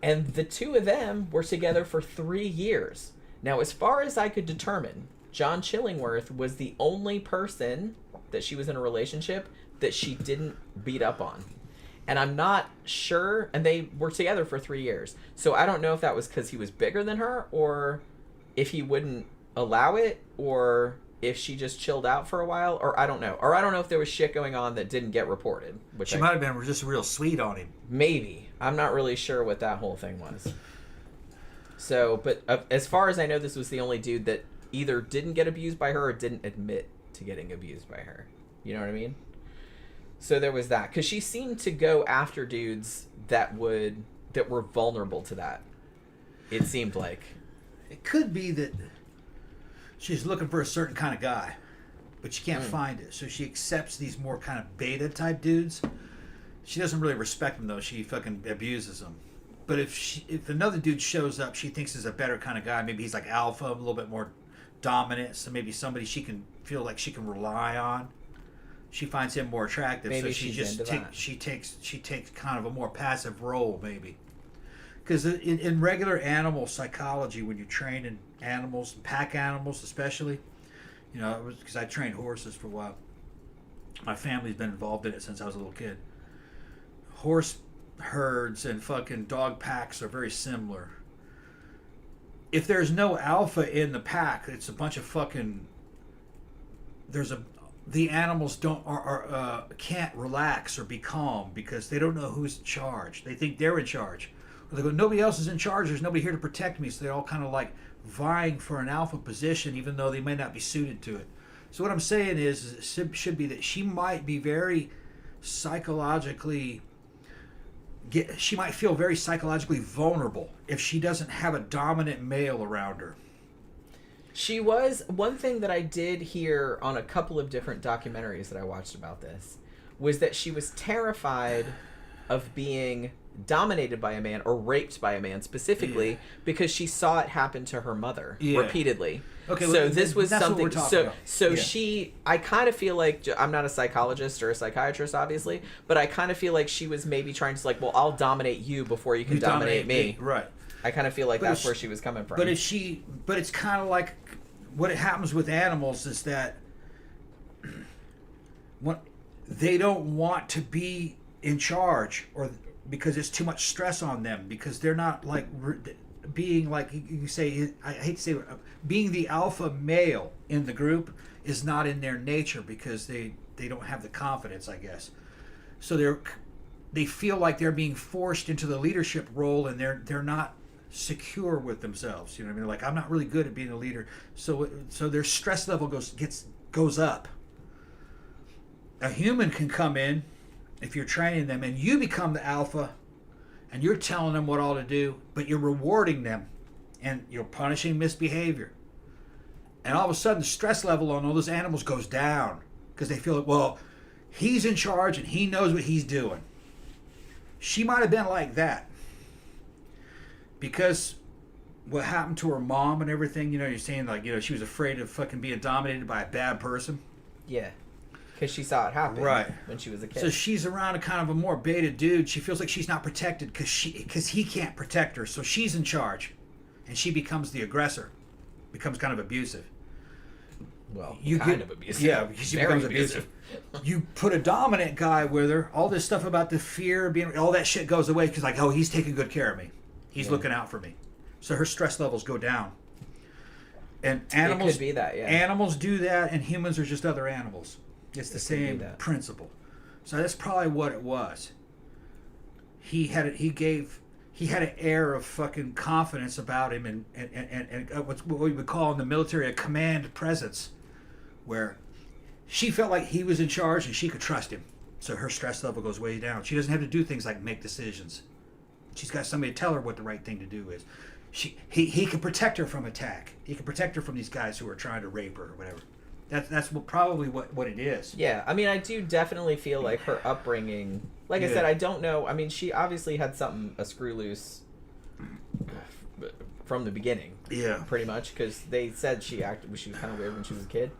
And the two of them were together for 3 years. Now, as far as I could determine, John Chillingworth was the only person that she was in a relationship that she didn't beat up on. And I'm not sure, and they were together for 3 years. So I don't know if that was because he was bigger than her, or if he wouldn't allow it, or if she just chilled out for a while, or I don't know. Or I don't know if there was shit going on that didn't get reported. Which She might have been just real sweet on him. Maybe. I'm not really sure what that whole thing was. So, but as far as I know, this was the only dude that either didn't get abused by her or didn't admit to getting abused by her. You know what I mean? So there was that. Because she seemed to go after dudes that were vulnerable to that. It seemed like. It could be that she's looking for a certain kind of guy, but she can't find it. So she accepts these more kind of beta type dudes. She doesn't really respect them, though. She fucking abuses them. But if another dude shows up she thinks is a better kind of guy, maybe he's like alpha, a little bit more dominant, so maybe somebody she can feel like she can rely on. She finds him more attractive, maybe so she takes kind of a more passive role, maybe. Because in regular animal psychology, when you train in animals, pack animals especially, you know, because I trained horses for a while. My family's been involved in it since I was a little kid. Horse herds and fucking dog packs are very similar. If there's no alpha in the pack, it's a bunch of fucking. The animals can't relax or be calm because they don't know who's in charge. They think they're in charge. Or they go, nobody else is in charge. There's nobody here to protect me. So they're all kind of like vying for an alpha position, even though they may not be suited to it. So what I'm saying is it should be that she might be very psychologically. She might feel very psychologically vulnerable if she doesn't have a dominant male around her. She was. One thing that I did hear on a couple of different documentaries that I watched about this was that she was terrified of being dominated by a man or raped by a man specifically because she saw it happen to her mother repeatedly. Okay, so this was something. I kind of feel like I'm not a psychologist or a psychiatrist, obviously, but I kind of feel like she was maybe trying to like, well, I'll dominate you before you can dominate me. Right. I kind of feel like that's where she was coming from. But it's kind of like what happens with animals is that they don't want to be in charge, or because it's too much stress on them, because they're not like being like you say. I hate to say being the alpha male in the group is not in their nature because they don't have the confidence, I guess. So they feel like they're being forced into the leadership role, and they're not secure with themselves. You know what I mean? Like, I'm not really good at being a leader, so their stress level goes up. A human can come in if you're training them, and you become the alpha, and you're telling them what all to do, but you're rewarding them. and you're punishing misbehavior. And all of a sudden, the stress level on all those animals goes down because they feel like, well, he's in charge and he knows what he's doing. She might have been like that because what happened to her mom and everything, you're saying like, she was afraid of fucking being dominated by a bad person. Yeah. Because she saw it happen right. when she was a kid. So she's around a kind of a more beta dude. She feels like she's not protected because he can't protect her. So she's in charge. And she becomes the aggressor. Becomes kind of abusive. Well, kind of abusive. Yeah, she becomes abusive. You put a dominant guy with her, all this stuff about the fear, all that shit goes away because like, oh, he's taking good care of me. He's looking out for me. So her stress levels go down. And animals, it could be that, yeah. Animals do that, and humans are just other animals. It's the same principle. So that's probably what it was. He had an air of fucking confidence about him, and what we would call in the military a command presence, where she felt like he was in charge and she could trust him. So her stress level goes way down. She doesn't have to do things like make decisions. She's got somebody to tell her what the right thing to do is. He can protect her from attack. He can protect her from these guys who are trying to rape her or whatever. That's probably what it is. Yeah, I mean, I do definitely feel like her upbringing. Like I said, I don't know. I mean, she obviously had a screw loose from the beginning. Yeah, pretty much, because they said she was kind of weird when she was a kid.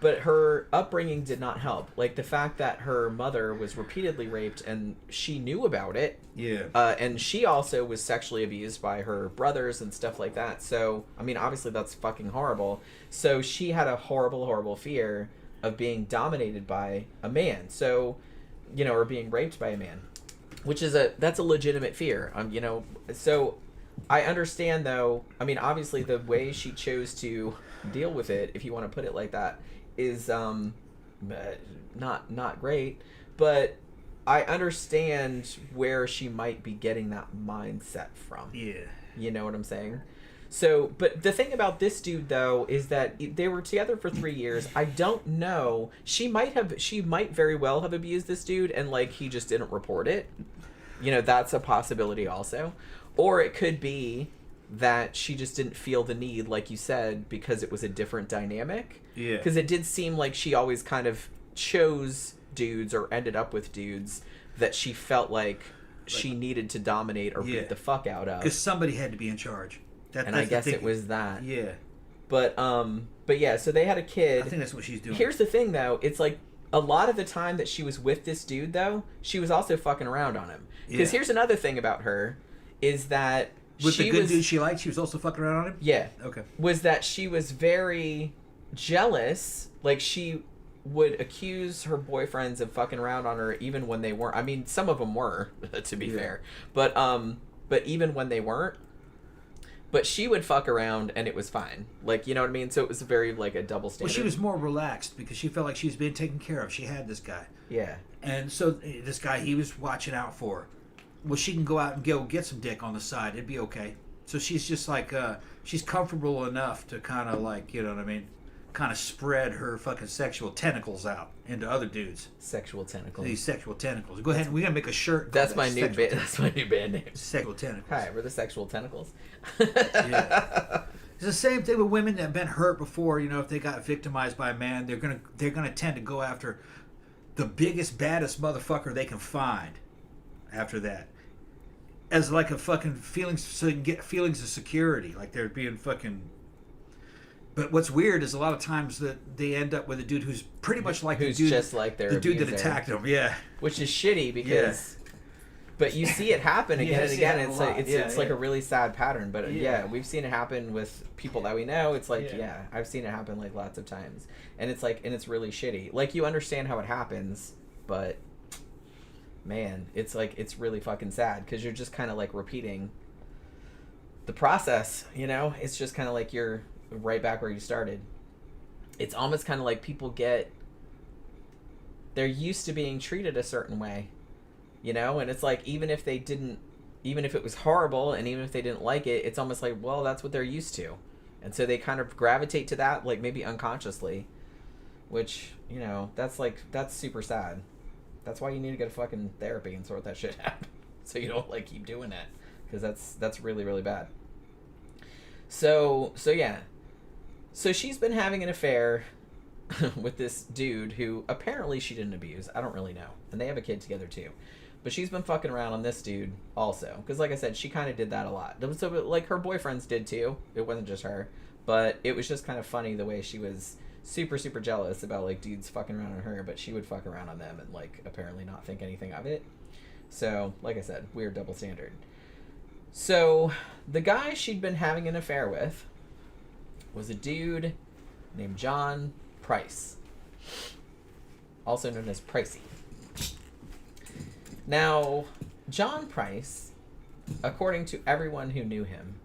But her upbringing did not help. Like the fact that her mother was repeatedly raped and she knew about it. Yeah. And she also was sexually abused by her brothers and stuff like that. So, I mean, obviously that's fucking horrible. So she had a horrible, horrible fear of being dominated by a man. So, or being raped by a man, which is that's a legitimate fear. So I understand though. I mean, obviously the way she chose to deal with it, if you want to put it like that, is not great, but I understand where she might be getting that mindset from. Yeah. You know what I'm saying? So, but the thing about this dude though is that they were together for 3 years. I don't know. She might very well have abused this dude and like he just didn't report it. That's a possibility also. Or it could be that she just didn't feel the need, like you said, because it was a different dynamic. Yeah. Because it did seem like she always kind of chose dudes or ended up with dudes that she felt like she needed to dominate or beat the fuck out of. Because somebody had to be in charge. And I guess it was that. Yeah. But yeah, so they had a kid. I think that's what she's doing. Here's the thing, though. It's like a lot of the time that she was with this dude, though, she was also fucking around on him. Because here's another thing about her, is that with the good dude she liked, she was also fucking around on him? Yeah. Okay. Was that she was very jealous. Like, she would accuse her boyfriends of fucking around on her even when they weren't. I mean, some of them were, to be fair. But even when they weren't. But she would fuck around and it was fine. Like, you know what I mean? So it was very, like, a double standard. Well, she was more relaxed because she felt like she was being taken care of. She had this guy. Yeah. And so this guy, he was watching out for her. Well, she can go out and go get some dick on the side. It'd be okay. So she's just like, she's comfortable enough to kind of like, you know what I mean? Kind of spread her fucking sexual tentacles out into other dudes. Sexual tentacles. These sexual tentacles. Go ahead. We're going to make a shirt. That's my new band. That's my new band name. Sexual tentacles. Hi, we're the sexual tentacles. Yeah. It's the same thing with women that have been hurt before. If they got victimized by a man, they're gonna tend to go after the biggest, baddest motherfucker they can find after that. As like a fucking feelings, so they can get feelings of security. Like they're being fucking... But what's weird is a lot of times that they end up with a dude who's pretty much like the dude, just like their the dude that abuser. attacked him. Yeah, which is shitty because, but you see it happen again and again. It's like a really sad pattern. But we've seen it happen with people that we know. It's like I've seen it happen like lots of times, and it's like it's really shitty. Like you understand how it happens, but man, it's like it's really fucking sad because you're just kind of like repeating the process. It's just kind of like you're right back where you started. It's almost kind of like people they're used to being treated a certain way, and it's like even if it was horrible and even if they didn't like it, it's almost like, well, that's what they're used to, and so they kind of gravitate to that, like maybe unconsciously, which that's super sad. That's why you need to go to fucking therapy and sort that shit out so you don't like keep doing that, because that's really, really bad. So yeah. So she's been having an affair with this dude who apparently she didn't abuse. I don't really know. And they have a kid together too. But she's been fucking around on this dude also. Because like I said, she kind of did that a lot. So like her boyfriends did too. It wasn't just her. But it was just kind of funny the way she was super, super jealous about like dudes fucking around on her. But she would fuck around on them and like apparently not think anything of it. So like I said, weird double standard. So the guy she'd been having an affair with was a dude named John Price, also known as Pricey. Now, John Price, according to everyone who knew him,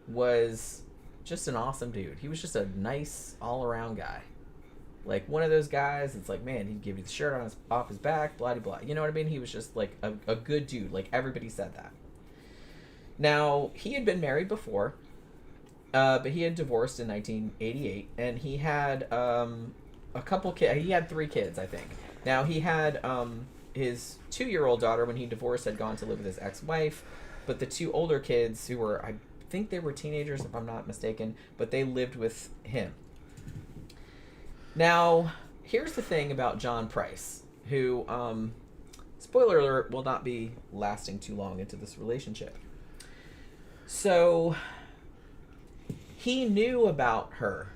was just an awesome dude. He was just a nice, all-around guy. Like, one of those guys, it's like, man, he'd give you the shirt off his back, blah-de-blah. You know what I mean? He was just, like, a good dude. Like, everybody said that. Now, he had been married before, but he had divorced in 1988, and he had a couple kids. He had 3 kids, I think. Now, he had his 2-year-old daughter, when he divorced, had gone to live with his ex-wife, but the 2 older kids, who were, I think they were teenagers, if I'm not mistaken, but they lived with him. Now, here's the thing about John Price, who, spoiler alert, will not be lasting too long into this relationship. So he knew about her.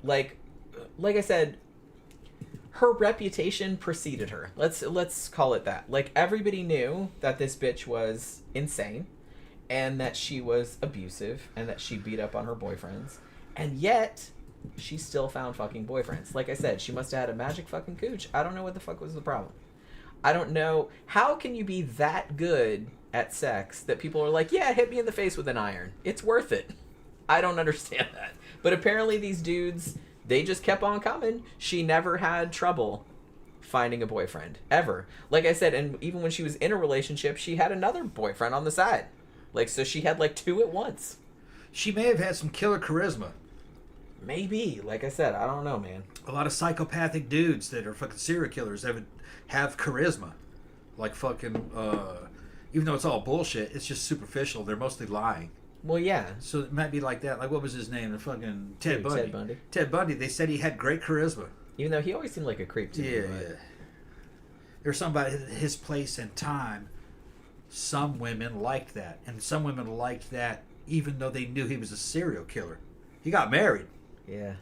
Like I said, her reputation preceded her. Let's call it that. Like, everybody knew that this bitch was insane and that she was abusive and that she beat up on her boyfriends. And yet, she still found fucking boyfriends. Like I said, she must have had a magic fucking cooch. I don't know what the fuck was the problem. I don't know. How can you be that good at sex that people are like, yeah, hit me in the face with an iron. It's worth it. I don't understand that. But apparently these dudes, they just kept on coming. She never had trouble finding a boyfriend. Ever. Like I said, and even when she was in a relationship, she had another boyfriend on the side. Like, so she had like 2 at once. She may have had some killer charisma. Maybe. Like I said, I don't know, man. A lot of psychopathic dudes that are fucking serial killers have charisma. Like fucking, even though it's all bullshit, it's just superficial. They're mostly lying. Well, yeah. So it might be like that. Like, what was his name? The fucking Ted Bundy. Ted Bundy. Ted Bundy. They said he had great charisma. Even though he always seemed like a creep to me. Yeah. There's somebody at his place and time. Some women liked that. And some women liked that even though they knew he was a serial killer. He got married. Yeah.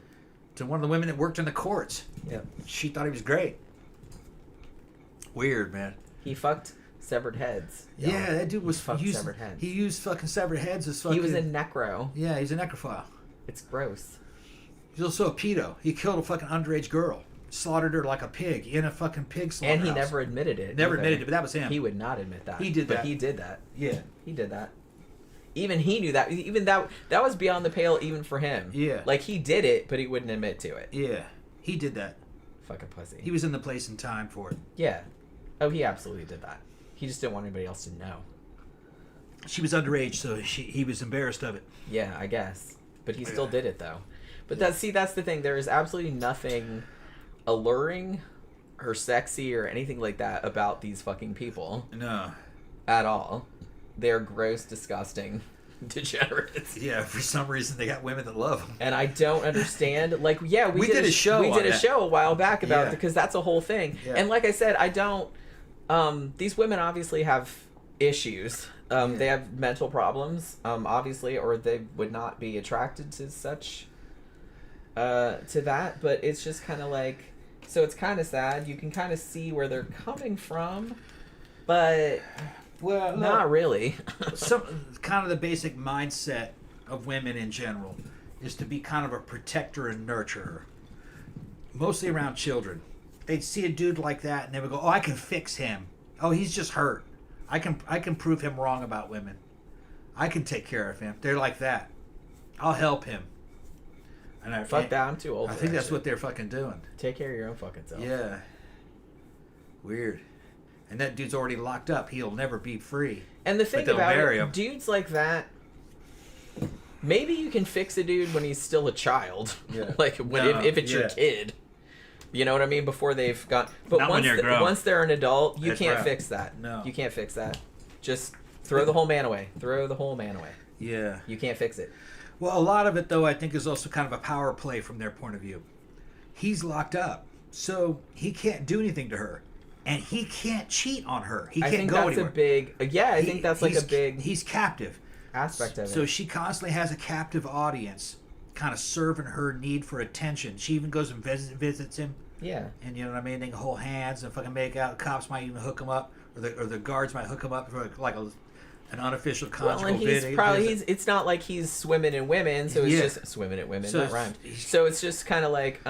To one of the women that worked in the courts. Yeah. She thought he was great. Weird, man. He fucked severed heads. Yeah, that dude was severed heads. He used fucking severed heads as fucking... He was a necro. Yeah, he's a necrophile. It's gross. He's also a pedo. He killed a fucking underage girl. Slaughtered her like a pig in a fucking pig slaughterhouse. And he never admitted it. Never admitted it, but that was him. He would not admit that. He did that. But he did that. Yeah. He did that. Even he knew that. Even that was beyond the pale even for him. Yeah. Like, he did it, but he wouldn't admit to it. Yeah. He did that. Fucking pussy. He was in the place and time for it. Yeah. Oh, he absolutely did that. He just didn't want anybody else to know. She was underage, so he was embarrassed of it. Yeah, I guess. But he still did it, though. But that's the thing. There is absolutely nothing alluring or sexy or anything like that about these fucking people. No. At all. They're gross, disgusting degenerates. Yeah, for some reason they got women that love them. And I don't understand. Like, yeah, we did a show. We did a show a while back about it because that's a whole thing. Yeah. And like I said, I don't. These women obviously have issues. They have mental problems, obviously, or they would not be attracted to such. To that, but it's just kind of like, so it's kind of sad. You can kind of see where they're coming from, but well, not really. Some kind of the basic mindset of women in general is to be kind of a protector and nurturer, mostly around children. They'd see a dude like that and they would go, "Oh, I can fix him. Oh, he's just hurt. I can prove him wrong about women. I can take care of him." They're like that. I'll help him. And Fuck that, I'm too old. I think that's what they're fucking doing. Take care of your own fucking self. Yeah. Weird. And that dude's already locked up. He'll never be free. And the thing about it, dudes like that, maybe you can fix a dude when he's still a child. Yeah. Like, if it's your kid. You know what I mean? Before they've got... But not once they're an adult, you that's can't right. fix that. No. You can't fix that. Just throw the whole man away. Throw the whole man away. Yeah. You can't fix it. Well, a lot of it, though, I think is also kind of a power play from their point of view. He's locked up, so he can't do anything to her. And he can't cheat on her. He can't go anywhere. I think that's like a big... He's captive. Aspect of it. So she constantly has a captive audience kind of serving her need for attention. She even goes and visits him. Yeah. And you know what I mean? They can hold hands and fucking make out. Cops might even hook him up, or the guards might hook him up for like an unofficial conjugal it's not like he's swimming in women, so it's just swimming in women, that rhymed. So it's just kind of like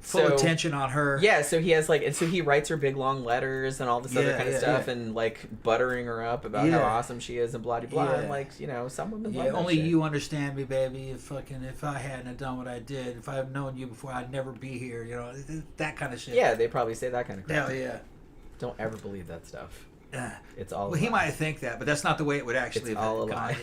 full attention on her. Yeah, so he has and so he writes her big long letters and all this other kind of stuff and like buttering her up about how awesome she is and blah blah blah. And like, you know, some women love that only shit. You understand me, baby. If I hadn't done what I did, if I had known you before, I'd never be here. You know, that kind of shit. Yeah, they probably say that kind of crap. Hell yeah. Don't ever believe that stuff. It's all. Well, he might think that, but that's not the way it would actually. It's all a lie.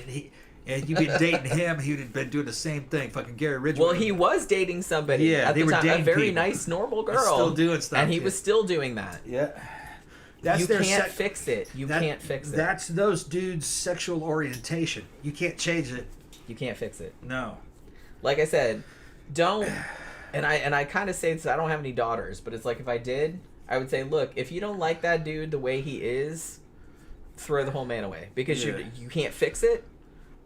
And you've been dating him, he would have been doing the same thing. Fucking Gary Ridgway. Well, he was dating somebody. Yeah, at they the were time, dating a very people. nice, normal girl. Still doing stuff, and he was still doing that. Yeah. You can't fix it. You can't fix it. That's those dudes' sexual orientation. You can't change it. You can't fix it. No. Like I said, don't. And I kind of say this. I don't have any daughters, but it's like if I did, I would say, look, if you don't like that dude the way he is, throw the whole man away because you can't fix it.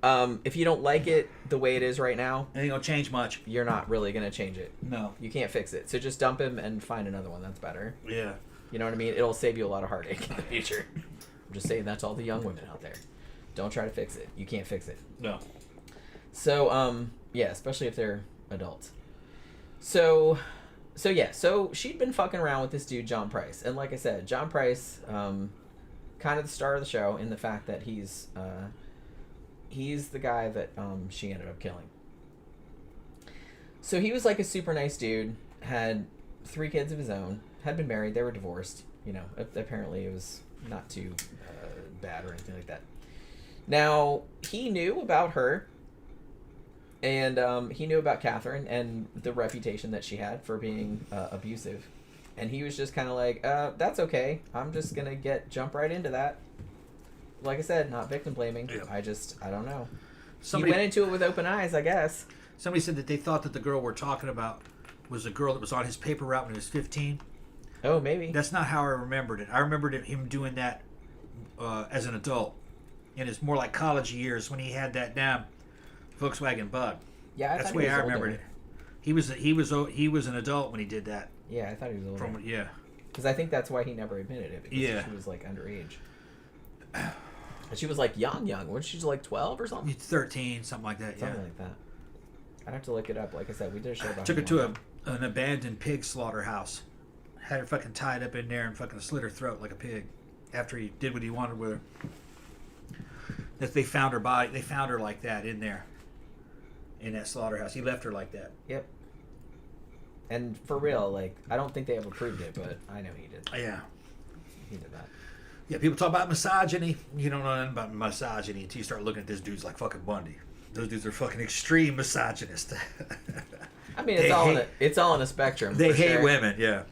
If you don't like it the way it is right now, it ain't gonna change much. You're not really gonna change it. No, you can't fix it. So just dump him and find another one that's better. Yeah, you know what I mean. It'll save you a lot of heartache in the future. I'm just saying that's all the young women out there. Don't try to fix it. You can't fix it. No. So yeah, especially if they're adults. So she'd been fucking around with this dude John Price, and like I said, John Price, kind of the star of the show in the fact that he's the guy that she ended up killing. So he was like a super nice dude, had 3 kids of his own, had been married, they were divorced. You know, apparently it was not too bad or anything like that. Now he knew about her. And he knew about Katherine and the reputation that she had for being abusive. And he was just kind of like, that's okay. I'm just going to jump right into that. Like I said, not victim blaming. Yeah. I don't know. He went into it with open eyes, I guess. Somebody said that they thought that the girl we're talking about was a girl that was on his paper route when he was 15. Oh, maybe. That's not how I remembered it. I remembered him doing that as an adult. In his more like college years when he had that damn Volkswagen Bug. Yeah, that's the way I remembered it. He was an adult when he did that. Yeah, I thought he was older. Because I think that's why he never admitted it. Because she was like underage. And she was like young. Wasn't she like 12 or something? 13, something like that. Something like that. I'd have to look it up. Like I said, we did a show about. Took her to an abandoned pig slaughterhouse. Had her fucking tied up in there and fucking slit her throat like a pig. After he did what he wanted with her. That they found her body. They found her like that in there. In that slaughterhouse. He left her like that. Yep. And for real, like, I don't think they ever proved it, but I know he did. Yeah. He did that. Yeah, people talk about misogyny. You don't know nothing about misogyny until you start looking at this dudes like fucking Bundy. Those dudes are fucking extreme misogynists. I mean, it's all on a spectrum. They hate women, yeah.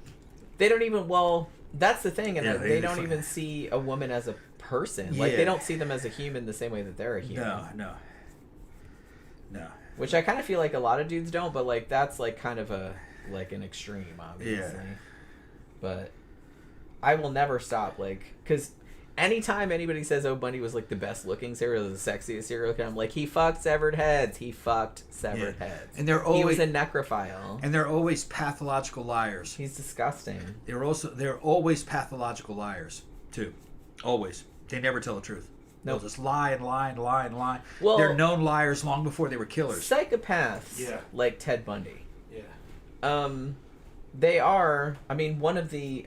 They don't even, that's the thing, and they don't even see a woman as a person. Like, they don't see them as a human the same way that they're a human. No. Which I kind of feel like a lot of dudes don't, but like that's like kind of an extreme, obviously. Yeah. But I will never stop, like, because anytime anybody says, "Oh, Bundy was like the best looking serial, the sexiest serial killer," I'm like, he fucked severed heads. He fucked severed heads. And he was a necrophile. And they're always pathological liars. He's disgusting. They're always pathological liars too. Always. They never tell the truth. They'll just lie and lie and lie and lie. Well, they're known liars long before they were killers. Psychopaths, like Ted Bundy. Yeah. They are. I mean, one of the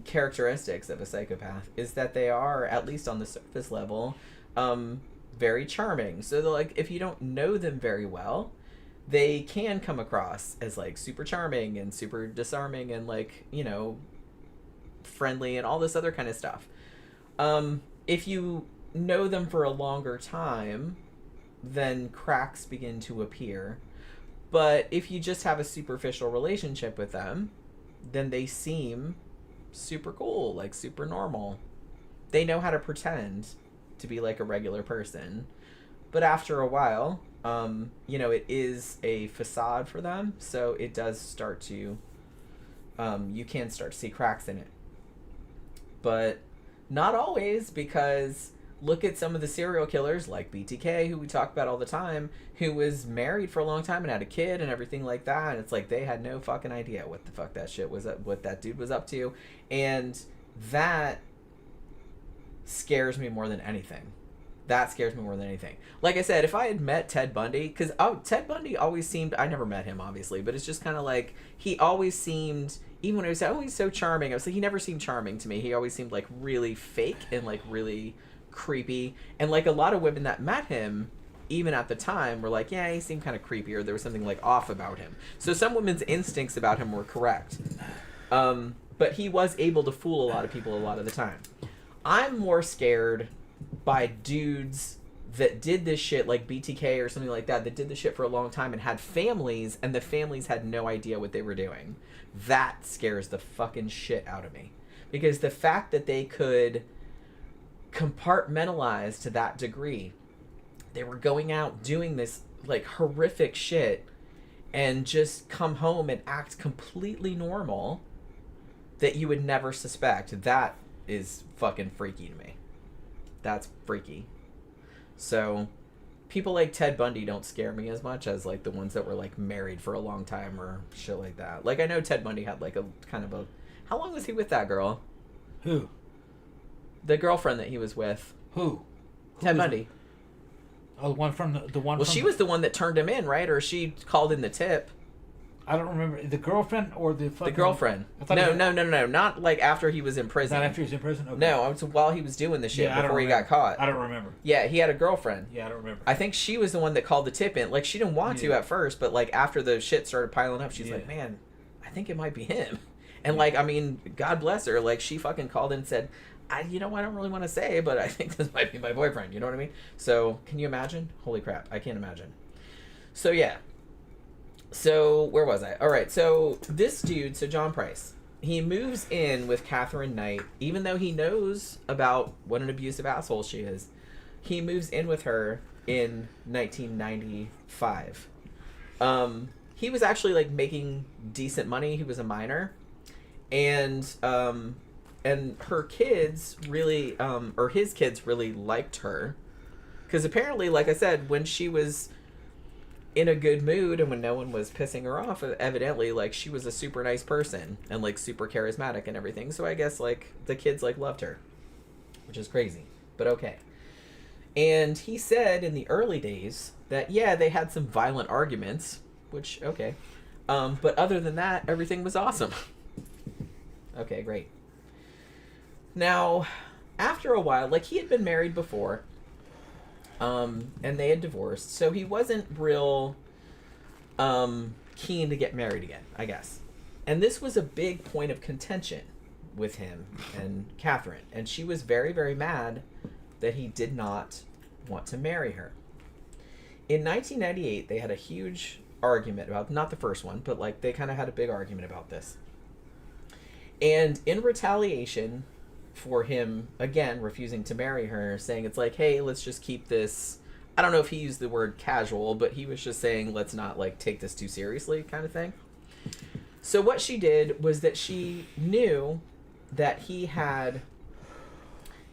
characteristics of a psychopath is that they are, at least on the surface level, very charming. So they're like, if you don't know them very well, they can come across as like super charming and super disarming and like, you know, friendly and all this other kind of stuff. If you know them for a longer time, then cracks begin to appear. But if you just have a superficial relationship with them, then they seem super cool, like super normal. They know how to pretend to be like a regular person. But after a while, it is a facade for them, so it does start to, you can start to see cracks in it. But not always, because look at some of the serial killers like BTK, who we talk about all the time, who was married for a long time and had a kid and everything like that. And it's like they had no fucking idea what the fuck that shit was, what that dude was up to. And that scares me more than anything. Like I said, if I had met Ted Bundy, because Ted Bundy always seemed, I never met him obviously, but it's just kind of like, he always seemed, even when he was always so charming, I was like, he never seemed charming to me. He always seemed like really fake and like really creepy. And like a lot of women that met him, even at the time, were like, yeah, he seemed kind of creepy, or there was something like off about him. So some women's instincts about him were correct. But he was able to fool a lot of people a lot of the time. I'm more scared by dudes that did this shit, like BTK or something like that did this shit for a long time and had families, and the families had no idea what they were doing. That scares the fucking shit out of me. Because the fact that they could compartmentalize to that degree, they were going out doing this like horrific shit and just come home and act completely normal that you would never suspect. That is fucking freaky to me. That's freaky. So people like Ted Bundy don't scare me as much as like the ones that were like married for a long time or shit like that. Like I know Ted Bundy had like a kind of a, how long was he with that girl? Who? The girlfriend that he was with. Who? Ted Bundy. Oh, the one from the one. Well, from she was the one that turned him in, right? Or she called in the tip. I don't remember the girlfriend or the fucking... The girlfriend. No. Not like after he was in prison. Not after he was in prison? Okay. No, it was while he was doing the shit before he got caught. I don't remember. Yeah, he had a girlfriend. Yeah, I don't remember. I think she was the one that called the tip in. Like, she didn't want to at first, but like after the shit started piling up, she's like, man, I think it might be him. And like, I mean, God bless her. Like, she fucking called in and said, I don't really want to say, but I think this might be my boyfriend. You know what I mean? So, can you imagine? Holy crap. I can't imagine. So, yeah. So, where was I? All right, so this dude, so John Price, he moves in with Katherine Knight, even though he knows about what an abusive asshole she is. He moves in with her in 1995. He was actually, like, making decent money. He was a minor. And her kids really, or his kids really liked her. Because apparently, like I said, when she was in a good mood and when no one was pissing her off, evidently, like, she was a super nice person and like super charismatic and everything. So I guess like the kids like loved her, which is crazy, but okay. And he said in the early days that yeah, they had some violent arguments, which okay, but other than that, everything was awesome. Okay, great. Now after a while, like, he had been married before, and they had divorced, so he wasn't real keen to get married again, I guess. And this was a big point of contention with him and Katherine, and she was very, very mad that he did not want to marry her. In 1998, they had a huge argument about, not the first one, but like they kind of had a big argument about this. And in retaliation for him, again, refusing to marry her, saying it's like, hey, let's just keep this, I don't know if he used the word casual, but he was just saying, let's not, like, take this too seriously kind of thing. So what she did was that she knew that he had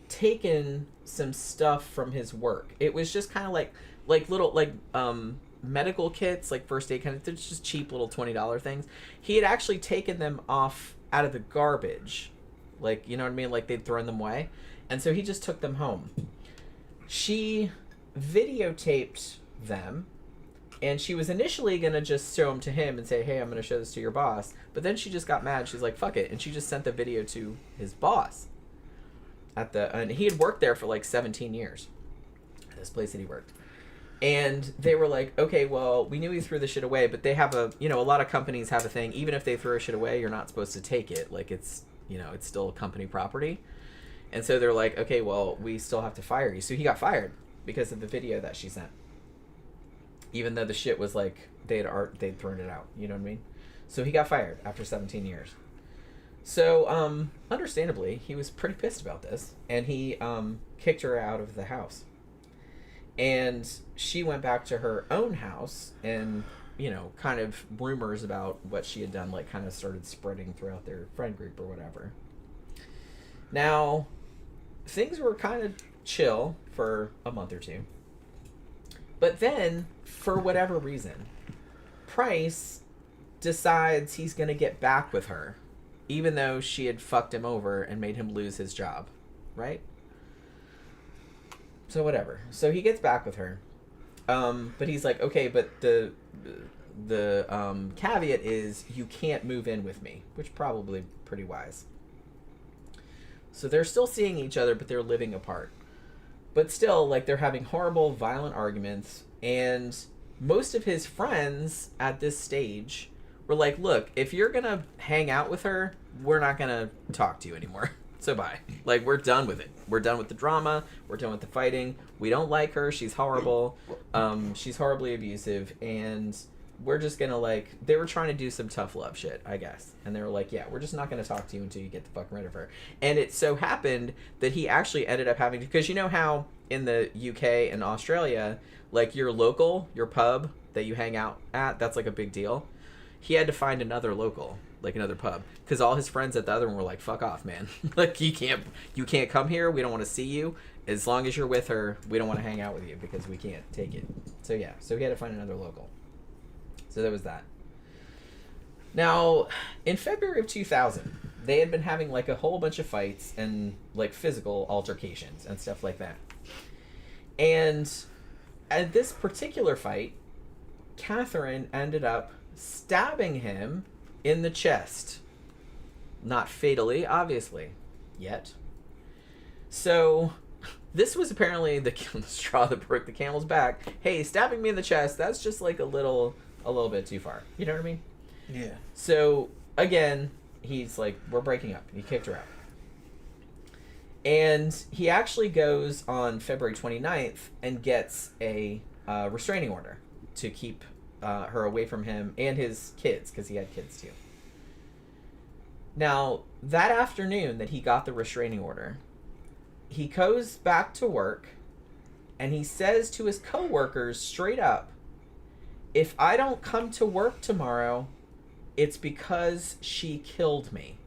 taken some stuff from his work. It was just kind of like little, like, medical kits, like first aid kind of, they're just cheap little $20 things. He had actually taken them off out of the garbage. Like, you know what I mean? Like, they'd thrown them away. And so he just took them home. She videotaped them. And she was initially going to just show them to him and say, hey, I'm going to show this to your boss. But then she just got mad. She's like, fuck it. And she just sent the video to his boss. And he had worked there for like 17 years. This place that he worked. And they were like, okay, well, we knew he threw the shit away. But they have a lot of companies have a thing. Even if they throw shit away, you're not supposed to take it. Like, it's still company property. And so they're like, okay, well, we still have to fire you. So he got fired because of the video that she sent. Even though the shit was like, they'd thrown it out. You know what I mean? So he got fired after 17 years. So, understandably, he was pretty pissed about this. And he kicked her out of the house. And she went back to her own house, and, you know, kind of rumors about what she had done, like, kind of started spreading throughout their friend group or whatever. Now, things were kind of chill for a month or two. But then, for whatever reason, Bryce decides he's going to get back with her, even though she had fucked him over and made him lose his job, right? So whatever. So he gets back with her. But he's like, okay, but the caveat is you can't move in with me, which probably pretty wise. So they're still seeing each other, but they're living apart. But still, like, they're having horrible, violent arguments, and most of his friends at this stage were like, look, if you're gonna hang out with her, we're not gonna talk to you anymore. So bye. Like, we're done with it. We're done with the drama. We're done with the fighting. We don't like her. She's horrible. She's horribly abusive, and we're just gonna, like, they were trying to do some tough love shit, I guess. And they were like, yeah, we're just not gonna talk to you until you get the fuck rid of her. And it so happened that he actually ended up having to, because you know how in the UK and Australia, like, your local, your pub that you hang out at, that's like a big deal. He had to find another local, like another pub, because all his friends at the other one were like, fuck off, man. Like, you can't come here. We don't want to see you. As long as you're with her, we don't want to hang out with you because we can't take it. So yeah, so he had to find another local. So there was that. Now, in February of 2000, they had been having, like, a whole bunch of fights and, like, physical altercations and stuff like that. And at this particular fight, Katherine ended up stabbing him in the chest. Not fatally, obviously, yet. So, this was apparently the straw that broke the camel's back. Hey, stabbing me in the chest, that's just, like, a little bit too far. You know what I mean? Yeah. So, again, he's like, we're breaking up. He kicked her out. And he actually goes on February 29th and gets a restraining order to keep her away from him and his kids, because he had kids too. Now, that afternoon that he got the restraining order, he goes back to work and he says to his coworkers straight up, if I don't come to work tomorrow, it's because she killed me.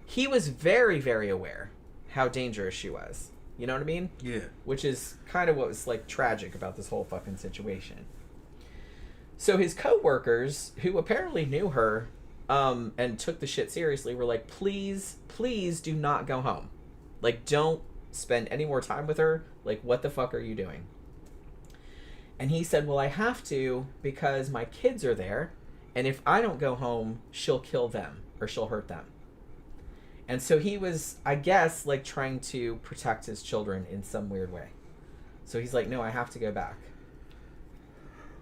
He was very, very aware how dangerous she was. You know what I mean? Yeah. Which is kind of what was, like, tragic about this whole fucking situation. So his coworkers, who apparently knew her and took the shit seriously, were like, please, please do not go home. Like, don't spend any more time with her. Like, what the fuck are you doing? And he said, well, I have to because my kids are there, and if I don't go home, she'll kill them or she'll hurt them. And so he was, I guess, like, trying to protect his children in some weird way. So he's like, no, I have to go back.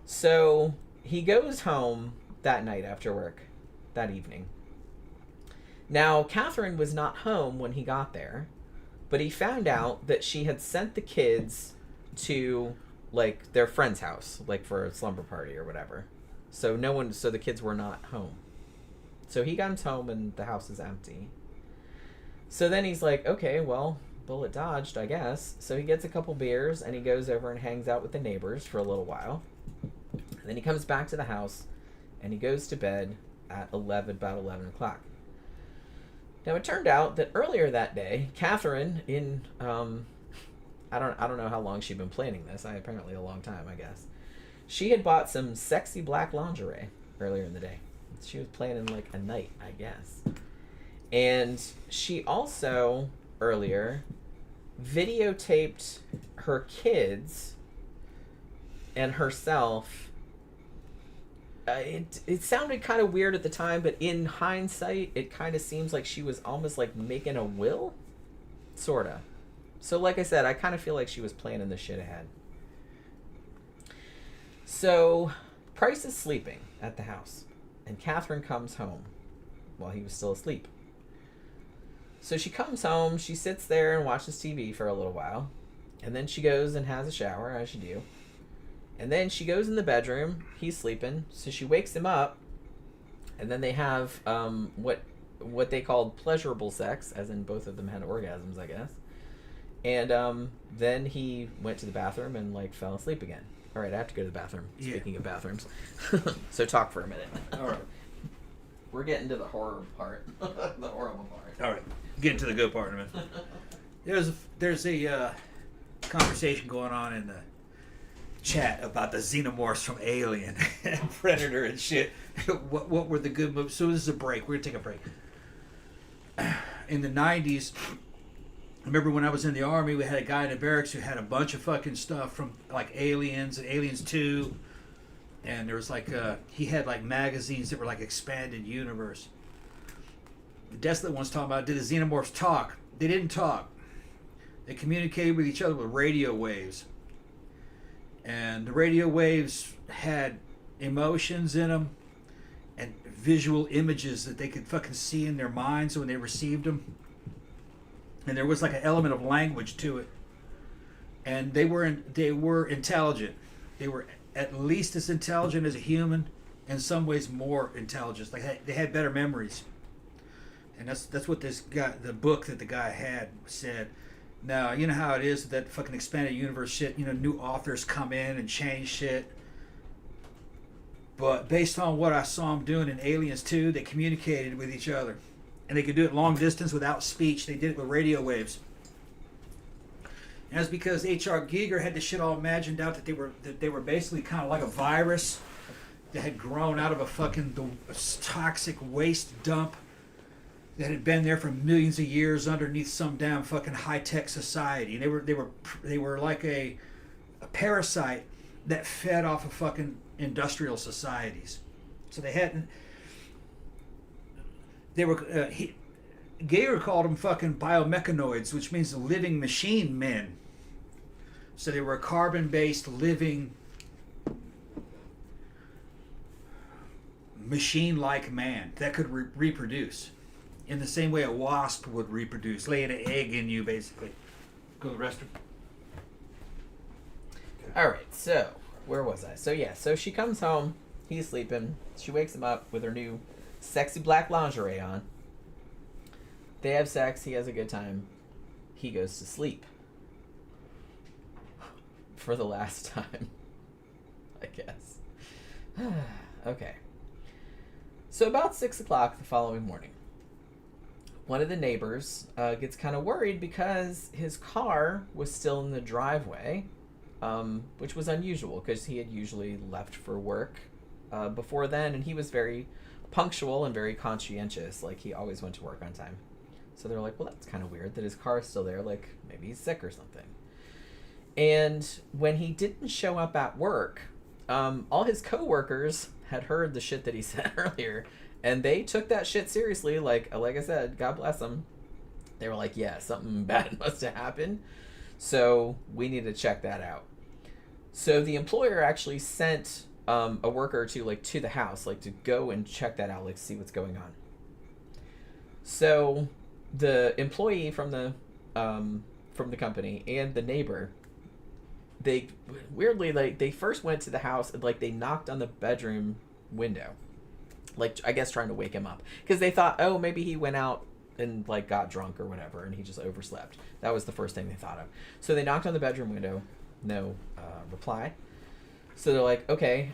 So he goes home that night after work, that evening. Now, Katherine was not home when he got there, but he found out that she had sent the kids to, like, their friend's house, like, for a slumber party or whatever. So the kids were not home. So he comes home and the house is empty. So then he's like, okay, well, bullet dodged, I guess. So he gets a couple beers and he goes over and hangs out with the neighbors for a little while. And then he comes back to the house and he goes to bed at about 11 o'clock. Now, it turned out that earlier that day, Katherine, in, I don't know how long she'd been planning this. Apparently a long time, I guess. She had bought some sexy black lingerie earlier in the day. She was planning, like, a night, I guess. And she also, earlier, videotaped her kids and herself. It sounded kind of weird at the time, but in hindsight, it kind of seems like she was almost like making a will. Sorta. So like I said, I kind of feel like she was planning this shit ahead. So, Bryce is sleeping at the house, and Katherine comes home while he was still asleep. So she comes home, she sits there and watches TV for a little while, and then she goes and has a shower, as you do. And then she goes in the bedroom, he's sleeping, so she wakes him up, and then they have what they called pleasurable sex, as in both of them had orgasms, I guess. And then he went to the bathroom and like fell asleep again. All right, I have to go to the bathroom. Yeah. Speaking of bathrooms, so talk for a minute. All right. We're getting to the horror part, the horrible part. All right. Get into the good part in a minute. There's a conversation going on in the chat about the xenomorphs from Alien and Predator and shit. What were the good movies? So this is a break. We're gonna take a break. In the 90s, I remember when I was in the Army, we had a guy in the barracks who had a bunch of fucking stuff from like Aliens and Aliens 2. And there was like, he had like magazines that were like expanded universe. The Desolate one's talking about, did the xenomorphs talk? They didn't talk. They communicated with each other with radio waves. And the radio waves had emotions in them and visual images that they could fucking see in their minds when they received them. And there was like an element of language to it. And they were intelligent. They were at least as intelligent as a human, in some ways more intelligent. Like they had better memories. And that's what this guy, the book that the guy had, said. Now, you know how it is, that fucking expanded universe shit, you know, new authors come in and change shit. But based on what I saw them doing in Aliens 2, they communicated with each other. And they could do it long distance without speech. They did it with radio waves. And that's because H.R. Giger had this shit all imagined out that they were basically kind of like a virus that had grown out of a fucking toxic waste dump that had been there for millions of years underneath some damn fucking high-tech society. And they were like a parasite that fed off of fucking industrial societies. So Giger called them fucking biomechanoids, which means living machine men. So they were a carbon-based living machine-like man that could reproduce in the same way a wasp would reproduce, laying an egg in you, basically. Go to the restroom. All right, so where was I? So she comes home. He's sleeping. She wakes him up with her new sexy black lingerie on. They have sex. He has a good time. He goes to sleep. For the last time, I guess. Okay. So about 6 o'clock the following morning, one of the neighbors gets kind of worried because his car was still in the driveway, which was unusual because he had usually left for work before then, and he was very punctual and very conscientious. Like, he always went to work on time. So they're like, well, that's kind of weird that his car is still there. Like, maybe he's sick or something. And when he didn't show up at work, all his coworkers had heard the shit that he said earlier, and they took that shit seriously. Like I said, God bless them. They were like, yeah, something bad must have happened, so we need to check that out. So the employer actually sent a worker to the house, like, to go and check that out, like, see what's going on. So the employee from the company and the neighbor, they weirdly, like, they first went to the house and, like, they knocked on the bedroom window, like, I guess trying to wake him up, because they thought, oh, maybe he went out and, like, got drunk or whatever and he just overslept. That was the first thing they thought of. So they knocked on the bedroom window. No reply. So they're like, okay.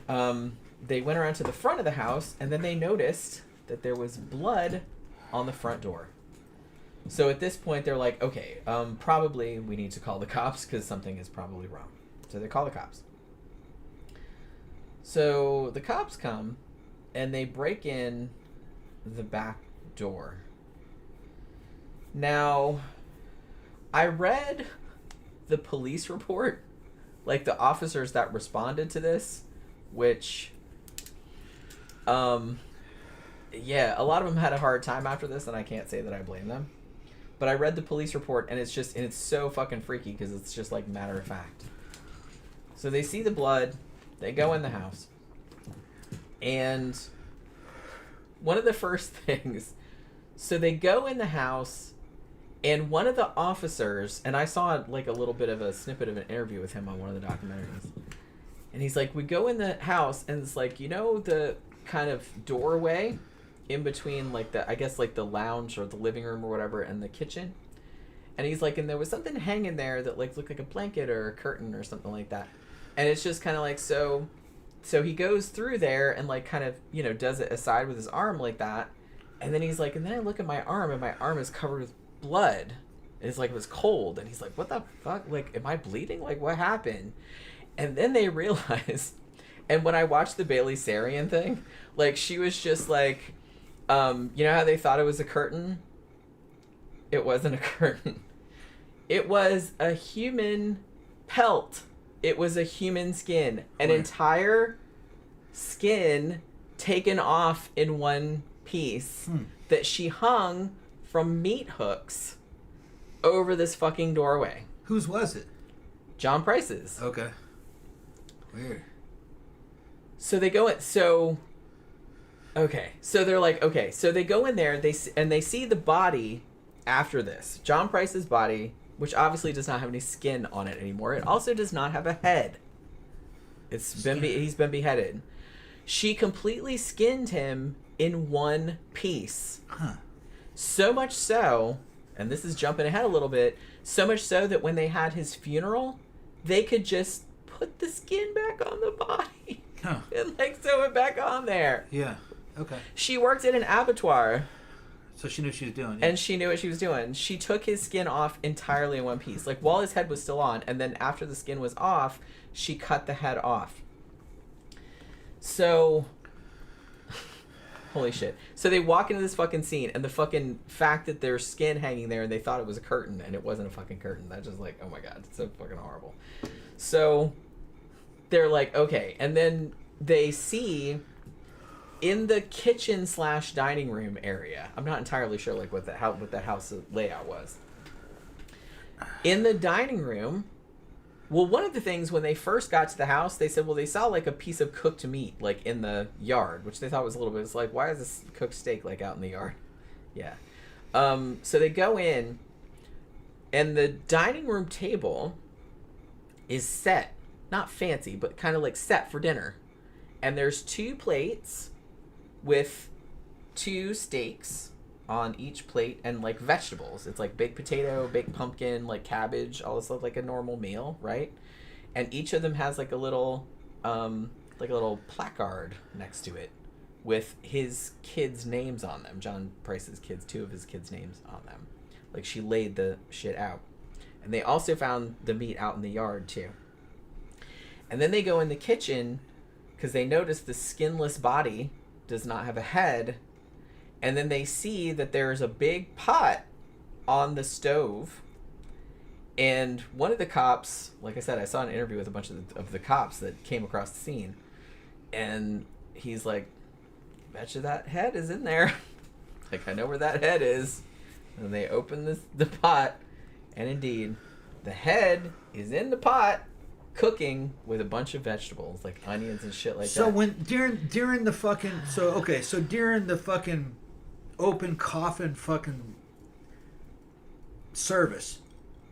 They went around to the front of the house, and then they noticed that there was blood on the front door. So at this point, they're like, okay, probably we need to call the cops because something is probably wrong. So they call the cops. So the cops come, and they break in the back door. Now, I read the police report, like the officers that responded to this, which, yeah, a lot of them had a hard time after this, and I can't say that I blame them. But I read the police report, and it's so fucking freaky because it's just like matter of fact. So they see the blood, they go in the house, and one of the first things, so they go in the house, and one of the officers, and I saw like a little bit of a snippet of an interview with him on one of the documentaries, and he's like, we go in the house, and it's like, you know, the kind of doorway in between, like, the, I guess, like the lounge or the living room or whatever and the kitchen, And he's like, and there was something hanging there that like looked like a blanket or a curtain or something like that. And it's just kind of like, so he goes through there and like kind of, you know, does it aside with his arm like that. And then he's like, and then I look at my arm and my arm is covered with blood. It's like it was cold. And he's like, what the fuck? Like, am I bleeding? Like, what happened? And then they realize, and when I watched the Bailey Sarian thing, like, she was just like, you know how they thought it was a curtain? It wasn't a curtain. It was a human pelt. It was a human skin. An entire skin taken off in one piece that she hung from meat hooks over this fucking doorway. Whose was it? John Price's. Okay. Weird. So they go in. So they're like, okay. So they go in there. They see the body after this. John Price's body, which obviously does not have any skin on it anymore. It also does not have a head. He's been beheaded. She completely skinned him in one piece. Huh. So much so, and this is jumping ahead a little bit, so much so that when they had his funeral, they could just put the skin back on the body. Huh. And like sew it back on there. Yeah. Okay. She worked at an abattoir. So she knew what she was doing. Yeah. And she knew what she was doing. She took his skin off entirely in one piece. Like, while his head was still on, and then after the skin was off, she cut the head off. So... Holy shit. So they walk into this fucking scene, and the fucking fact that there's skin hanging there, and they thought it was a curtain, and it wasn't a fucking curtain. That's just like, oh my god, it's so fucking horrible. So they're like, okay. And then they see... in the kitchen / dining room area, I'm not entirely sure like what the house layout was. In the dining room, well, one of the things when they first got to the house, they said, well, they saw like a piece of cooked meat like in the yard, which they thought was a little bit. It's like, why is this cooked steak like out in the yard? Yeah. So they go in, and the dining room table is set, not fancy, but kind of like set for dinner, and there's 2 plates with 2 steaks on each plate and like vegetables. It's like baked potato, baked pumpkin, like cabbage, all this stuff, like a normal meal, right? And each of them has like a little placard next to it with his kids' names on them. John Price's kids, 2 of his kids' names on them. Like, she laid the shit out. And they also found the meat out in the yard too. And then they go in the kitchen because they notice the skinless body does not have a head, and then they see that there's a big pot on the stove, and one of the cops, like I said, I saw an interview with a bunch of the cops that came across the scene, and he's like, betcha that head is in there. Like, I know where that head is. And they open the pot, and indeed, the head is in the pot, cooking with a bunch of vegetables like onions and shit like that. So when during the fucking during the fucking open coffin fucking service,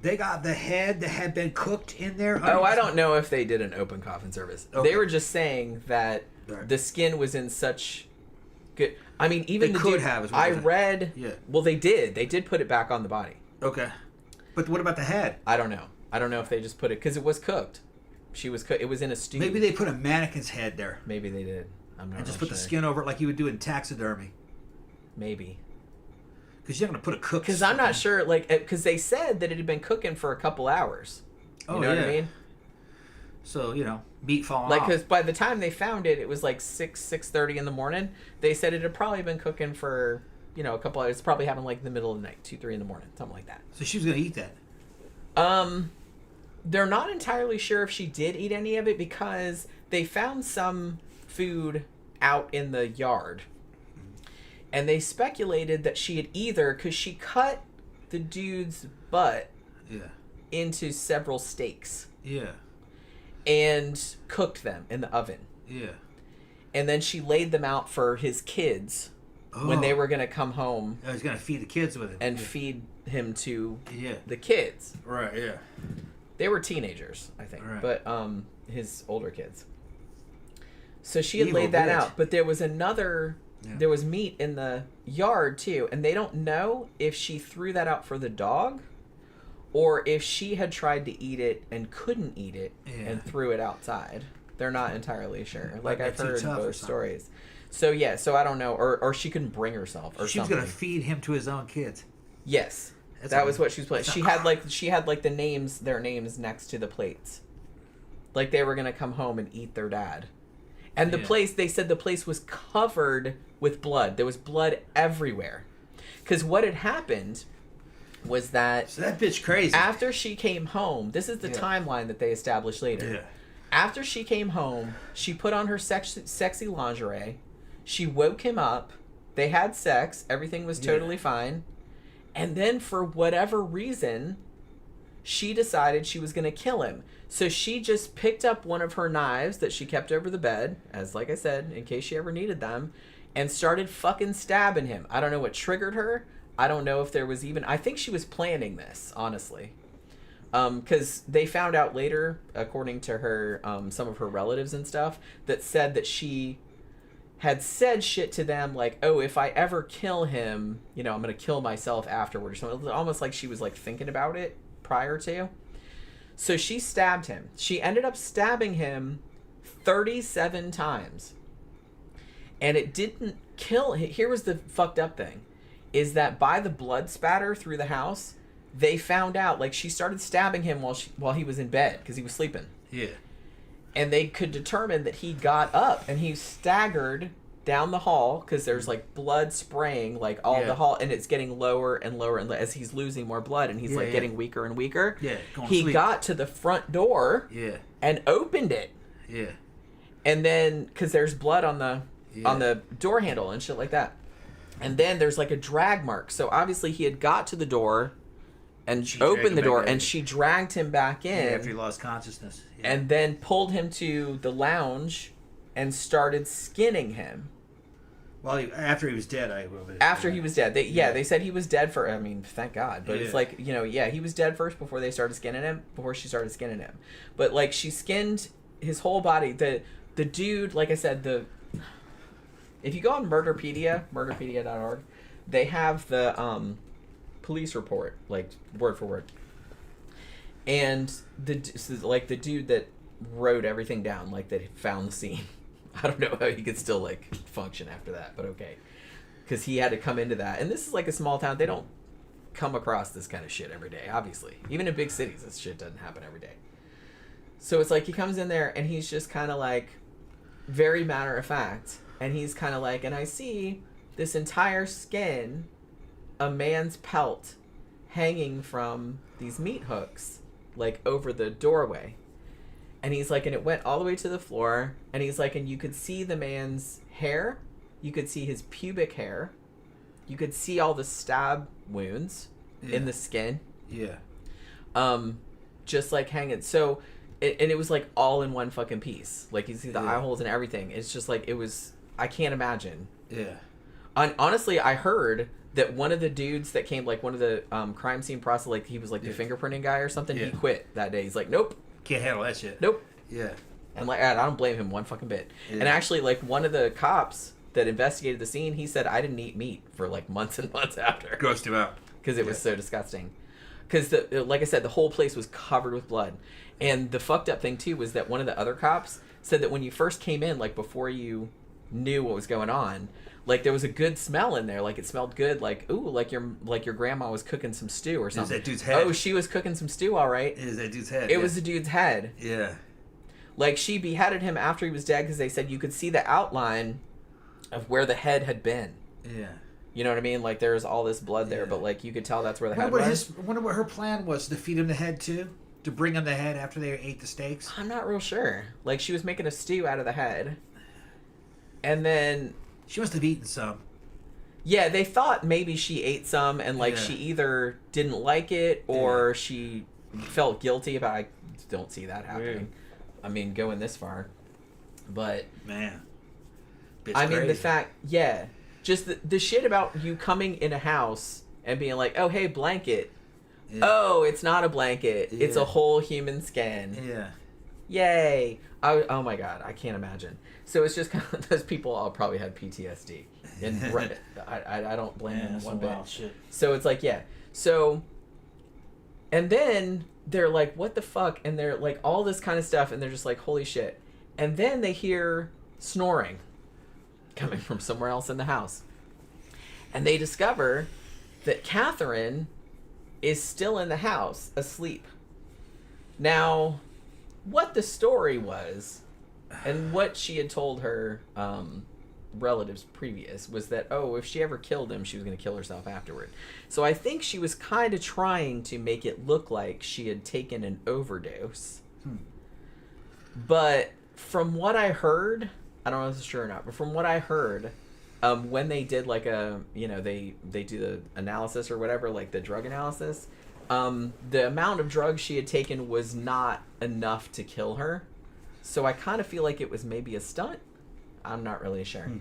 they got the head that had been cooked in there. Oh, I don't know if they did an open coffin service. Okay. They were just saying that the skin was in such good. I mean, even they the could dude have. I read. Yeah. Well, they did. They did put it back on the body. Okay. But what about the head? I don't know. I don't know if they just put it because it was cooked. It was in a stew. Maybe they put a mannequin's head there. Maybe they did. I'm not. And just really put sure. the skin over it like you would do in taxidermy. Maybe. Because you're not gonna put a cook. Because I'm not sure, like, because they said that it had been cooking for a couple hours. You know what I mean? So meat falling like, off. because by the time they found it, it was like 6:30 in the morning. They said it had probably been cooking for a couple hours. It's probably happened like in the middle of the night, 2-3 in the morning, something like that. So she was gonna eat that. They're not entirely sure if she did eat any of it because they found some food out in the yard. And they speculated that she had either, because she cut the dude's butt into several steaks. Yeah. And cooked them in the oven. Yeah. And then she laid them out for his kids when they were going to come home. I was going to feed the kids with it. And feed him to Yeah. the kids. Right, yeah. They were teenagers, I think. Right. But his older kids. So she had Evil laid that bitch. out. But there was another... Yeah. There was meat in the yard, too. And they don't know if she threw that out for the dog or if she had tried to eat it and couldn't eat it and threw it outside. They're not entirely sure. Like, I've heard both stories. So yeah, so I don't know, or she couldn't bring herself, or she was something. gonna feed him to his own kids. Yes, that was what she was playing. She had like the names, their names next to the plates, like they were gonna come home and eat their dad. And the place, they said the place was covered with blood. There was blood everywhere, because what had happened was that So that bitch crazy. after she came home, this is the timeline that they established later. Yeah. After she came home, she put on her sexy lingerie. She woke him up. They had sex. Everything was totally fine. And then, for whatever reason, she decided she was going to kill him. So she just picked up one of her knives that she kept over the bed, as like I said, in case she ever needed them, and started fucking stabbing him. I don't know what triggered her. I don't know if there was even... I think she was planning this, honestly. Because they found out later, according to her, some of her relatives and stuff, that said that she had said shit to them like, oh, if I ever kill him, I'm going to kill myself afterward or something. Almost like she was like thinking about it prior to. So she stabbed him. She ended up stabbing him 37 times. And it didn't kill him. Here was the fucked up thing, is that by the blood spatter through the house, they found out, like, she started stabbing him while he was in bed because he was sleeping. Yeah. And they could determine that he got up and he staggered down the hall because there's like blood spraying like all the hall, and it's getting lower and lower and as he's losing more blood, and he's getting weaker and weaker. Yeah. He got to the front door. Yeah. And opened it. Yeah. And then because there's blood on the door handle and shit like that, and then there's like a drag mark. So obviously he had got to the door and she opened the door, and she dragged him back in. Yeah, after he lost consciousness. Yeah. And then pulled him to the lounge and started skinning him. Well, after he was dead, After he was dead. They said he was dead for... I mean, thank God. But it's like, he was dead first before they started skinning him, before she started skinning him. But, like, she skinned his whole body. The dude, like I said, if you go on murderpedia.org, they have the... police report, like word for word, and the dude that wrote everything down, like that found the scene. I don't know how he could still like function after that, but okay, because he had to come into that, and this is like a small town. They don't come across this kind of shit every day, obviously. Even in big cities, this shit doesn't happen every day. So it's like he comes in there and he's just kind of like very matter of fact, and he's kind of like, and I see this entire skin, a man's pelt, hanging from these meat hooks, like over the doorway. And he's like, and it went all the way to the floor, and he's like, and you could see the man's hair, you could see his pubic hair, you could see all the stab wounds in the skin. Yeah. Just like hanging. So, and it was like all in one fucking piece. Like you see the eye holes and everything. It's just like, it was, I can't imagine. Yeah. Honestly, I heard that one of the dudes that came, like one of the crime scene process, like he was like the fingerprinting guy or something, he quit that day. He's like, nope. Can't handle that shit. Nope. Yeah. And like, I don't blame him one fucking bit. Yeah. And actually, like one of the cops that investigated the scene, he said, I didn't eat meat for like months and months after. Grossed him out. Because it was so disgusting. Because, like I said, the whole place was covered with blood. And the fucked up thing, too, was that one of the other cops said that when you first came in, like before you knew what was going on, like there was a good smell in there, like it smelled good, like ooh, like your grandma was cooking some stew or something. It was that dude's head. Oh, she was cooking some stew, all right. It was that dude's head. It was the dude's head. Yeah. Like she beheaded him after he was dead because they said you could see the outline of where the head had been. Yeah. You know what I mean? Like there's all this blood there, but like you could tell that's where the head was. I wonder what her plan was, to feed him the head too, to bring him the head after they ate the steaks. I'm not real sure. Like she was making a stew out of the head, and then she must have eaten some. Yeah, they thought maybe she ate some and like she either didn't like it or she felt guilty about it. I don't see that happening. I mean, going this far. But man. I mean the fact just the shit about you coming in a house and being like, "Oh, hey, blanket." Yeah. Oh, it's not a blanket. Yeah. It's a whole human skin. Yeah. Yay. Oh my god, I can't imagine. So it's just kind of, those people all probably had PTSD. And I don't blame them one bit. Shit. So it's like, so And then they're like, what the fuck? And they're like, all this kind of stuff. And they're just like, holy shit. And then they hear snoring coming from somewhere else in the house. And they discover that Katherine is still in the house, asleep. Now, what the story was, and what she had told her relatives previous, was that, if she ever killed him, she was going to kill herself afterward. So I think she was kind of trying to make it look like she had taken an overdose. But from what I heard, I don't know if this is true or not, but from what I heard, when they did like they do the analysis or whatever, like the drug analysis, the amount of drugs she had taken was not enough to kill her. So I kind of feel like it was maybe a stunt. I'm not really sure.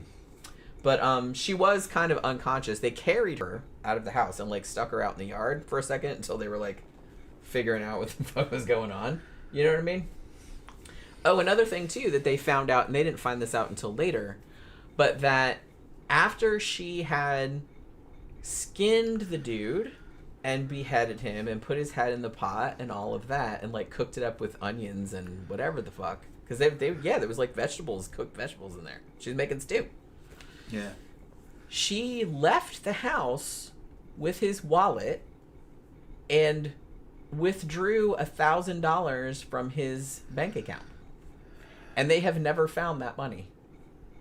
But she was kind of unconscious. They carried her out of the house and like stuck her out in the yard for a second until they were like figuring out what the fuck was going on. You know what I mean? Oh, another thing too that they found out, and they didn't find this out until later, but that after she had skinned the dude and beheaded him and put his head in the pot and all of that and like cooked it up with onions and whatever the fuck, because there was like cooked vegetables in there. She was making stew. Yeah. She left the house with his wallet and withdrew $1,000 from his bank account. And they have never found that money.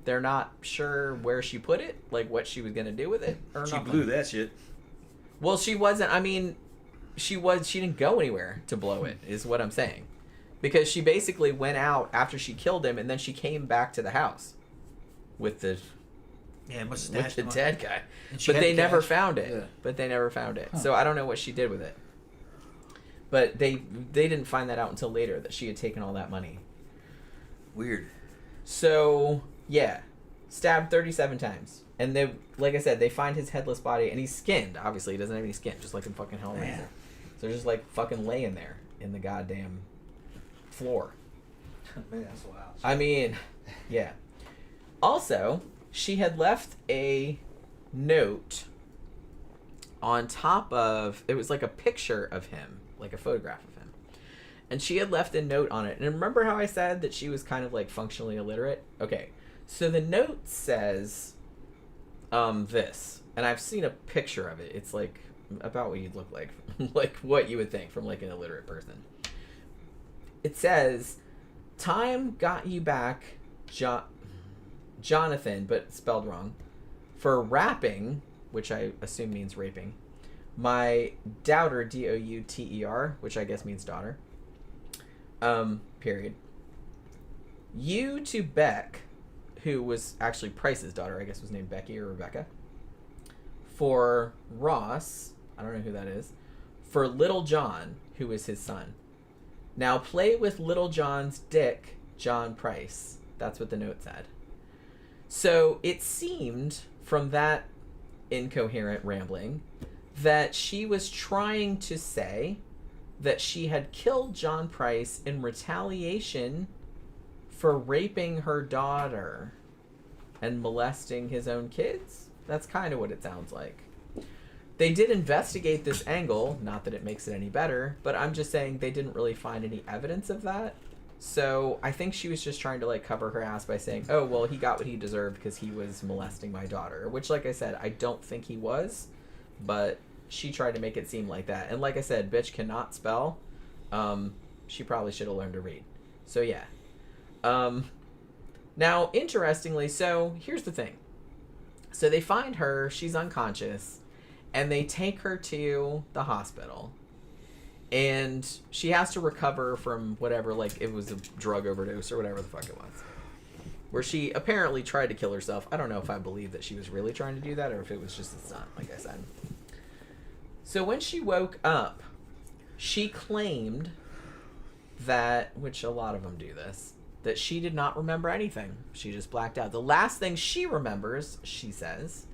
They're not sure where she put it, like what she was going to do with it or She nothing. blew that shit. Well, she wasn't, I mean, she didn't go anywhere to blow it, is what I'm saying. Because she basically went out after she killed him, and then she came back to the house with the dead guy. But they never found it. Yeah. But they never found it. Huh. So I don't know what she did with it. But they didn't find that out until later, that she had taken all that money. Weird. So, yeah. Stabbed 37 times. And they, like I said, they find his headless body, and he's skinned. Obviously, he doesn't have any skin, just like in fucking Hellraiser. So they're just like fucking laying there in the goddamn floor. Man, that's wild. I mean, yeah. Also, she had left a note on top of, it was like a picture of him, like a photograph of him. And she had left a note on it. And remember how I said that she was kind of like functionally illiterate? Okay. So the note says this, and I've seen a picture of it. It's like about what you'd look like, like what you would think from like an illiterate person. It says, "Time got you back, Jonathan," but spelled wrong, "for rapping," which I assume means raping, "my doubter," D-O-U-T-E-R, which I guess means daughter, period. "You to Beck," who was actually Price's daughter, I guess was named Becky or Rebecca, "for Ross," I don't know who that is, "for Little John," who was his son. "Now play with Little John's dick, John Price." That's what the note said. So it seemed from that incoherent rambling that she was trying to say that she had killed John Price in retaliation for raping her daughter and molesting his own kids. That's kind of what it sounds like. They did investigate this angle, not that it makes it any better, but I'm just saying they didn't really find any evidence of that. So I think she was just trying to like cover her ass by saying, oh, well, he got what he deserved because he was molesting my daughter, which, like I said, I don't think he was, but she tried to make it seem like that. And like I said, bitch cannot spell. She probably should have learned to read. So yeah. Now, interestingly, so here's the thing. So they find her, she's unconscious, and they take her to the hospital. And she has to recover from whatever, like it was a drug overdose or whatever the fuck it was. Where she apparently tried to kill herself. I don't know if I believe that she was really trying to do that or if it was just a stunt, like I said. So when she woke up, she claimed that, which a lot of them do this, that she did not remember anything. She just blacked out. The last thing she remembers, she says,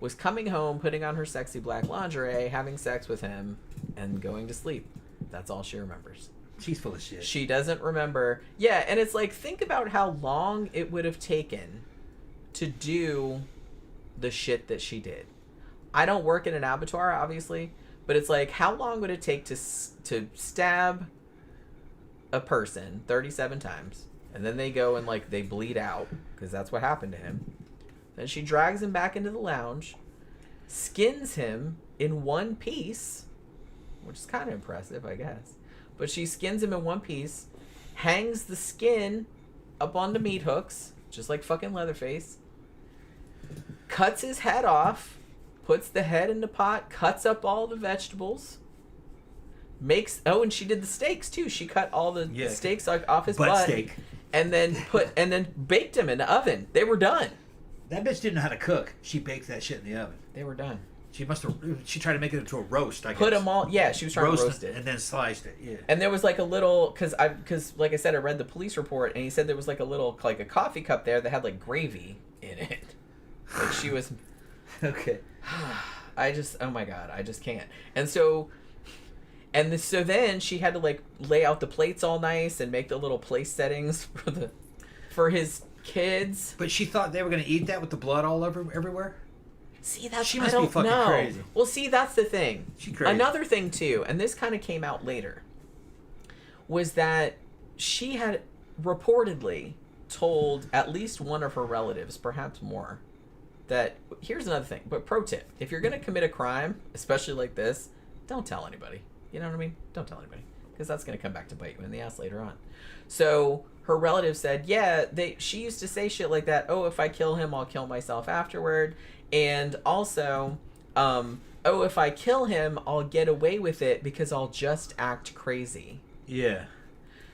was coming home, putting on her sexy black lingerie, having sex with him, and going to sleep. That's all she remembers. She's full of shit. She doesn't remember. Yeah, and it's like, think about how long it would have taken to do the shit that she did. I don't work in an abattoir, obviously, But it's like, how long would it take to stab a person 37 times, and then they go and like they bleed out because that's what happened to him. Then she drags him back into the lounge, skins him in one piece, which is kind of impressive, I guess. But she skins him in one piece, hangs the skin up on the meat hooks, just like fucking Leatherface, cuts his head off, puts the head in the pot, cuts up all the vegetables, and she did the steaks too. She cut all the steaks off his butt steak, and then baked them in the oven. They were done. That bitch didn't know how to cook. She baked that shit in the oven. They were done. She tried to make it into a roast, I guess. Put them all, she was trying to roast it. And then sliced it, yeah. And there was like a little, because like I said, I read the police report, and he said there was like a little, like a coffee cup there that had like gravy in it. Like she was... Okay. Oh my God, I just can't. And so... so then she had to like lay out the plates all nice and make the little place settings for his kids. But she thought they were going to eat that with the blood all over everywhere? See, that's she must I be don't fucking know. crazy. Well, see, that's the thing. She crazy. Another thing too, and this kind of came out later, was that she had reportedly told at least one of her relatives, perhaps more, that here's another thing. But pro tip: if you're gonna commit a crime, especially like this, don't tell anybody. You know what I mean? Don't tell anybody, because that's gonna come back to bite you in the ass later on. So her relative said, she used to say shit like that. Oh, if I kill him, I'll kill myself afterward. And also, if I kill him, I'll get away with it because I'll just act crazy. Yeah.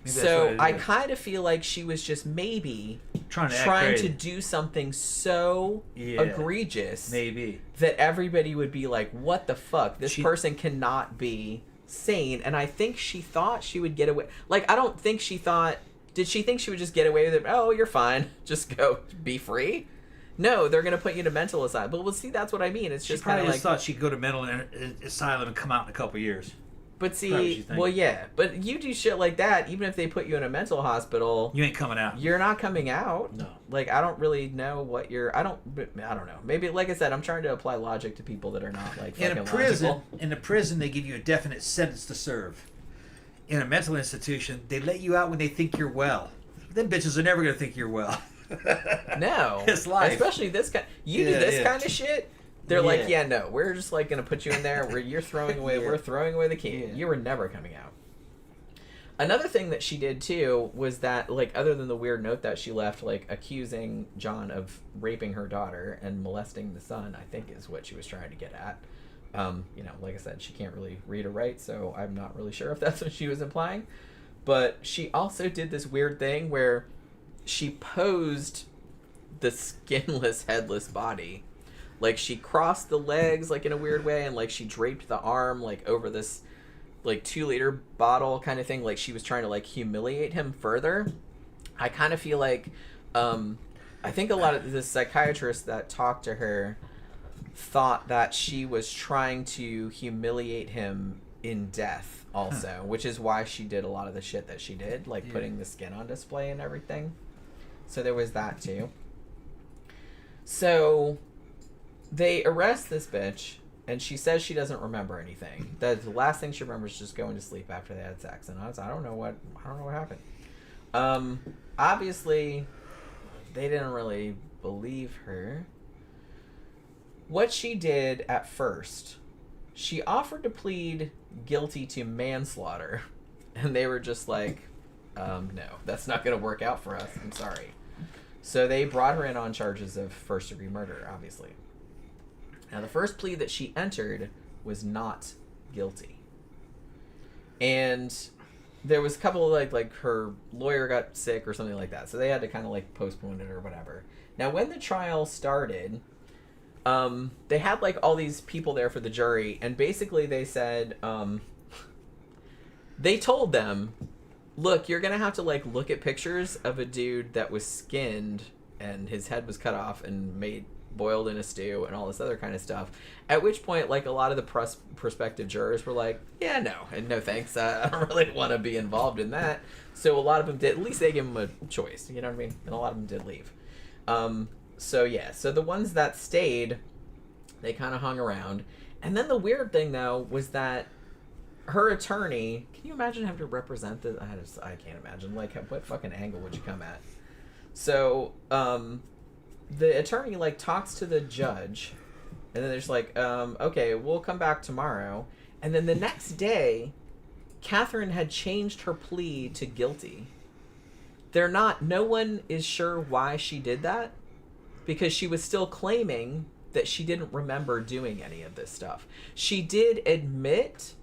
So I kind of feel like she was just maybe trying to do something so egregious that everybody would be like, what the fuck? This person cannot be sane. And I think she thought she would get away. Like, I don't think she thought... Did she think she would just get away with it? Oh, you're fine. Just go be free? No, they're going to put you in a mental asylum. But, well, see, that's what I mean. It's just kind of like... She probably just thought she'd go to mental asylum and come out in a couple years. But see, well, yeah. But you do shit like that, even if they put you in a mental hospital... You ain't coming out. You're not coming out. No. Like, I don't really know what you're... I don't know. Maybe, like I said, I'm trying to apply logic to people that are not, like, fucking logical. In a prison, they give you a definite sentence to serve. In a mental institution, they let you out when they think you're well. Them bitches are never going to think you're well. No. It's life. Especially this kind... You do this kind of shit... They're like, no, we're just like going to put you in there where you're throwing away, we're throwing away the key. Yeah. You were never coming out. Another thing that she did too was that, like, other than the weird note that she left, like, accusing John of raping her daughter and molesting the son, I think is what she was trying to get at. Like I said, she can't really read or write, so I'm not really sure if that's what she was implying. But she also did this weird thing where she posed the skinless, headless body. Like, she crossed the legs, like, in a weird way, and, like, she draped the arm, like, over this, like, 2-liter bottle kind of thing. Like, she was trying to, like, humiliate him further. I kind of feel like, I think a lot of the psychiatrists that talked to her thought that she was trying to humiliate him in death also, which is why she did a lot of the shit that she did, like, putting the skin on display and everything. So there was that, too. So... They arrest this bitch, and she says she doesn't remember anything. The last thing she remembers is just going to sleep after they had sex. And I don't know what happened. Obviously, they didn't really believe her. What she did at first, she offered to plead guilty to manslaughter, and they were just like, no, that's not going to work out for us. I'm sorry. So they brought her in on charges of first-degree murder, obviously. Now, the first plea that she entered was not guilty. And there was a couple of, like her lawyer got sick or something like that. So they had to kind of, like, postpone it or whatever. Now, when the trial started, they had, like, all these people there for the jury. And basically they said, they told them, look, you're going to have to, like, look at pictures of a dude that was skinned and his head was cut off and boiled in a stew and all this other kind of stuff. At which point, like, a lot of the prospective jurors were like, yeah, no, and no thanks. I don't really want to be involved in that. So a lot of them did. At least they gave them a choice. You know what I mean? And a lot of them did leave. So the ones that stayed, they kind of hung around. And then the weird thing, though, was that her attorney... Can you imagine having to represent this? I can't imagine. Like, what fucking angle would you come at? So, the attorney, like, talks to the judge. And then there's like, okay, we'll come back tomorrow. And then the next day, Katherine had changed her plea to guilty. No one is sure why she did that. Because she was still claiming that she didn't remember doing any of this stuff. She did admit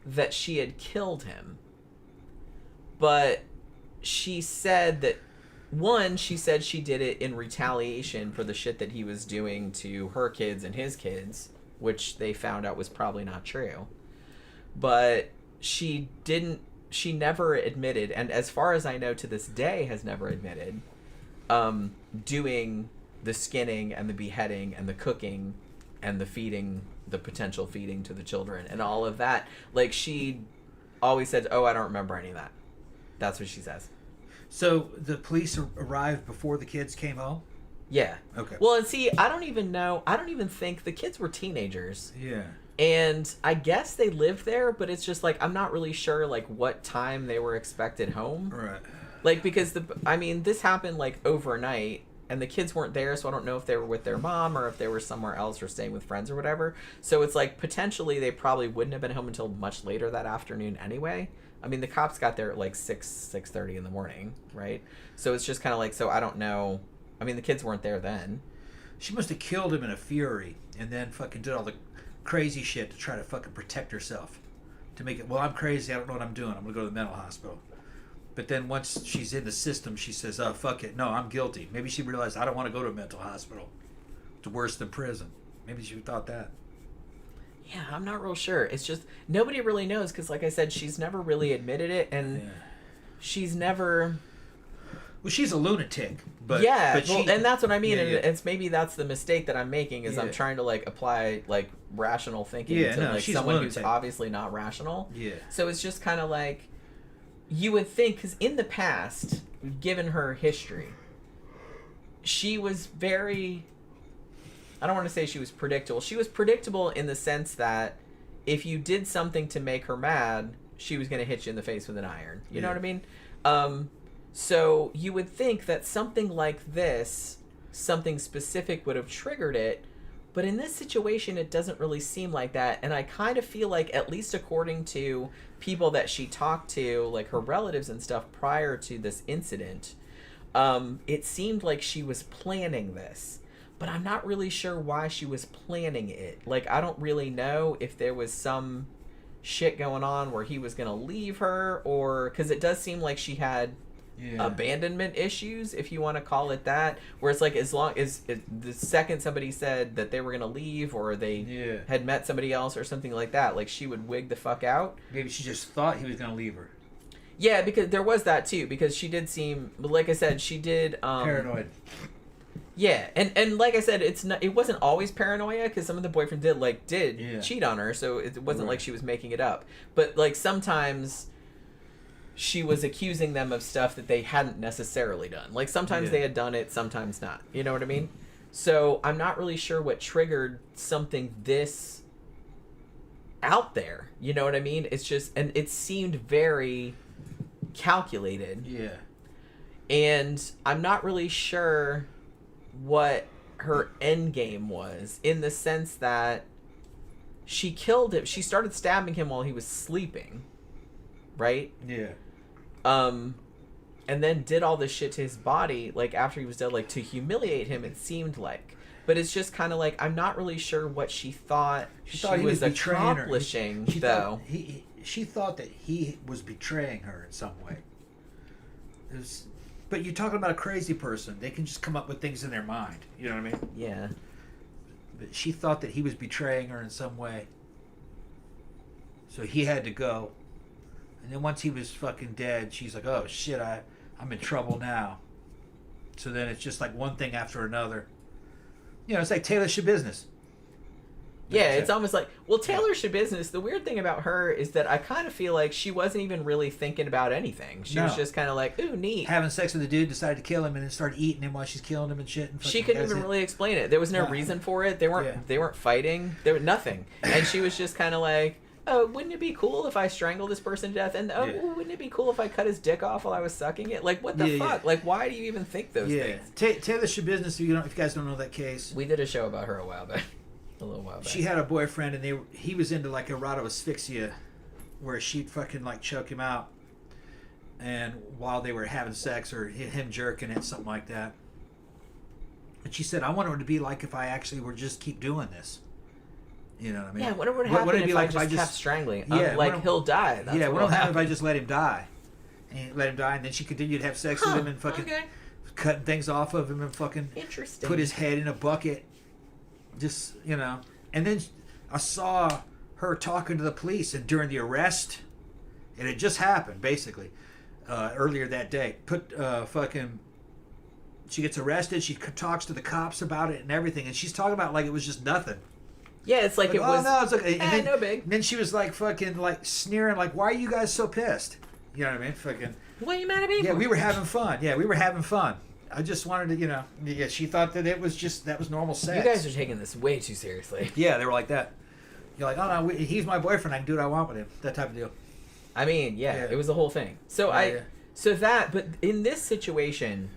that she had killed him. But she said that, she said she did it in retaliation for the shit that he was doing to her kids and his kids, which they found out was probably not true. But she never admitted, and as far as I know to this day has never admitted, doing the skinning and the beheading and the cooking and the feeding, the potential feeding to the children and all of that. Like, she always said, I don't remember any of that. That's what she says. So the police arrived before the kids came home? Yeah. Okay. Well, and see, I don't even think the kids were teenagers. Yeah. And I guess they lived there, but it's just like, I'm not really sure like what time they were expected home. Right. Like, because this happened like overnight and the kids weren't there, so I don't know if they were with their mom or if they were somewhere else or staying with friends or whatever. So it's like, potentially they probably wouldn't have been home until much later that afternoon anyway. I mean, the cops got there at like 6:30 in the morning, right? So it's just kind of like, so I don't know. I mean, the kids weren't there then. She must have killed him in a fury and then fucking did all the crazy shit to try to fucking protect herself. To make it, well, I'm crazy, I don't know what I'm doing, I'm going to go to the mental hospital. But then once she's in the system, she says, oh, fuck it, no, I'm guilty. Maybe she realized, I don't want to go to a mental hospital. It's worse than prison. Maybe she thought that. Yeah, I'm not real sure. It's just, nobody really knows, because like I said, she's never really admitted it, and she's never... Well, she's a lunatic, but... Yeah, but and that's what I mean, Yeah, and yeah. it's maybe that's the mistake that I'm making, is I'm Yeah. trying to, like, apply, like, rational thinking Yeah, to, no, like, she's a someone who's lunatic. obviously not rational. Yeah. So it's just kind of like, you would think, because in the past, given her history, she was very... I don't want to say she was predictable. She was predictable in the sense that if you did something to make her mad, she was going to hit you in the face with an iron. You know what I mean? So you would think that something like this, something specific would have triggered it, but in this situation, it doesn't really seem like that. And I kind of feel like, at least according to people that she talked to, like her relatives and stuff prior to this incident, it seemed like she was planning this. But I'm not really sure why she was planning it. Like, I don't really know if there was some shit going on where he was going to leave her, or... Because it does seem like she had abandonment issues, if you want to call it that. Where it's like, as long as... the second somebody said that they were going to leave, or they had met somebody else or something like that, like, she would wig the fuck out. Maybe she just thought he was going to leave her. Yeah, because there was that, too. Because she did seem... Like I said, she did... Paranoid. Yeah, and like I said, it wasn't always paranoia, because some of the boyfriend did cheat on her, so it wasn't like she was making it up. But like sometimes she was accusing them of stuff that they hadn't necessarily done. Like sometimes they had done it, sometimes not. You know what I mean? So I'm not really sure what triggered something this out there. You know what I mean? It's just, and it seemed very calculated. Yeah. And I'm not really sure what her end game was, in the sense that she killed him. She started stabbing him while he was sleeping, right? Yeah. And then did all this shit to his body, like after he was dead, like to humiliate him, it seemed like. But it's just kind of like, I'm not really sure what she thought she was accomplishing, though. She thought that he was betraying her in some way. But you're talking about a crazy person. They can just come up with things in their mind. You know what I mean? Yeah. But she thought that he was betraying her in some way. So he had to go. And then once he was fucking dead, she's like, oh shit, I'm in trouble now. So then it's just like one thing after another. You know, it's like Taylor's your business. Yeah, it's almost like, well, Taylor Shabusiness, the weird thing about her is that I kind of feel like she wasn't even really thinking about anything. She was just kind of like, ooh, neat. Having sex with a dude, decided to kill him, and then started eating him while she's killing him and shit. And she couldn't even really explain it. There was no reason for it. They weren't fighting. There was nothing. And she was just kind of like, oh, wouldn't it be cool if I strangled this person to death? And wouldn't it be cool if I cut his dick off while I was sucking it? Like, what the fuck? Like, why do you even think those things? Taylor Shabusiness, if you guys don't know that case. We did a show about her a while back. A little while back. She had a boyfriend, and he was into like erotic asphyxia, where she'd fucking like choke him out, and while they were having sex or him jerking it, something like that. And she said, "I want it to be like if I actually were just keep doing this." You know what I mean? Yeah, what would happen if I just kept strangling? Like he'll die. That's what will happen if I just let him die, and then she continued to have sex with him and fucking cutting things off of him and fucking put his head in a bucket. Just, you know, and then I saw her talking to the police, and during the arrest, and it just happened basically earlier that day. She gets arrested. She talks to the cops about it and everything, and she's talking about like it was just nothing. Yeah, it's like it was. No, it's okay. And then, no big. And then she was like fucking like sneering, like, "Why are you guys so pissed?" You know what I mean? Fucking. What are you mad at me for? Yeah, we were having fun. I just wanted to, you know. Yeah, she thought that that was normal sex. You guys are taking this way too seriously. Yeah, they were like that. You're like, oh no, he's my boyfriend. I can do what I want with him. That type of deal. I mean, it was the whole thing. So but in this situation,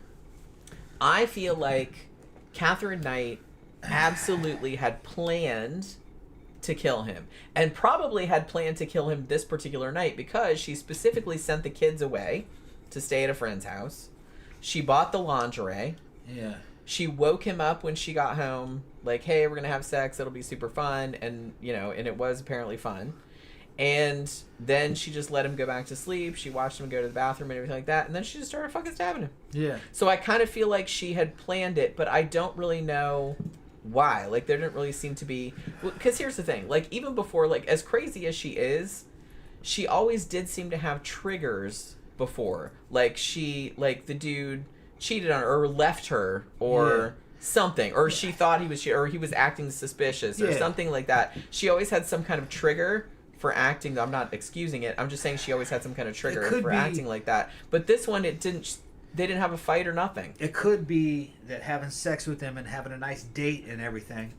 I feel like Katherine Knight absolutely had planned to kill him, and probably had planned to kill him this particular night because she specifically sent the kids away to stay at a friend's house. She bought the lingerie. Yeah. She woke him up when she got home, like, hey, we're going to have sex. It'll be super fun. And, you know, and it was apparently fun. And then she just let him go back to sleep. She watched him go to the bathroom and everything like that. And then she just started fucking stabbing him. Yeah. So I kind of feel like she had planned it, but I don't really know why. Like, there didn't really seem to be... Because here's the thing. Like, even before, like, as crazy as she is, she always did seem to have triggers before. Like, the dude cheated on her or left her or something, or she thought he was, or he was acting suspicious or something like that. She always had some kind of trigger for acting. I'm not excusing it. I'm just saying she always had some kind of trigger for acting like that. But this one, they didn't have a fight or nothing. It could be that having sex with him and having a nice date and everything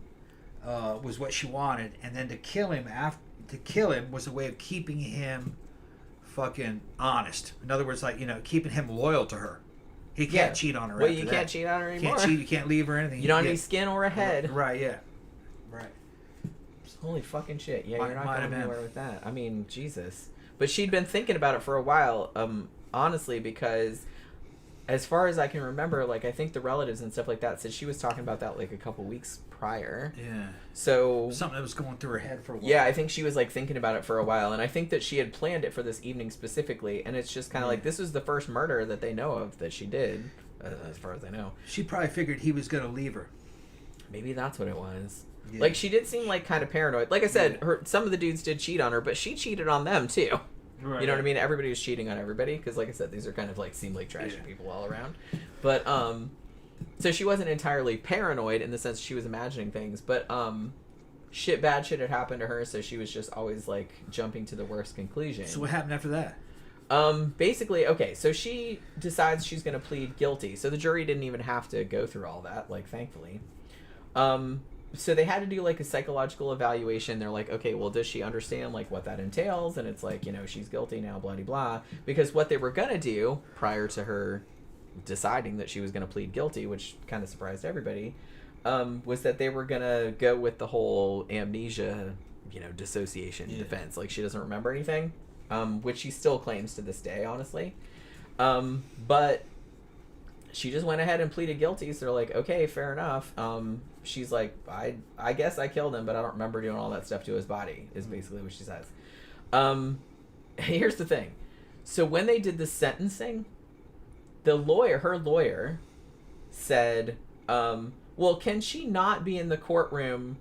was what she wanted, and then to kill him was a way of keeping him fucking honest. In other words, like, you know, keeping him loyal to her. He can't cheat on her. Well, you can't cheat on her anymore. You can't leave her or anything. You don't have any skin or a head. Right, yeah. Right. Holy fucking shit. Yeah, you're not going anywhere with that. I mean, Jesus. But she'd been thinking about it for a while, honestly, because as far as I can remember, like, I think the relatives and stuff like that said she was talking about that, like, a couple weeks prior. Yeah. So... something that was going through her head for a while. Yeah, I think she was, like, thinking about it for a while, and I think that she had planned it for this evening specifically, and it's just kind of like, this was the first murder that they know of that she did, as far as I know. She probably figured he was going to leave her. Maybe that's what it was. Yeah. Like, she did seem, like, kind of paranoid. Like I said, some of the dudes did cheat on her, but she cheated on them, too. Right. You know what I mean? Everybody was cheating on everybody, because, like I said, these are kind of, like, seem like trashy people all around. But, so she wasn't entirely paranoid in the sense she was imagining things, but, bad shit had happened to her, so she was just always, like, jumping to the worst conclusion. So what happened after that? Basically, okay, so she decides she's going to plead guilty. So the jury didn't even have to go through all that, like, thankfully. So they had to do, like, a psychological evaluation. They're like, okay, well, does she understand, like, what that entails? And it's like, you know, she's guilty now, blah, blah, blah. Because what they were going to do prior to her deciding that she was going to plead guilty, which kind of surprised everybody, was that they were going to go with the whole amnesia, you know, dissociation defense. Like, she doesn't remember anything, which she still claims to this day, honestly. But she just went ahead and pleaded guilty. So they're like, okay, fair enough. She's like, I guess I killed him, but I don't remember doing all that stuff to his body, is basically what she says. Here's the thing. So when they did the sentencing, her lawyer said, well, can she not be in the courtroom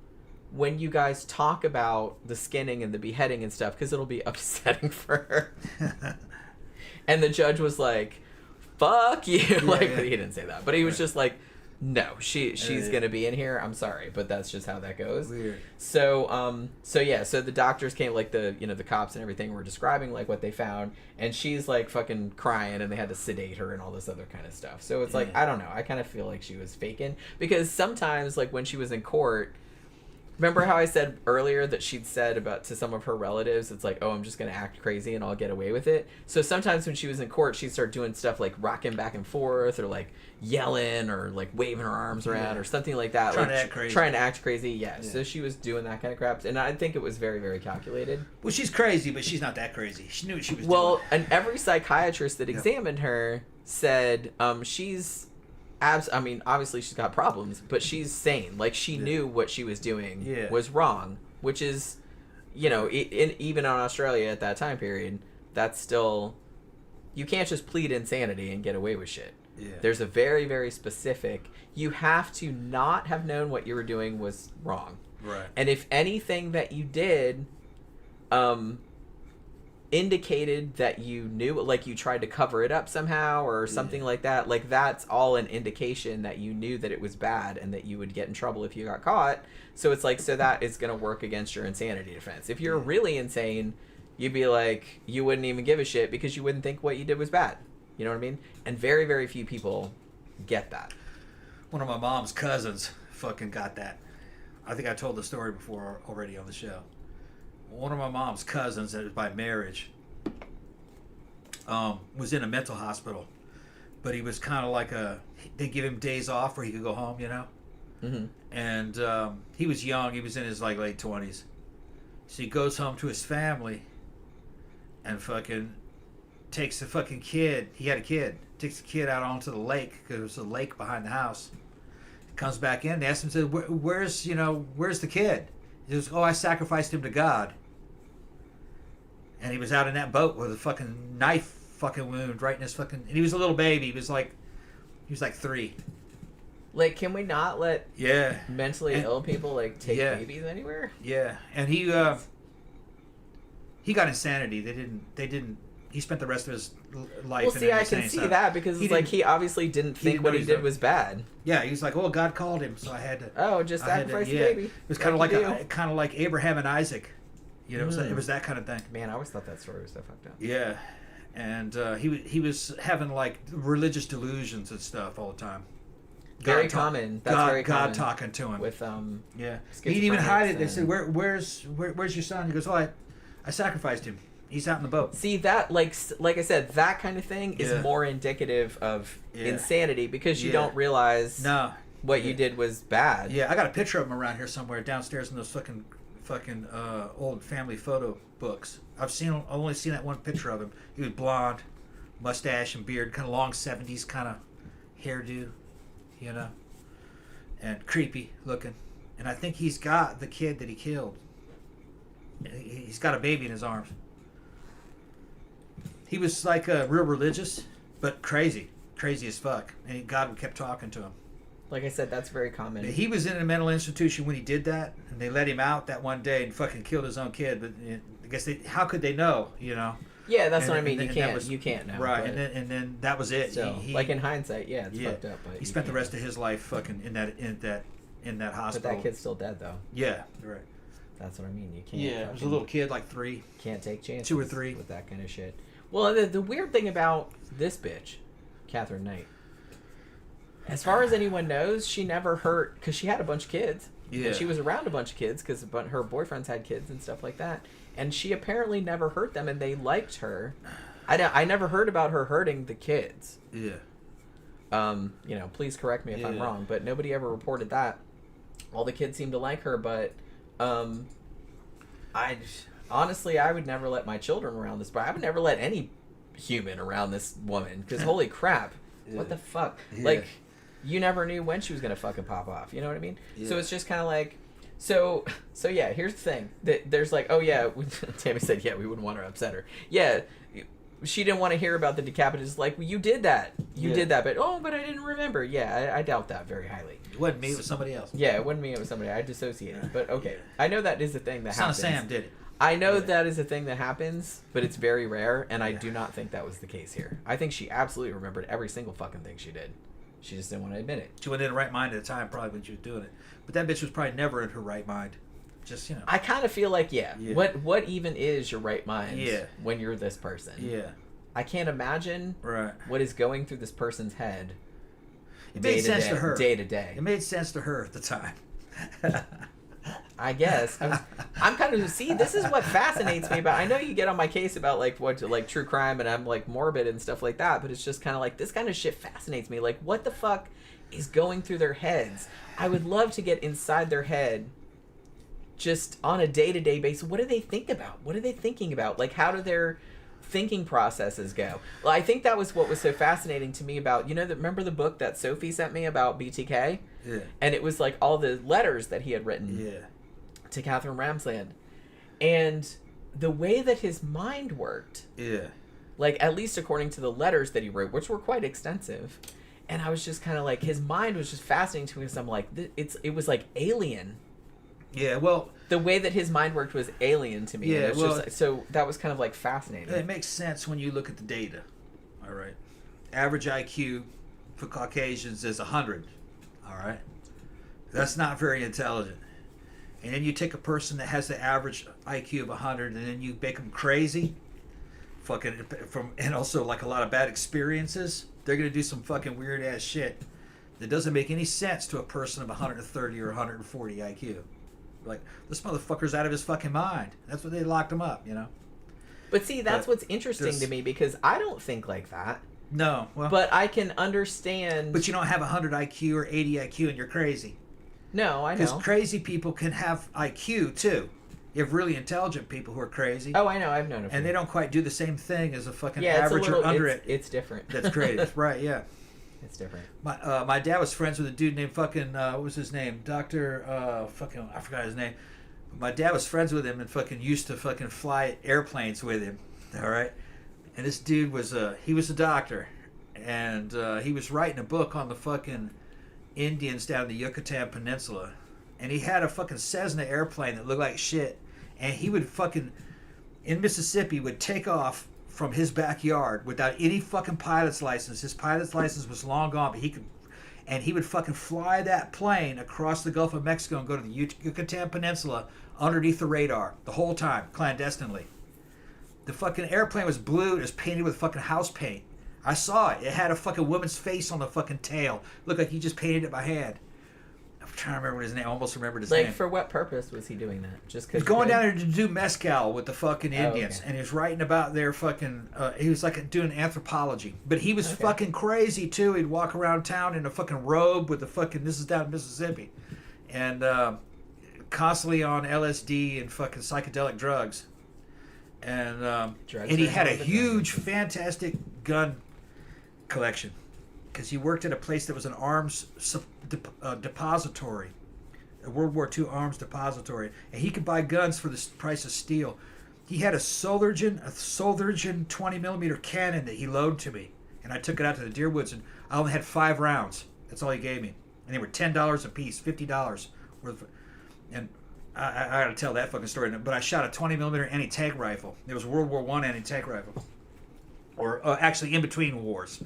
when you guys talk about the skinning and the beheading and stuff, because it'll be upsetting for her? And the judge was like, fuck you. He didn't say that, but he was just like, No, she's gonna be in here. I'm sorry, but that's just how that goes. Weird. So so the doctors came, like the cops and everything were describing like what they found, and she's like fucking crying, and they had to sedate her and all this other kind of stuff. So it's like, I don't know, I kind of feel like she was faking, because sometimes like when she was in court. Remember how I said earlier that she'd said to some of her relatives, it's like, oh, I'm just going to act crazy and I'll get away with it. So sometimes when she was in court, she'd start doing stuff like rocking back and forth, or like yelling, or like waving her arms around, or something like that. Trying like, to act crazy. Trying to act crazy, yeah. So she was doing that kind of crap. And I think it was very, very calculated. Well, she's crazy, but she's not that crazy. She knew what she was doing. Well, and every psychiatrist that examined her said she's... I mean, obviously she's got problems, but she's sane. Like, she knew what she was doing was wrong, which is, even on Australia at that time period, that's still... You can't just plead insanity and get away with shit. Yeah. There's a very, very specific... You have to not have known what you were doing was wrong. Right. And if anything that you did... indicated that you knew, like you tried to cover it up somehow or something like that, like that's all an indication that you knew that it was bad and that you would get in trouble if you got caught. So it's like, so that is going to work against your insanity defense. If you're really insane, you'd be like, you wouldn't even give a shit because you wouldn't think what you did was bad. You know what I mean? And very, very few people get that. One of my mom's cousins fucking got that. I think I told the story before already on the show. One of my mom's cousins, that was by marriage, was in a mental hospital, but he was kind of like they give him days off where he could go home, Mm-hmm. And he was young. He was in his like late 20s. So he goes home to his family and fucking takes the fucking kid. He had a kid. Takes the kid out onto the lake, because there was a lake behind the house. Comes back in. They asked him, said, where's the kid? He goes, oh, I sacrificed him to God. And he was out in that boat with a fucking knife fucking wound right in his fucking... And he was a little baby. He was like 3. Like, can we not let mentally ill people like take babies anywhere? Yeah. And he got insanity. They didn't. He spent the rest of his life. Well, see, I can see that because it's like he obviously didn't think what he did was bad. Yeah, he was like, "Oh, God called him, so I had to." Oh, just sacrifice the baby. It was kind of like Abraham and Isaac. It was that kind of thing. Man, I always thought that story was so fucked up. Yeah, and he was having like religious delusions and stuff all the time. Very common. That's very common. God talking to him with yeah. He didn't even hide it. They said, "Where's your son?" He goes, "Oh, I sacrificed him. He's out in the boat." See, that, like I said, that kind of thing is more indicative of insanity, because you don't realize what you did was bad. Yeah, I got a picture of him around here somewhere downstairs in those fucking old family photo books. I've only seen that one picture of him. He was blonde, mustache and beard, kind of long 70s kind of hairdo, and creepy looking. And I think he's got the kid that he killed. He's got a baby in his arms. He was like real religious, but crazy as fuck. And God kept talking to him. Like I said, that's very common. He was in a mental institution when he did that, and they let him out that one day and fucking killed his own kid. But I guess how could they know? Yeah, that's what I mean. You can't know. Right, and then that was it. So, like in hindsight, it's fucked up. But he spent the rest of his life fucking in that hospital. But that kid's still dead, though. Yeah, right. That's what I mean. You can't. Yeah, it was a little kid, like 3. Can't take chances. 2 or 3 with that kind of shit. Well, the weird thing about this bitch, Katherine Knight, as far as anyone knows, she never hurt, because she had a bunch of kids. Yeah. And she was around a bunch of kids because her boyfriends had kids and stuff like that. And she apparently never hurt them, and they liked her. I never heard about her hurting the kids. Yeah. Please correct me if I'm wrong, but nobody ever reported that. All the kids seemed to like her, but honestly, I would never let my children around this. But I would never let any human around this woman, because holy crap, what the fuck? Yeah. Like, you never knew when she was gonna fucking pop off. You know what I mean? Yeah. So it's just kind of like, so yeah. Here's the thing: there's like, oh yeah, Tammy said, yeah, we wouldn't want to upset her. Yeah, she didn't want to hear about the decapitated. Like, well, you did that, did that, but I didn't remember. Yeah, I doubt that very highly. It wasn't me; it was somebody else. Yeah, it wasn't me; it was somebody. I dissociated. But okay, I know that is a thing that happens. Son of Sam did it. I know that is a thing that happens, but it's very rare, and I do not think that was the case here. I think she absolutely remembered every single fucking thing she did. She just didn't want to admit it. She wasn't in the right mind at the time, probably, when she was doing it. But that bitch was probably never in her right mind. Just, I kind of feel like, yeah. What even is your right mind when you're this person? Yeah. I can't imagine what is going through this person's head. It made sense to her. Day to day. It made sense to her at the time. I guess. I'm kind of... See, this is what fascinates me about... I know you get on my case about, like, what, like, true crime, and I'm, like, morbid and stuff like that, but it's just kind of like, this kind of shit fascinates me. Like, what the fuck is going through their heads? I would love to get inside their head just on a day-to-day basis. What do they think about? What are they thinking about? Like, how do their thinking processes go? Well, I think that was what was so fascinating to me about, remember the book that Sophie sent me about BTK? Yeah. And it was, like, all the letters that he had written to Catherine Ramsland. And the way that his mind worked, like, at least according to the letters that he wrote, which were quite extensive, and I was just kind of like, his mind was just fascinating to me, because I'm like, it was like alien. Yeah, well... The way that his mind worked was alien to me. Yeah, well... just, so that was kind of, like, fascinating. It makes sense when you look at the data. All right. Average IQ for Caucasians is 100. All right. That's not very intelligent. And then you take a person that has the average IQ of 100, and then you make them crazy, and also, like, a lot of bad experiences. They're going to do some fucking weird-ass shit that doesn't make any sense to a person of 130 or 140 IQ. Like, this motherfucker's out of his fucking mind. That's what they locked him up, But see, that's what's interesting to me, because I don't think like that. No. Well, but I can understand... But you don't have 100 IQ or 80 IQ and you're crazy. No, I know. Because crazy people can have IQ, too. You have really intelligent people who are crazy. Oh, I know. I've known it. And they don't quite do the same thing as a fucking average or under it. It's different. That's crazy. Right, yeah. It's different. My dad was friends with a dude named fucking, what was his name? I forgot his name. My dad was friends with him and fucking used to fucking fly airplanes with him. All right? And this dude was, he was a doctor. And he was writing a book on the fucking Indians down the Yucatan Peninsula. And he had a fucking Cessna airplane that looked like shit. And he would fucking, in Mississippi, would take off from his backyard without any fucking pilot's license. His pilot's license was long gone, but he would fucking fly that plane across the Gulf of Mexico and go to the Yucatan Peninsula underneath the radar the whole time, clandestinely. The fucking airplane was blue. It was painted with fucking house paint. I saw it. It had a fucking woman's face on the fucking tail. Looked like he just painted it by hand. I'm trying to remember his name. I almost remembered his name. Like, for what purpose was he doing that? Just because he was going down there to do mezcal with the fucking Indians, and he was writing about their fucking. He was like doing anthropology, but he was fucking crazy too. He'd walk around town in a fucking robe with the fucking. This is down in Mississippi, and constantly on LSD and fucking psychedelic drugs, and he had a huge, fantastic gun collection. Because he worked at a place that was an arms depository, a World War II arms depository, and he could buy guns for the price of steel. He had a Soldiergen 20mm cannon that he loaned to me, and I took it out to the deer woods, and I only had 5 rounds. That's all he gave me, and they were $10 a piece, $50 worth. And I got to tell that fucking story. But I shot a 20mm anti-tank rifle. It was a World War I anti-tank rifle, or actually in between wars.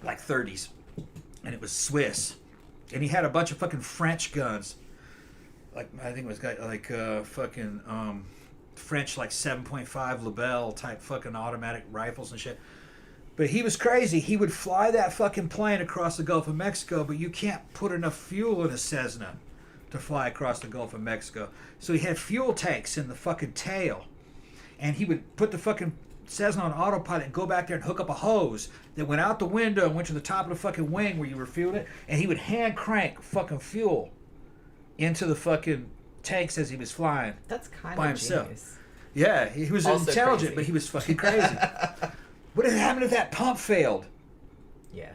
Like 30s, and it was Swiss, and he had a bunch of fucking French guns, like I think it was like fucking French like 7.5 Lebel type fucking automatic rifles and shit. But he was crazy. He would fly that fucking plane across the Gulf of Mexico, but you can't put enough fuel in a Cessna to fly across the Gulf of Mexico. So he had fuel tanks in the fucking tail, and he would put the fucking Cessna on autopilot and go back there and hook up a hose that went out the window and went to the top of the fucking wing where you refueled it, and he would hand crank fucking fuel into the fucking tanks as he was flying. That's kind by of himself. Genius. Yeah, he was Also intelligent, crazy. but he was fucking crazy. What had happened if that pump failed? Yeah.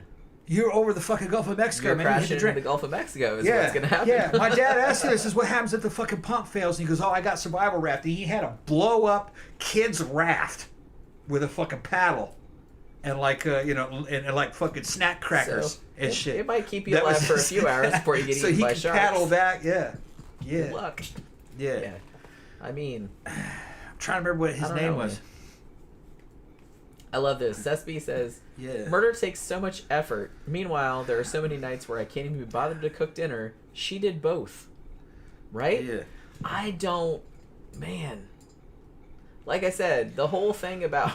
You're over the fucking Gulf of Mexico, You're man. You hit crashing the into the Gulf of Mexico is what's going to happen. Yeah, my dad asked me this, what happens if the fucking pump fails? And he goes, I got survival rafting. He had a blow-up kid's raft with a fucking paddle and like, and like fucking snack crackers and shit. It might keep you alive for a few hours before you get eaten by sharks. So he could paddle back, yeah. Good luck. Yeah. I mean... I'm trying to remember what his name was. I love this. Sesby says, Yeah. murder takes so much effort. Meanwhile, there are so many nights where I can't even be bothered to cook dinner. She did both. Right? Yeah. I don't... Man. Like I said, the whole thing about...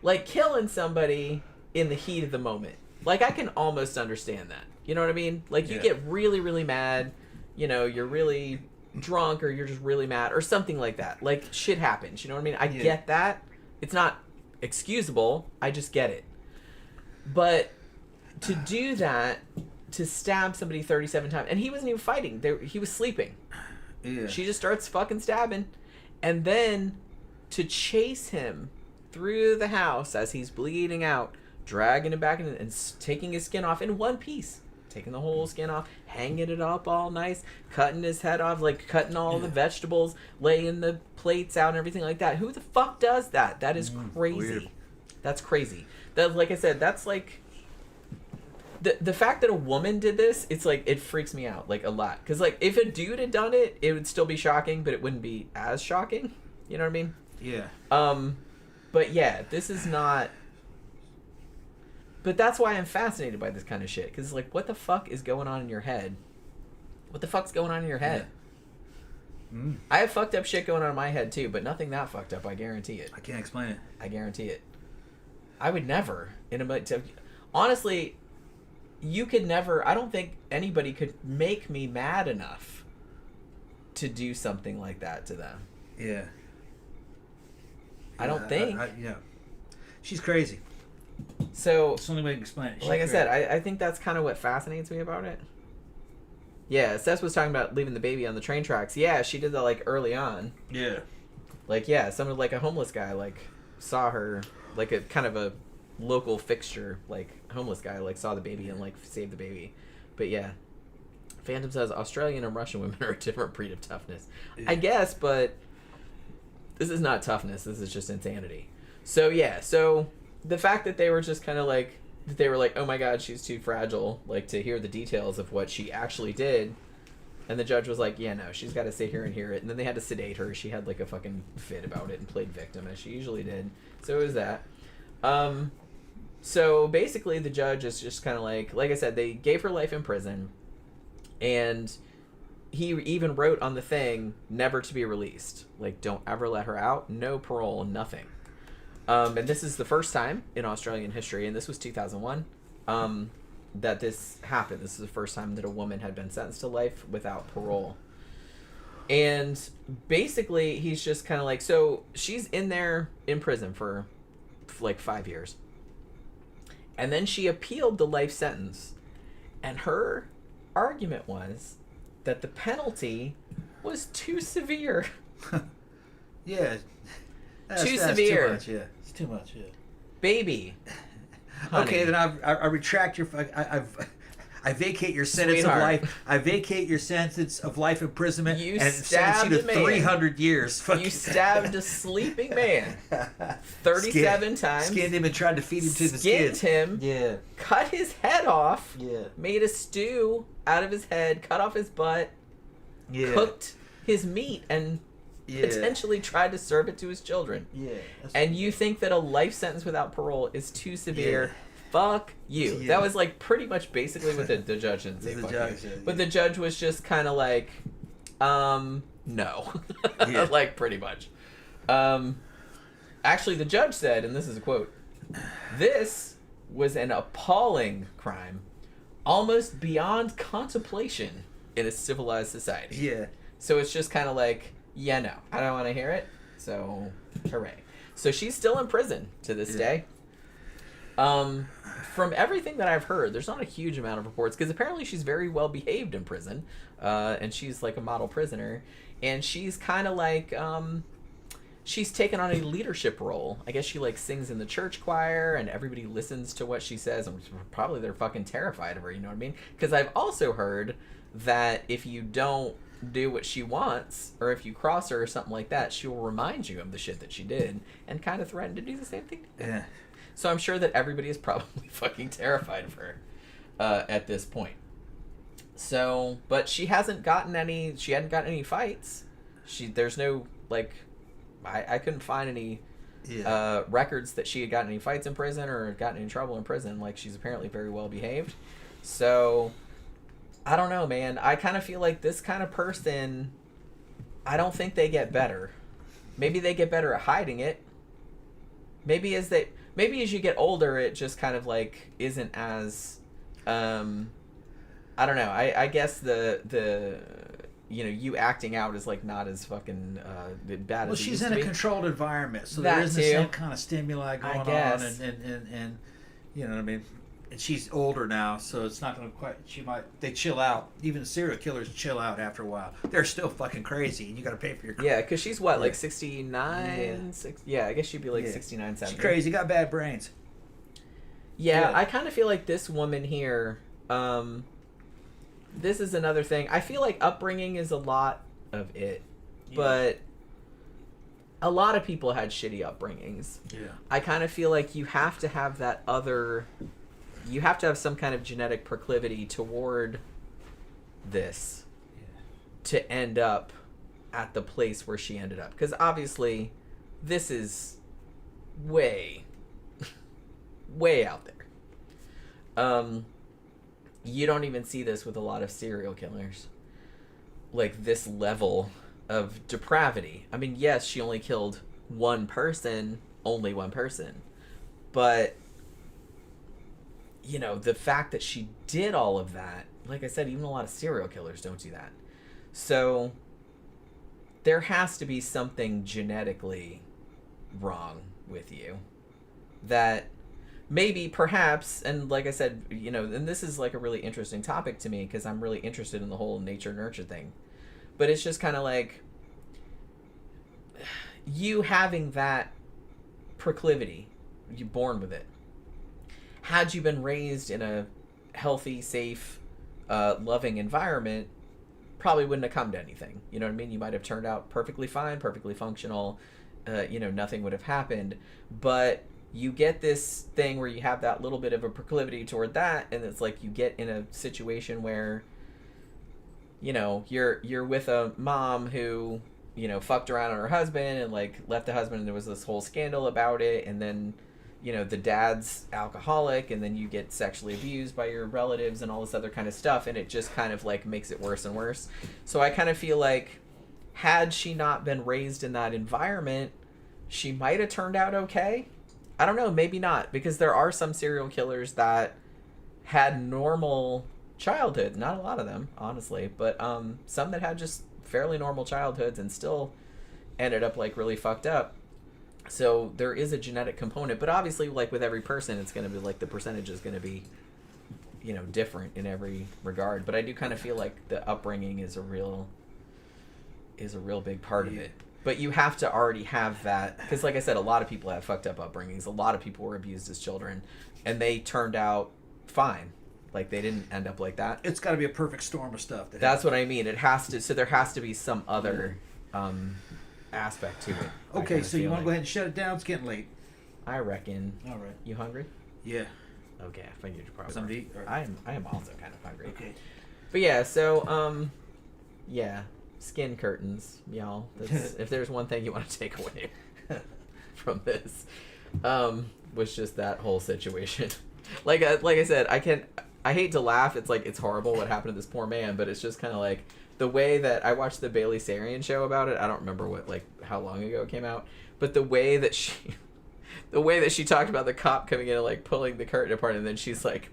Like, killing somebody in the heat of the moment. Like, I can almost understand that. You know what I mean? Like, you get really, really mad. You know, you're really drunk or you're just really mad or something like that. Like, shit happens. You know what I mean? I get that. It's not excusable. I just get it. But to do that, to stab somebody 37 times, and he wasn't even fighting. He was sleeping. Yeah. She just starts fucking stabbing. And then to chase him through the house as he's bleeding out, dragging him back in and taking his skin off in one piece. Taking the whole skin off, hanging it up all nice, cutting his head off, like cutting all the vegetables, laying the plates out and everything like that. Who the fuck does that? That is crazy. Weird. That's crazy. That, like I said, that's like... The fact that a woman did this, it's like, it freaks me out, like, a lot. Because, like, if a dude had done it, it would still be shocking, but it wouldn't be as shocking. You know what I mean? Yeah. But yeah, this is not... But that's why I'm fascinated by this kind of shit. Because, like, what the fuck is going on in your head? What the fuck's going on in your head? Yeah. I have fucked up shit going on in my head, too, but nothing that fucked up, I guarantee it. I can't explain it. I guarantee it. I would never. Honestly, you could never... I don't think anybody could make me mad enough to do something like that to them. Yeah. I don't think. Yeah. She's crazy. So, That's the only way I can explain it. She's like I crazy. said, I think that's kind of what fascinates me about it. Yeah, Seth was talking about leaving the baby on the train tracks. Yeah, she did that, like, early on. Yeah. Like, yeah, someone, like, a homeless guy, like, saw her, like, a kind of a local fixture, like, homeless guy, like, saw the baby and, like, saved the baby. But, yeah. Phantom says, Australian and Russian women are a different breed of toughness. Yeah. I guess, but this is not toughness. This is just insanity. So, yeah, so... The fact that they were just kind of like, they were like, oh my god, she's too fragile, like, to hear the details of what she actually did. And the judge was like, yeah, no, she's got to sit here and hear it. And then they had to sedate her. She had, like, a fucking fit about it and played victim, as she usually did. So it was that. So basically the judge is just kind of like I said, they gave her life in prison. And he even wrote on the thing, never to be released. Like, don't ever let her out. No parole, nothing. And this is the first time in Australian history, and this was 2001, that this happened. This is the first time that a woman had been sentenced to life without parole. And basically, he's just kind of like, so she's in there in prison for like 5 years. And then she appealed the life sentence. And her argument was that the penalty was too severe. Yeah. That's severe. Too much, yeah. It's too much, yeah. Baby. Honey. Okay, then I retract your... I vacate your sentence Sweetheart. of life. I vacate your sentence of life imprisonment You and stabbed sentence you to a man. 300 years. You stabbed a sleeping man 37 times. Skinned him and tried to feed him to the Skinned skids. him. Yeah. Cut his head off. Yeah. Made a stew out of his head. Cut off his butt. Yeah. Cooked his meat and Yeah. potentially tried to serve it to his children. Yeah. And you think that a life sentence without parole is too severe? Yeah. Fuck you. Yeah. That was like pretty much basically what the judge didn't say. The Fuck judge you. said, But yeah. the judge was just kind of like, no. Yeah. Like, pretty much. Actually, the judge said, and this is a quote, this was an appalling crime, almost beyond contemplation in a civilized society. Yeah. So it's just kind of like, yeah, no, I don't want to hear it. So, hooray. So she's still in prison to this day. From everything that I've heard, there's not a huge amount of reports because apparently she's very well behaved in prison, and she's like a model prisoner, and she's kind of like she's taken on a leadership role. I guess she like sings in the church choir, and everybody listens to what she says, and probably they're fucking terrified of her. You know what I mean? Because I've also heard that if you don't do what she wants, or if you cross her or something like that, she will remind you of the shit that she did and kind of threaten to do the same thing. Yeah. So I'm sure that everybody is probably fucking terrified of her at this point. So, but she hadn't gotten any fights. There's no, like, I couldn't find any records that she had gotten any fights in prison or gotten in trouble in prison. Like, she's apparently very well behaved. So, I don't know, man. I kind of feel like this kind of person, I don't think they get better. Maybe they get better at hiding it. Maybe as you get older, it just kind of like isn't as, I don't know. I guess the you acting out is like not as fucking bad. Well, as she's in a controlled environment, so there isn't the same kind of stimuli going on, and you know what I mean. And she's older now, so it's not going to quite. They chill out. Even serial killers chill out after a while. They're still fucking crazy, and you got to pay for your. Yeah, because she's what, like 69? Yeah, I guess she'd be like 69, 70. She's crazy. Got bad brains. Yeah, I kind of feel like this woman here. This is another thing. I feel like upbringing is a lot of it, but a lot of people had shitty upbringings. Yeah. I kind of feel like you have to have that other. You have to have some kind of genetic proclivity toward this to end up at the place where she ended up. Because obviously, this is way out there. You don't even see this with a lot of serial killers. Like, this level of depravity. I mean, yes, she only killed only one person. But, the fact that she did all of that, like I said, even a lot of serial killers don't do that. So, there has to be something genetically wrong with you that maybe, perhaps, and like I said, and this is like a really interesting topic to me because I'm really interested in the whole nature-nurture thing. But it's just kind of like you having that proclivity, you're born with it. Had you been raised in a healthy, safe, loving environment, probably wouldn't have come to anything. You know what I mean? You might have turned out perfectly fine, perfectly functional. Nothing would have happened. But you get this thing where you have that little bit of a proclivity toward that, and it's like you get in a situation where, you're with a mom who, fucked around on her husband and like left the husband, and there was this whole scandal about it, and then, the dad's alcoholic, and then you get sexually abused by your relatives and all this other kind of stuff, and it just kind of like makes it worse and worse. So I kind of feel like had she not been raised in that environment, she might have turned out okay. I don't know, maybe not, because there are some serial killers that had normal childhoods. Not a lot of them, honestly, but some that had just fairly normal childhoods and still ended up like really fucked up. So there is a genetic component, but obviously, like with every person, it's going to be like the percentage is going to be, different in every regard. But I do kind of feel like the upbringing is a real big part of it. But you have to already have that, because like I said, a lot of people have fucked up upbringings. A lot of people were abused as children, and they turned out fine. Like, they didn't end up like that. It's got to be a perfect storm of stuff. That's what I mean. It has to. So there has to be some other aspect to it. Okay, so you want to go ahead and shut it down? It's getting late. I reckon. All right. You hungry? Yeah. Okay, I figured you probably. Something to eat? Or... I am also kind of hungry. Okay. But yeah, so yeah, skin curtains, y'all. That's, if there's one thing you want to take away from this, was just that whole situation. Like I said, I hate to laugh. It's like, it's horrible what happened to this poor man, but it's just kind of like the way that I watched the Bailey Sarian show about it. I don't remember how long ago it came out, but the way that she talked about the cop coming in and like pulling the curtain apart, and then she's like,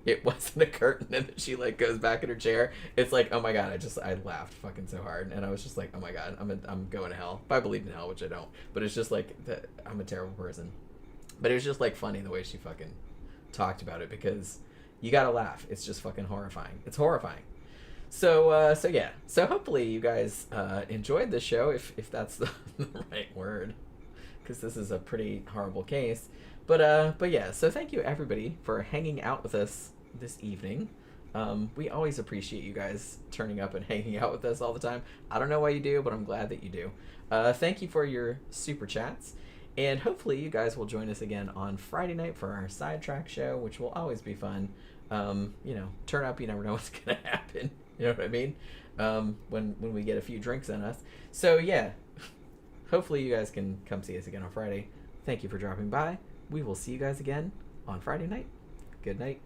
it wasn't a curtain, and then she like goes back in her chair. It's like, oh my god, I laughed fucking so hard, and I was just like, oh my god, I'm going to hell. If I believed in hell, which I don't, but it's just like I'm a terrible person. But it was just like funny the way she fucking talked about it, because you gotta laugh. It's just fucking horrifying. It's horrifying. So yeah. So hopefully you guys enjoyed this show, if that's the right word, because this is a pretty horrible case. But yeah. So thank you everybody for hanging out with us this evening. We always appreciate you guys turning up and hanging out with us all the time. I don't know why you do, but I'm glad that you do. Thank you for your super chats. And hopefully you guys will join us again on Friday night for our sidetrack show, which will always be fun. Turn up, you never know what's going to happen. You know what I mean? When we get a few drinks in us. So yeah, hopefully you guys can come see us again on Friday. Thank you for dropping by. We will see you guys again on Friday night. Good night.